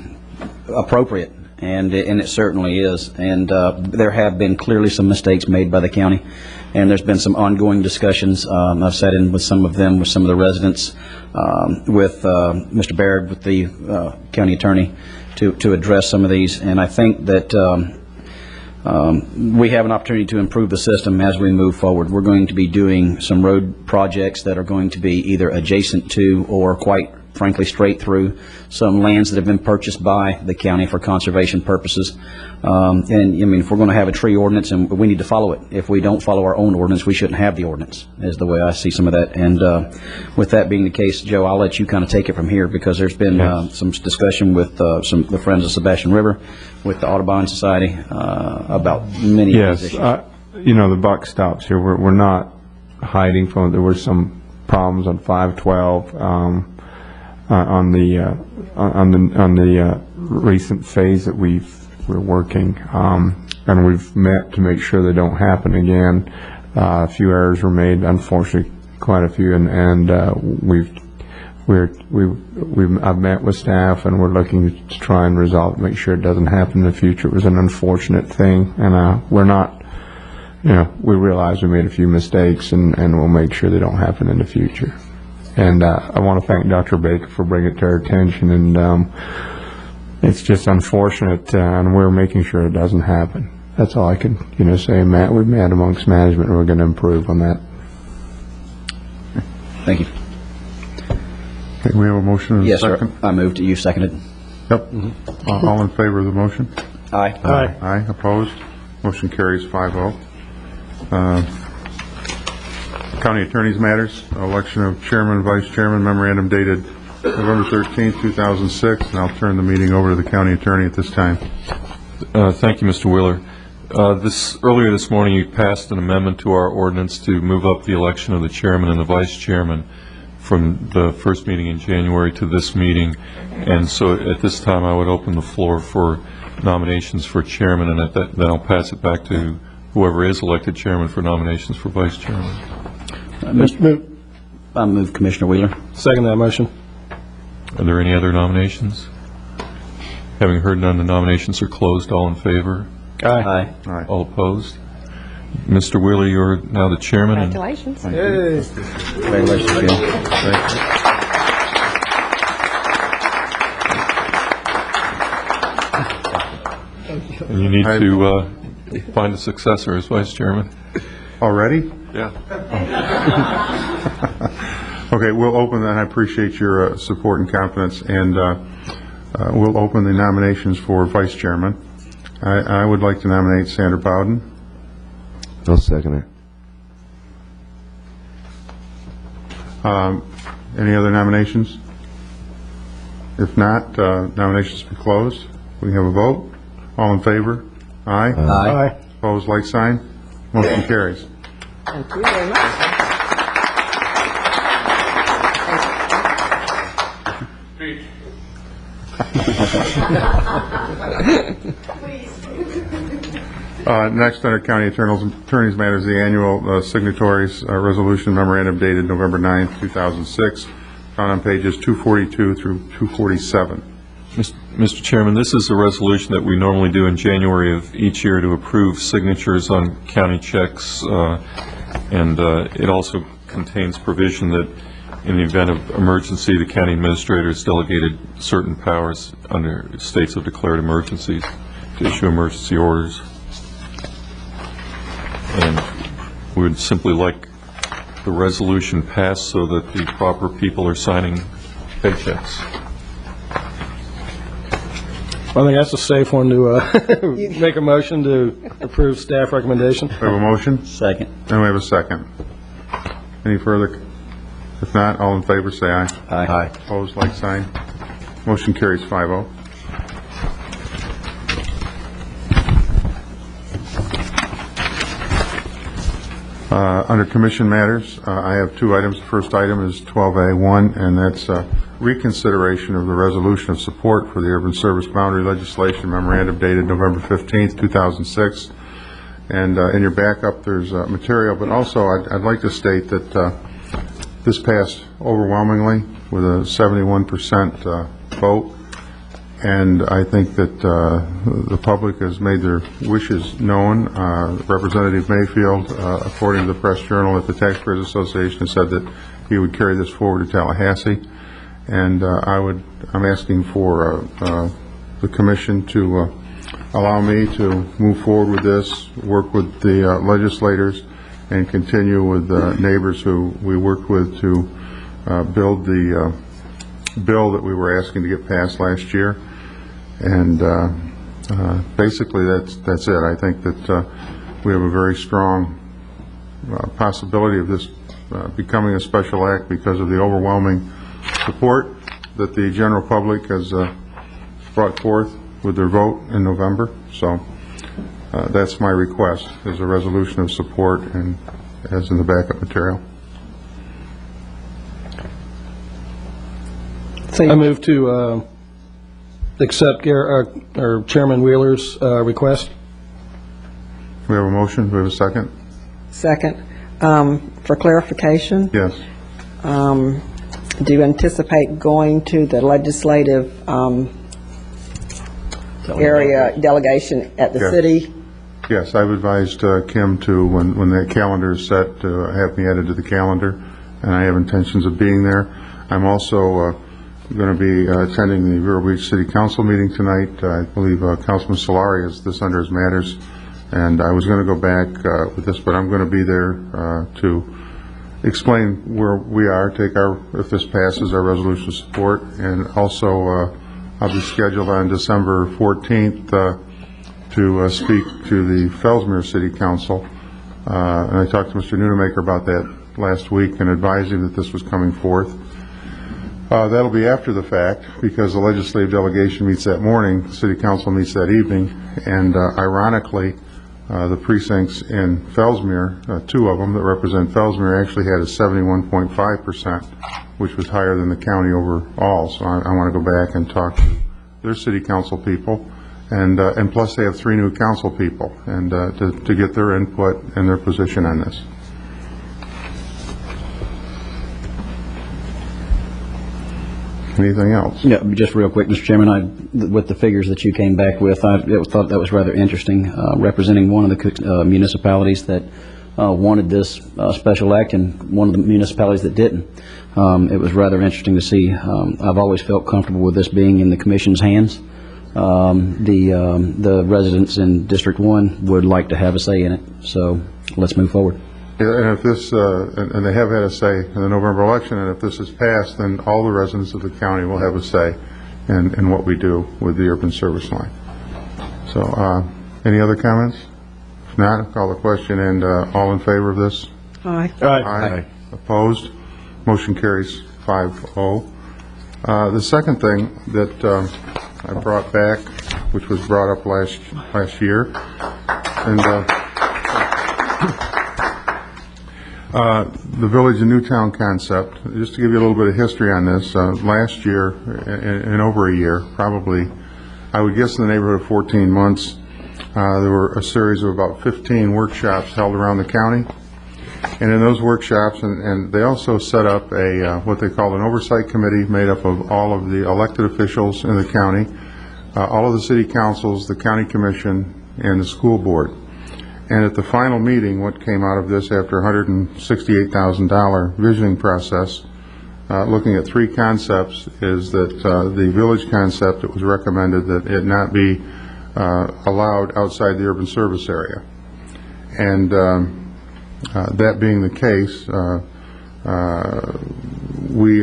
appropriate, and it certainly is, and there have been clearly some mistakes made by the county, and there's been some ongoing discussions. I've sat in with some of them, with some of the residents, with Mr. Baird, with the county attorney, to address some of these, and I think that we have an opportunity to improve the system as we move forward. We're going to be doing some road projects that are going to be either adjacent to or quite frankly straight through some lands that have been purchased by the county for conservation purposes. And I mean, if we're going to have a tree ordinance, and we need to follow it. If we don't follow our own ordinance, we shouldn't have the ordinance, is the way I see some of that. And with that being the case, Joe, I'll let you kind of take it from here, because there's been some discussion with some the Friends of Sebastian River, with the Audubon Society, about many of these issues. You know, the buck stops here. We're not hiding from it. There were some problems on 512 on the recent phase that we're working, and we've met to make sure they don't happen again. A few errors were made, unfortunately, quite a few, and I've met with staff, and we're looking to try and resolve it, make sure it doesn't happen in the future. It was an unfortunate thing, and we're not, we realize we made a few mistakes, and we'll make sure they don't happen in the future. And I want to thank Dr. Baker for bringing it to our attention, and it's just unfortunate, and we're making sure it doesn't happen. That's all I can, say. Matt, we've met amongst management, and we're going to improve on that. Thank you. Okay, we have a motion and a second. Sir. I moved. You seconded. Yep. All in favor of the motion? Aye. Aye. Aye, opposed? Motion carries 5-0. County Attorney's Matters, election of chairman and vice chairman, memorandum dated November 13, 2006, and I'll turn the meeting over to the county attorney at this time. Thank you, Mr. Wheeler. Earlier this morning, you passed an amendment to our ordinance to move up the election of the chairman and the vice chairman from the first meeting in January to this meeting. And so at this time, I would open the floor for nominations for chairman, and then I'll pass it back to whoever is elected chairman for nominations for vice chairman. I move Commissioner Wheeler. Second that motion. Are there any other nominations? Having heard none, the nominations are closed. All in favor? Aye. Aye. All opposed? Mr. Wheeler, you're now the chairman. Congratulations. Congratulations, Bill. And you need to find a successor as vice chairman. Already? Yeah. Okay, we'll open that. I appreciate your support and confidence, and we'll open the nominations for vice chairman. I would like to nominate Sandra Bowden. I'll second it. Any other nominations? If not, nominations be closed. We have a vote. All in favor? Aye. Aye. Opposed, like sign. Motion carries. Thank you very much. Next, under County Attorney's Matters, the annual signatories resolution memorandum dated November 9, 2006, found on pages 242 through 247. Mr. Chairman, this is a resolution that we normally do in January of each year to approve signatures on county checks, and it also contains provision that in the event of emergency, the county administrator is delegated certain powers under states of declared emergencies to issue emergency orders. And we would simply like the resolution passed so that the proper people are signing paychecks. I think that's a safe one to make a motion to approve staff recommendation. We have a motion? Second. And we have a second. Any further? If not, all in favor say aye. Aye. Opposed, like sign. Motion carries 5-0. Under commission matters, I have two items. The first item is 12A1, and that's reconsideration of the resolution of support for the urban service boundary legislation memorandum dated November 15th, 2006. And in your backup, there's material, but also I'd like to state that this passed overwhelmingly with a 71% vote, and I think that the public has made their wishes known. Representative Mayfield, according to the Press Journal at the Taxpayers Association, said that he would carry this forward to Tallahassee, and I'm asking for the commission to allow me to move forward with this, work with the legislators, and continue with neighbors who we worked with to build the bill that we were asking to get passed last year. And basically that's it. I think that we have a very strong possibility of this becoming a special act because of the overwhelming support that the general public has brought forth with their vote in November. So that's my request, is a resolution of support, and as in the backup material. I move to accept or Chairman Wheeler's request. We have a motion. Do we have a second? Second. For clarification, Yes. do you anticipate going to the legislative area delegation at the Yes. city? Yes, I've advised Kim to, when the calendar is set, to have me added to the calendar, and I have intentions of being there. I'm also going to be attending the Vero Beach City Council meeting tonight. I believe Councilman Solari has this under his matters, and I was going to go back with this, but I'm going to be there to explain where we are, if this passes, our resolution of support, and also I'll be scheduled on December 14th to speak to the Fellsmere City Council. And I talked to Mr. Nunemaker about that last week and advised him that this was coming forth. That'll be after the fact, because the legislative delegation meets that morning, the City Council meets that evening, and ironically, the precincts in Fellsmere, two of them that represent Fellsmere, actually had a 71.5%, which was higher than the county overall. So I want to go back and talk to their City Council people, and plus they have 3 new council people, and to get their input and their position on this. Anything else? Yeah, just real quick, Mr. Chairman, with the figures that you came back with, I thought that was rather interesting, representing one of the municipalities that wanted this special act and one of the municipalities that didn't. It was rather interesting to see. I've always felt comfortable with this being in the Commission's hands. The residents in District 1 would like to have a say in it, so let's move forward. And if this, and they have had a say in the November election, and if this is passed, then all the residents of the county will have a say in what we do with the urban service line. So, any other comments? If not, I'll call the question, and all in favor of this? Aye. Aye. Opposed? Motion carries 5-0. The second thing that I brought back, which was brought up last year, and the Village of Newtown concept. Just to give you a little bit of history on this, last year, in over a year, probably, I would guess in the neighborhood of 14 months, there were a series of about 15 workshops held around the county. And in those workshops, and they also set up a what they call an oversight committee made up of all of the elected officials in the county, all of the city councils, the county commission, and the school board. And at the final meeting, what came out of this after $168,000 visioning process, looking at 3 concepts, is that the village concept, it was recommended that it not be allowed outside the urban service area. And that being the case, we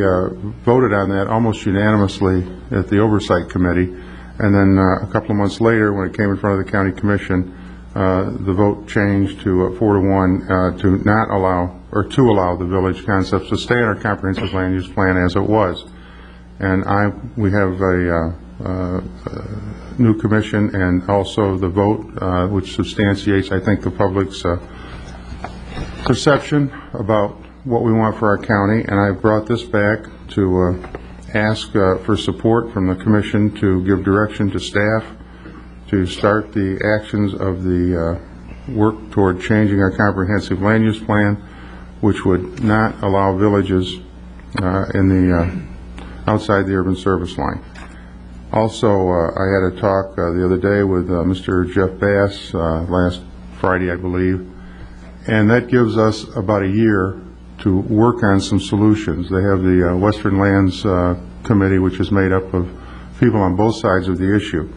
voted on that almost unanimously at the oversight committee. And then a couple of months later, when it came in front of the county commission, the vote changed to 4-1 to not allow, or to allow the village concepts to stay in our comprehensive land use plan as it was. And we have a new commission, and also the vote, which substantiates, I think, the public's perception about what we want for our county. And I brought this back to ask for support from the commission to give direction to staff to start the actions of the work toward changing our comprehensive land use plan, which would not allow villages in the outside the urban service line. Also, I had a talk the other day with Mr. Jeff Bass last Friday, I believe, and that gives us about a year to work on some solutions. They have the Western Lands Committee, which is made up of people on both sides of the issue,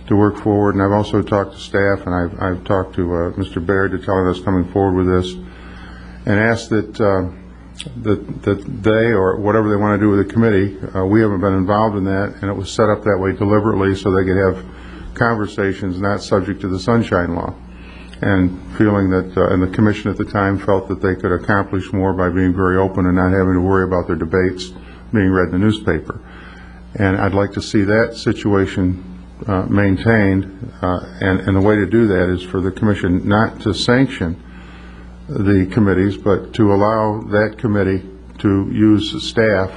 to work forward. And I've also talked to staff, and I've talked to Mr. Baird to tell us coming forward with this, and asked that that they, or whatever they want to do with the committee, we haven't been involved in that, and it was set up that way deliberately so they could have conversations not subject to the Sunshine Law. And feeling that, and the commission at the time felt that they could accomplish more by being very open and not having to worry about their debates being read in the newspaper. And I'd like to see that situation maintained, and the way to do that is for the commission not to sanction the committees, but to allow that committee to use staff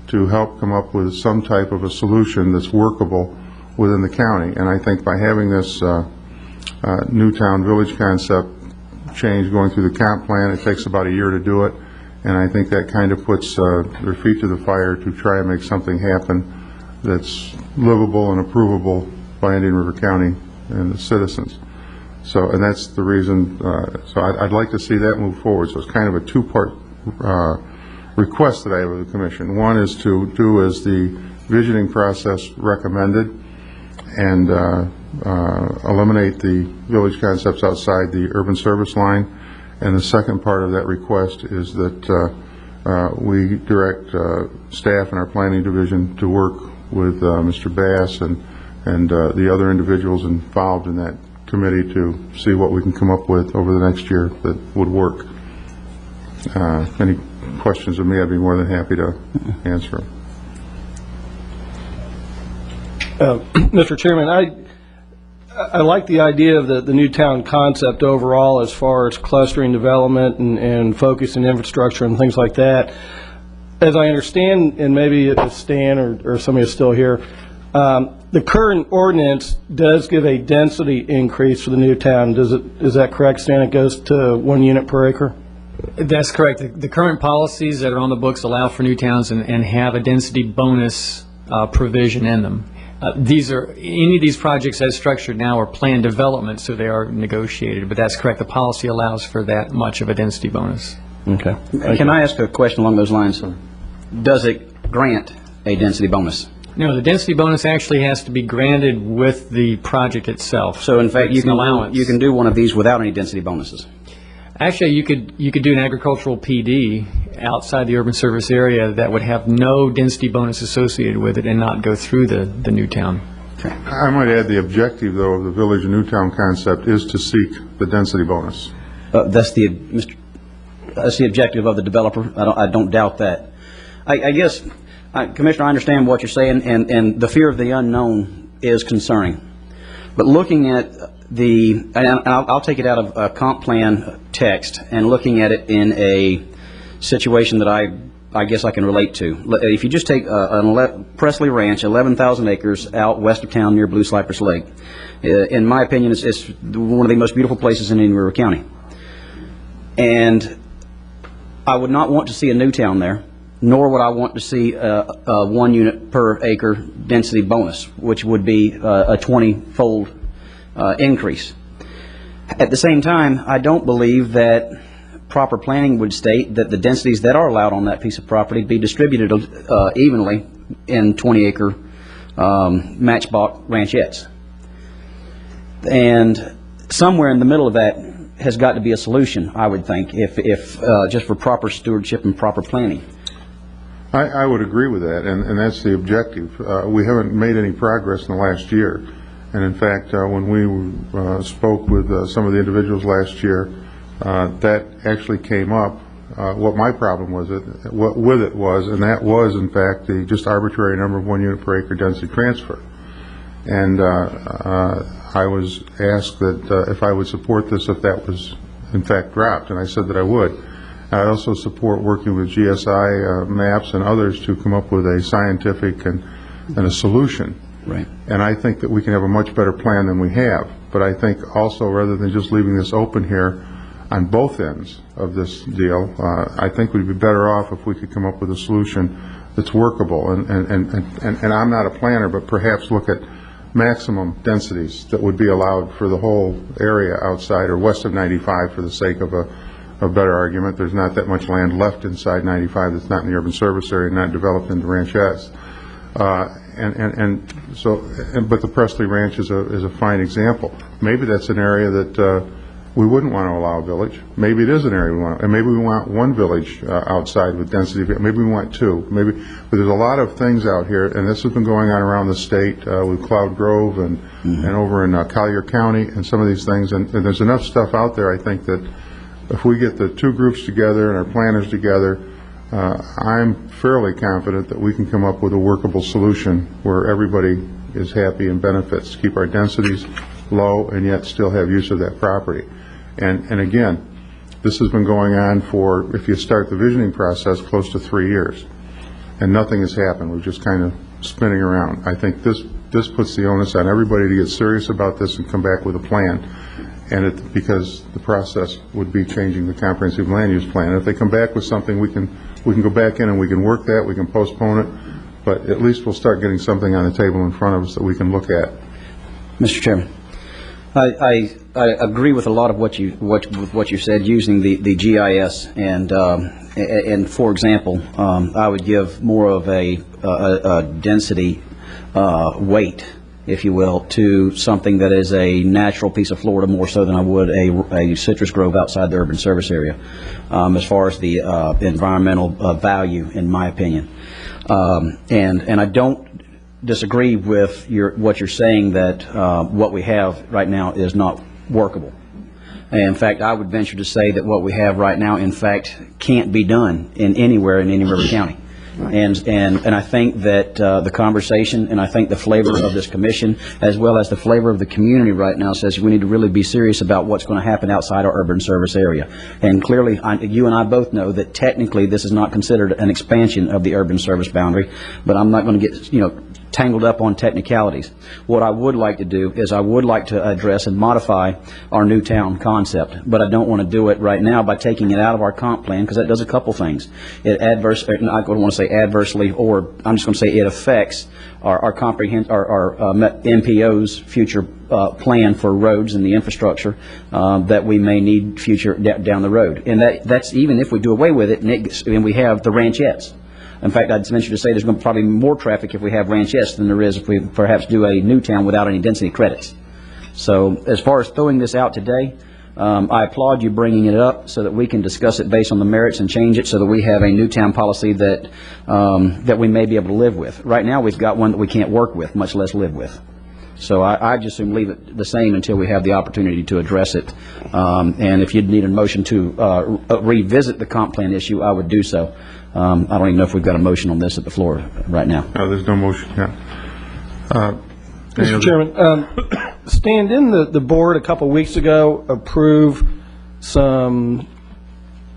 to help come up with some type of a solution that's workable within the county. And I think by having this Newtown Village concept change going through the comp plan, it takes about a year to do it, and I think that kind of puts their feet to the fire to try and make something happen that's livable and approvable by Indian River County and the citizens. So, and that's the reason, so I'd like to see that move forward. So it's kind of a two-part request that I have of the commission. One is to do as the visioning process recommended and eliminate the village concepts outside the urban service line. And the second part of that request is that we direct staff in our planning division to work with Mr. Bass and the other individuals involved in that committee to see what we can come up with over the next year that would work. Any questions of me, I'd be more than happy to answer them. Mr. Chairman, I like the idea of the new town concept overall as far as clustering development and focusing infrastructure and things like that. As I understand, and maybe Stan or somebody is still here, the current ordinance does give a density increase for the new town. Is that correct, Stan? It goes to 1 unit per acre? That's correct. The current policies that are on the books allow for new towns and have a density bonus provision in them. Any of these projects as structured now are planned development, so they are negotiated, but that's correct. The policy allows for that much of a density bonus. Okay. Can I ask a question along those lines? Does it grant a density bonus? No, the density bonus actually has to be granted with the project itself. So in fact, you It's can do one of these without any density bonuses? Actually, you could do an agricultural PD outside the urban service area that would have no density bonus associated with it and not go through the new town. I might add the objective, though, of the village and new town concept is to seek the density bonus. That's the objective of the developer. I don't doubt that. I guess, Commissioner, I understand what you're saying, and the fear of the unknown is concerning. But looking at and I'll take it out of a comp plan text and looking at it in a situation that I guess I can relate to. If you just take Presley Ranch, 11,000 acres out west of town near Blue Cypress Lake, in my opinion, it's one of the most beautiful places in Indian River County. And I would not want to see a new town there, nor would I want to see a 1 unit per acre density bonus, which would be a 20-fold increase. At the same time, I don't believe that proper planning would state that the densities that are allowed on that piece of property be distributed evenly in 20-acre matchbox ranchettes. And somewhere in the middle of that has got to be a solution, I would think, if just for proper stewardship and proper planning. I would agree with that, and that's the objective. We haven't made any progress in the last year. And in fact, when we spoke with some of the individuals last year, that actually came up, what my problem was, with it was, and that was, in fact, the just arbitrary number of 1 unit per acre density transfer. And I was asked that if I would support this if that was, in fact, dropped, and I said that I would. I also support working with GSI maps and others to come up with a scientific and a solution. Right. And I think that we can have a much better plan than we have. But I think also, rather than just leaving this open here on both ends of this deal, I think we'd be better off if we could come up with a solution that's workable. And I'm not a planner, but perhaps look at maximum densities that would be allowed for the whole area outside or west of 95 for the sake of a better argument. There's not that much land left inside 95 that's not in the urban service area, not developed into ranchettes. But the Presley Ranch is a fine example. Maybe that's an area that we wouldn't want to allow a village. Maybe it is an area we want, and maybe we want 1 village outside with density. Maybe we want 2. But there's a lot of things out here, and this has been going on around the state with Cloud Grove and over in Collier County and some of these things. And there's enough stuff out there, I think, that if we get the 2 groups together and our planners together, I'm fairly confident that we can come up with a workable solution where everybody is happy and benefits, keep our densities low and yet still have use of that property. And again, this has been going on for, if you start the visioning process, close to 3 years. And nothing has happened. We're just kind of spinning around. I think this puts the onus on everybody to get serious about this and come back with a plan. And because the process would be changing the comprehensive land use plan. And if they come back with something, we can go back in and we can work that, we can postpone it, but at least we'll start getting something on the table in front of us that we can look at. Mr. Chairman, I agree with a lot of what you said using the GIS and for example, I would give more of a density weight, if you will, to something that is a natural piece of Florida more so than I would a citrus grove outside the urban service area, as far as the environmental value, in my opinion. And I don't disagree with what you're saying, that what we have right now is not workable. And in fact, I would venture to say that what we have right now, in fact, can't be done anywhere in any River County. And I think that the conversation, and I think the flavor of this commission, as well as the flavor of the community right now, says we need to really be serious about what's going to happen outside our urban service area. And clearly, you and I both know that technically this is not considered an expansion of the urban service boundary, but I'm not going to get, tangled up on technicalities. What I would like to do is I would like to address and modify our new town concept, but I don't want to do it right now by taking it out of our comp plan, because that does a couple things. I don't want to say adversely, or I'm just going to say it affects our MPO's future plan for roads and the infrastructure that we may need future down the road. And that's even if we do away with it and we have the ranchettes. In fact, I'd venture to say there's going to be probably more traffic if we have ranchettes than there is if we perhaps do a new town without any density credits. So as far as throwing this out today, I applaud you bringing it up so that we can discuss it based on the merits and change it so that we have a new town policy that we may be able to live with. Right now, we've got one that we can't work with, much less live with. So I just assume leave it the same until we have the opportunity to address it. And if you'd need a motion to revisit the comp plan issue, I would do so. I don't even know if we've got a motion on this at the floor right now. No, there's no motion, Mr. Chairman, Stan, didn't the board a couple weeks ago approve some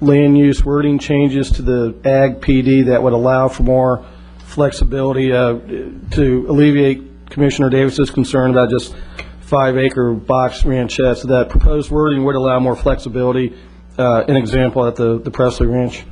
land use wording changes to the Ag PD that would allow for more flexibility to alleviate Commissioner Davis's concern about just 5-acre box ranchettes? That proposed wording would allow more flexibility, an example at the Presley Ranch?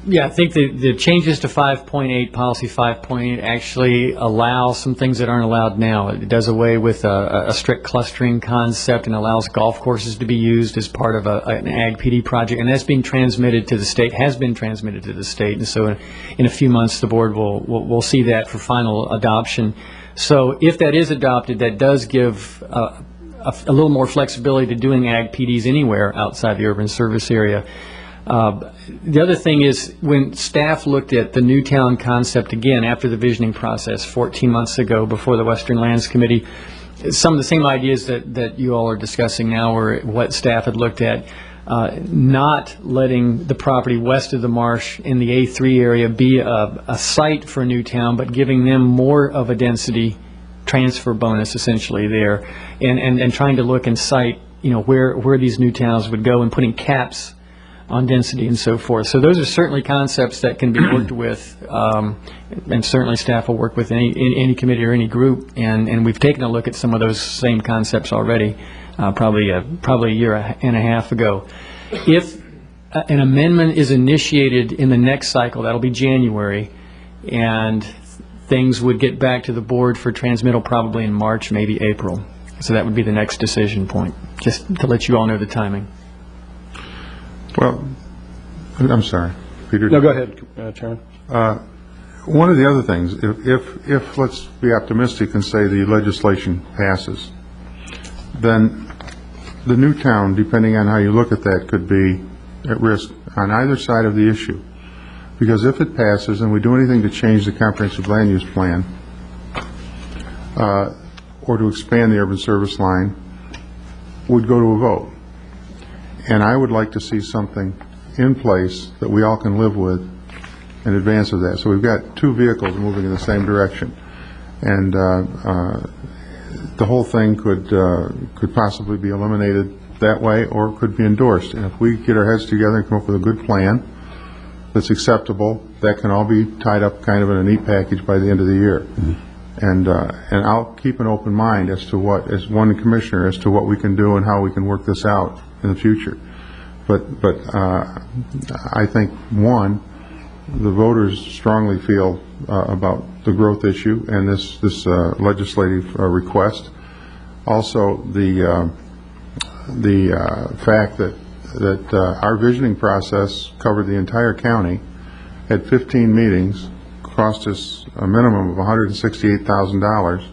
Yeah, I think the changes to 5.8, policy 5.8, actually allow some things that aren't allowed now. It does away with a strict clustering concept and allows golf courses to be used as part of an Ag PD project, and that's being transmitted to the state, has been transmitted to the state, and so in a few months the board will see that for final adoption. So if that is adopted, that does give a little more flexibility to doing Ag PDs anywhere outside the urban service area. The other thing is, when staff looked at the new town concept again after the visioning process 14 months ago before the Western Lands Committee, some of the same ideas that you all are discussing now were what staff had looked at, not letting the property west of the marsh in the A3 area be a site for a new town, but giving them more of a density transfer bonus essentially there, and trying to look and cite where these new towns would go and putting caps on density and so forth. So those are certainly concepts that can be worked with, and certainly staff will work with any committee or any group, and we've taken a look at some of those same concepts already, probably a year and a half ago. If an amendment is initiated in the next cycle, that'll be January, and things would get back to the board for transmittal probably in March, maybe April. So that would be the next decision point, just to let you all know the timing. Well, I'm sorry, Peter. No, go ahead, Chairman. One of the other things, if let's be optimistic and say the legislation passes, then the new town, depending on how you look at that, could be at risk on either side of the issue. Because if it passes and we do anything to change the comprehensive land use plan or to expand the urban service line, would go to a vote. And I would like to see something in place that we all can live with in advance of that. So we've got two vehicles moving in the same direction. And the whole thing could possibly be eliminated that way, or it could be endorsed. And if we get our heads together and come up with a good plan that's acceptable, that can all be tied up kind of in a neat package by the end of the year. And I'll keep an open mind as to what, as one commissioner, as to what we can do and how we can work this out in the future. But I think, one, the voters strongly feel about the growth issue and this legislative request. Also, the fact that our visioning process covered the entire county, had 15 meetings, cost us a minimum of $168,000.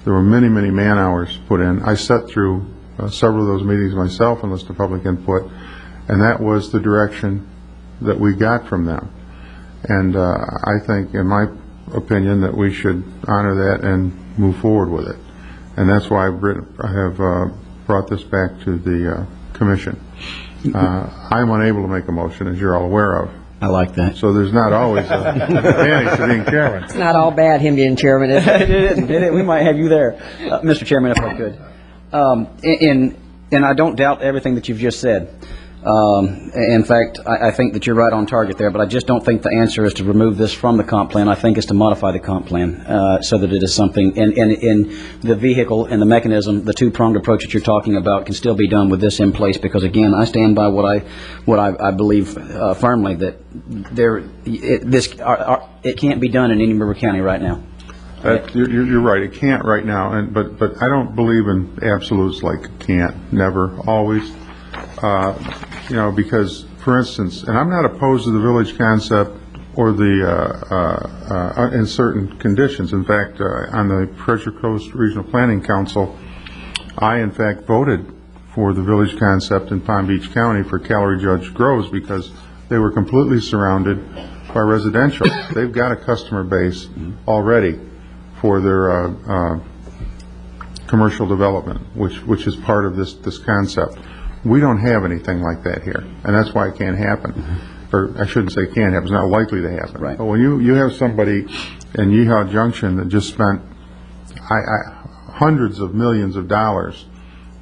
There were many, many man hours put in. I sat through several of those meetings myself and listened to public input, and that was the direction that we got from them. And I think, in my opinion that we should honor that and move forward with it. And that's why I have brought this back to the commission. I'm unable to make a motion, as you're all aware of. I like that. So there's not always an advantage to being chairman. It's not all bad, him being chairman, is it? It isn't. We might have you there. Mr. Chairman, if I could. And I don't doubt everything that you've just said. In fact, I think that you're right on target there, but I just don't think the answer is to remove this from the comp plan. I think it's to modify the comp plan so that it is something, and the vehicle and the mechanism, the two-pronged approach that you're talking about can still be done with this in place, because again, I stand by what I believe firmly, that it can't be done in Indian River County right now. You're right. It can't right now, but I don't believe in absolutes like can't, never, always. Because, for instance, and I'm not opposed to the village concept or the in certain conditions. In fact, on the Treasure Coast Regional Planning Council, I in fact voted for the village concept in Palm Beach County for Calorie Judge Groves because they were completely surrounded by residential. They've got a customer base already for their commercial development, which is part of this concept. We don't have anything like that here, and that's why it can't happen. Or I shouldn't say can't happen, it's not likely to happen. Right. But when you have somebody in Yeehaw Junction that just spent hundreds of millions of dollars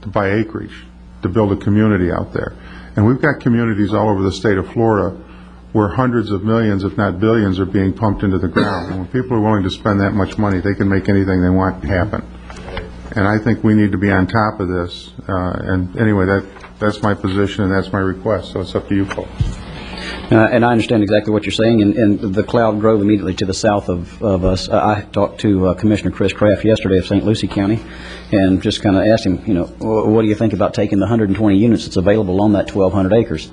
to buy acreage, to build a community out there. And we've got communities all over the state of Florida where hundreds of millions, if not billions, are being pumped into the ground. And when people are willing to spend that much money, they can make anything they want happen. And I think we need to be on top of this. And anyway, that's my position and that's my request, so it's up to you folks. And I understand exactly what you're saying, and the Cloud Grove immediately to the south of us. I talked to Commissioner Chris Kraft yesterday of St. Lucie County and just kind of asked him, what do you think about taking the 120 units that's available on that 1,200 acres?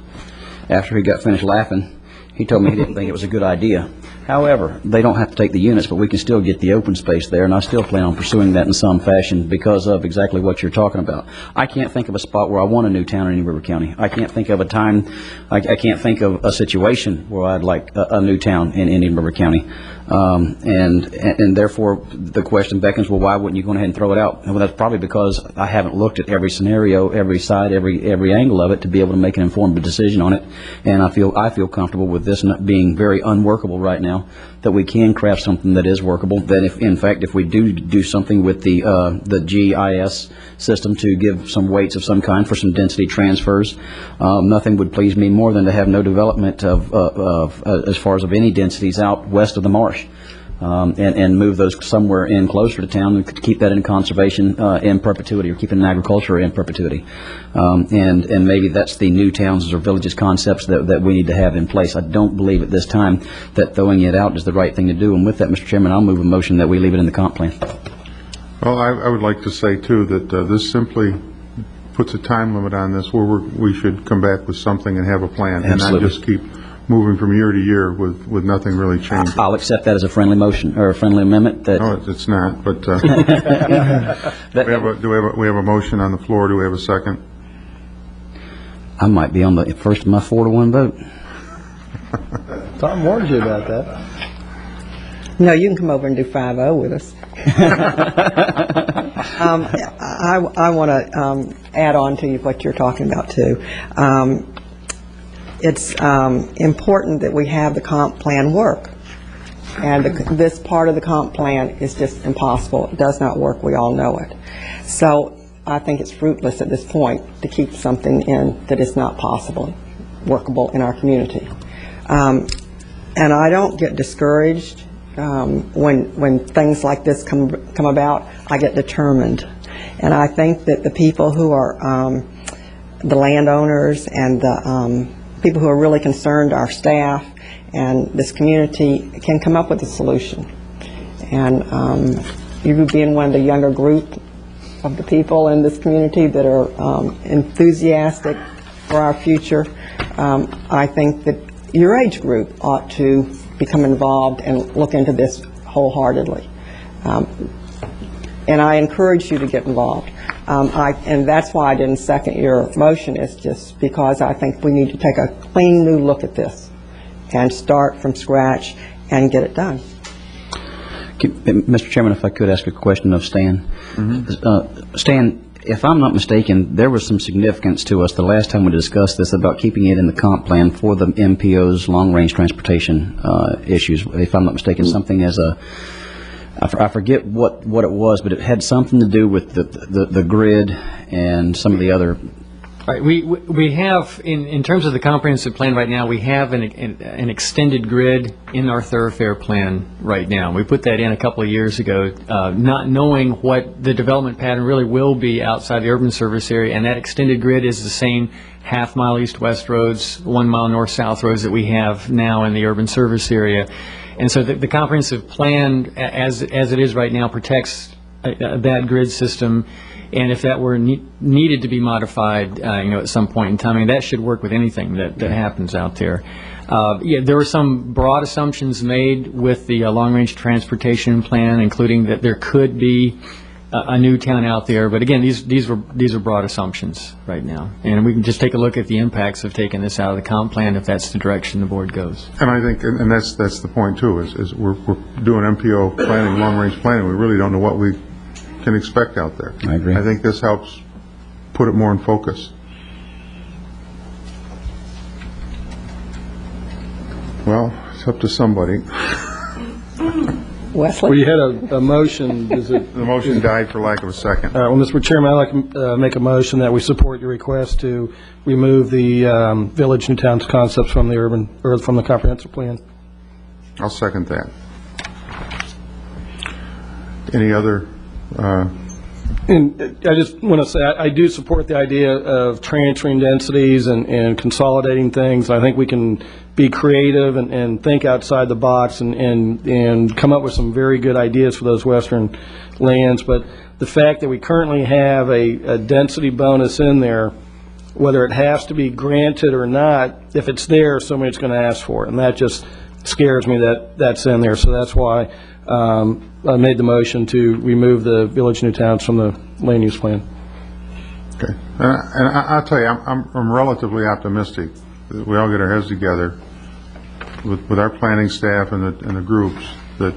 After he got finished laughing, he told me he didn't think it was a good idea. However, they don't have to take the units, but we can still get the open space there, and I still plan on pursuing that in some fashion because of exactly what you're talking about. I can't think of a spot where I want a new town in Indian River County. I can't think of a time, I can't think of a situation where I'd like a new town in Indian River County. And therefore, the question beckons, well, why wouldn't you go ahead and throw it out? Well, that's probably because I haven't looked at every scenario, every side, every angle of it to be able to make an informed decision on it. And I feel comfortable with this not being very unworkable right now, that we can craft something that is workable, that if we do something with the GIS system to give some weights of some kind for some density transfers, nothing would please me more than to have no development of as far as of any densities out west of the marsh. And move those somewhere in closer to town and keep that in conservation in perpetuity, or keep it in agriculture in perpetuity. And maybe that's the new towns or villages concepts that we need to have in place. I don't believe at this time that throwing it out is the right thing to do. And with that, Mr. Chairman, I'll move a motion that we leave it in the comp plan. Well, I would like to say, too, that this simply puts a time limit on this where we should come back with something and have a plan. Absolutely. And not just keep moving from year to year with nothing really changing. I'll accept that as a friendly motion, or a friendly amendment. No, it's not, but we have a motion on the floor. Do we have a second? I might be on the first of my 4-1 vote. Tom warned you about that. No, you can come over and do 5-0 with us. I want to add on to what you're talking about, too. It's important that we have the comp plan work. And this part of the comp plan is just impossible. It does not work. We all know it. So I think it's fruitless at this point to keep something in that is not possible, workable in our community. And I don't get discouraged when things like this come about. I get determined. And I think that the people who are the landowners and the people who are really concerned, our staff and this community, can come up with a solution. And you being one of the younger group of the people in this community that are enthusiastic for our future, I think that your age group ought to become involved and look into this wholeheartedly. And I encourage you to get involved. And that's why I didn't second your motion, is just because I think we need to take a clean new look at this and start from scratch and get it done. Mr. Chairman, if I could ask a question of Stan. Stan, if I'm not mistaken, there was some significance to us the last time we discussed this about keeping it in the comp plan for the MPO's long-range transportation issues. If I'm not mistaken, something as a, I forget what it was, but it had something to do with the grid and some of the other. Right. We have, in terms of the comprehensive plan right now, we have an extended grid in our thoroughfare plan right now. We put that in a couple of years ago, not knowing what the development pattern really will be outside the urban service area, and that extended grid is the same half-mile east-west roads, 1 mile north-south roads that we have now in the urban service area. And so the comprehensive plan, as it is right now, protects that grid system. And if that were needed to be modified, at some point in time, that should work with anything that happens out there. There were some broad assumptions made with the long-range transportation plan, including that there could be a new town out there. But again, these are broad assumptions right now, and we can just take a look at the impacts of taking this out of the comp plan if that's the direction the board goes. And I think, and that's the point too, is we're doing MPO planning, long-range planning. We really don't know what we can expect out there. I agree. I think this helps put it more in focus. Well, it's up to somebody. Wesley? We had a motion. The motion died for lack of a second. Well, Mr. Chairman, I'd like to make a motion that we support your request to remove the village and towns concepts from from the comprehensive plan. I'll second that. Any other? And I just want to say, I do support the idea of transferring densities and consolidating things. I think we can be creative and think outside the box and come up with some very good ideas for those western lands. But the fact that we currently have a density bonus in there, whether it has to be granted or not, if it's there, somebody's going to ask for it. And that just scares me that that's in there. So that's why I made the motion to remove the village new towns from the land use plan. Okay. And I'll tell you, I'm relatively optimistic that we all get our heads together with our planning staff and the groups that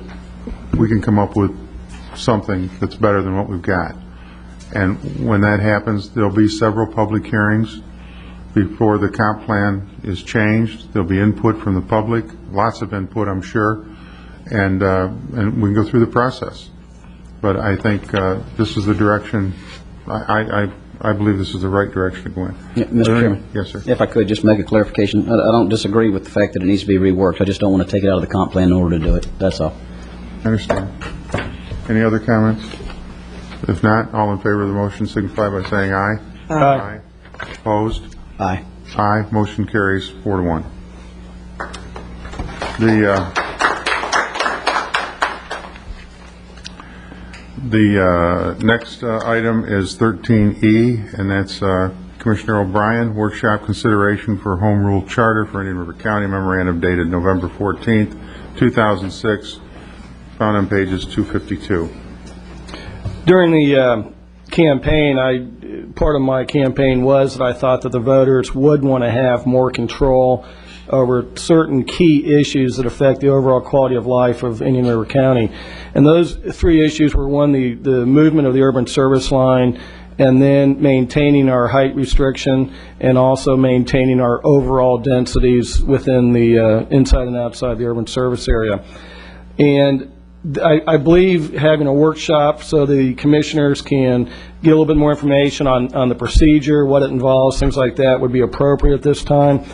we can come up with something that's better than what we've got. And when that happens, there'll be several public hearings before the comp plan is changed. There'll be input from the public, lots of input, I'm sure, and we can go through the process. But I think this is the direction. I believe this is the right direction to go in. Yeah, Mr. Chairman. Yes, sir. If I could just make a clarification. I don't disagree with the fact that it needs to be reworked. I just don't want to take it out of the comp plan in order to do it. That's all. I understand. Any other comments? If not, all in favor of the motion signify by saying aye. Aye. Opposed? Aye. Aye. Motion carries 4-1. The next item is 13E, and that's Commissioner O'Brien, workshop consideration for home rule charter for Indian River County, memorandum dated November 14th, 2006, found on pages 252. During the campaign, part of my campaign was that I thought that the voters would want to have more control over certain key issues that affect the overall quality of life of Indian River County. And those three issues were, one, the movement of the urban service line, and then maintaining our height restriction, and also maintaining our overall densities within the inside and outside the urban service area. And I believe having a workshop so the commissioners can get a little bit more information on the procedure, what it involves, things like that would be appropriate at this time,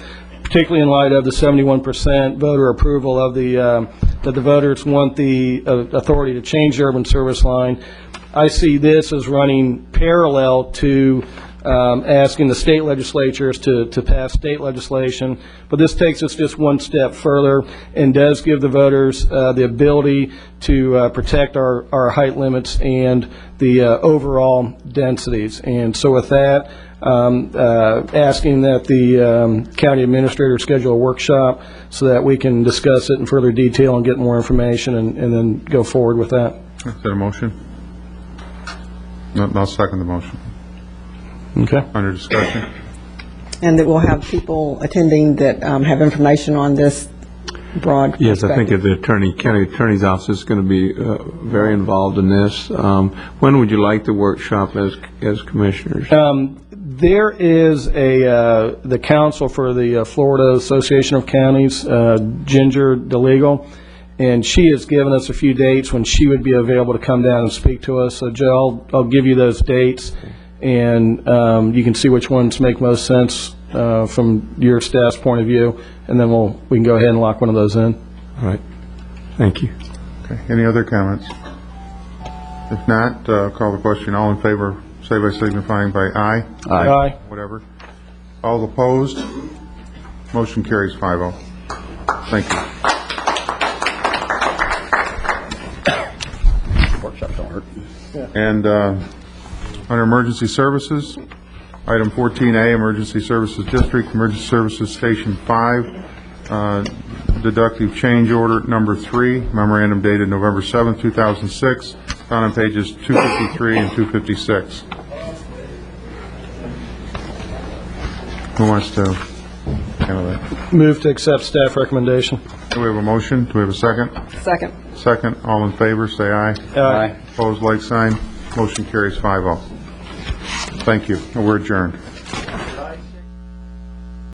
particularly in light of the 71% voter approval of that the voters want the authority to change the urban service line. I see this as running parallel to asking the state legislatures to pass state legislation, but this takes us just one step further and does give the voters the ability to protect our height limits and the overall densities. And so with that, asking that the county administrator schedule a workshop so that we can discuss it in further detail and get more information and then go forward with that. Is that a motion? No, I'll second the motion. Okay. Under discussion. And that we'll have people attending that have information on this. broad Yes, I think perspective. the county attorney's office is going to be very involved in this. When would you like the workshop as commissioners? There is the counsel for the Florida Association of Counties, Ginger DeLegal, and she has given us a few dates when she would be available to come down and speak to us. So, Joe, I'll give you those dates, and you can see which ones make most sense from your staff's point of view, and then we can go ahead and lock one of those in. All right. Thank you. Okay. Any other comments? If not, call the question. All in favor, say by signifying by aye. Aye. Aye. Whatever. All opposed? Motion carries 5-0. Thank you. Workshops don't hurt. And under Emergency Services, item 14A, Emergency Services District, Emergency Services Station 5, deductive change order number 3, memorandum dated November 7, 2006, found on pages 253 and 256. Who wants to handle that? Move to accept staff recommendation. Do we have a motion? Do we have a second? Second. Second. All in favor, say aye. Aye. Opposed, like sign. Motion carries 5-0. Thank you. We're adjourned.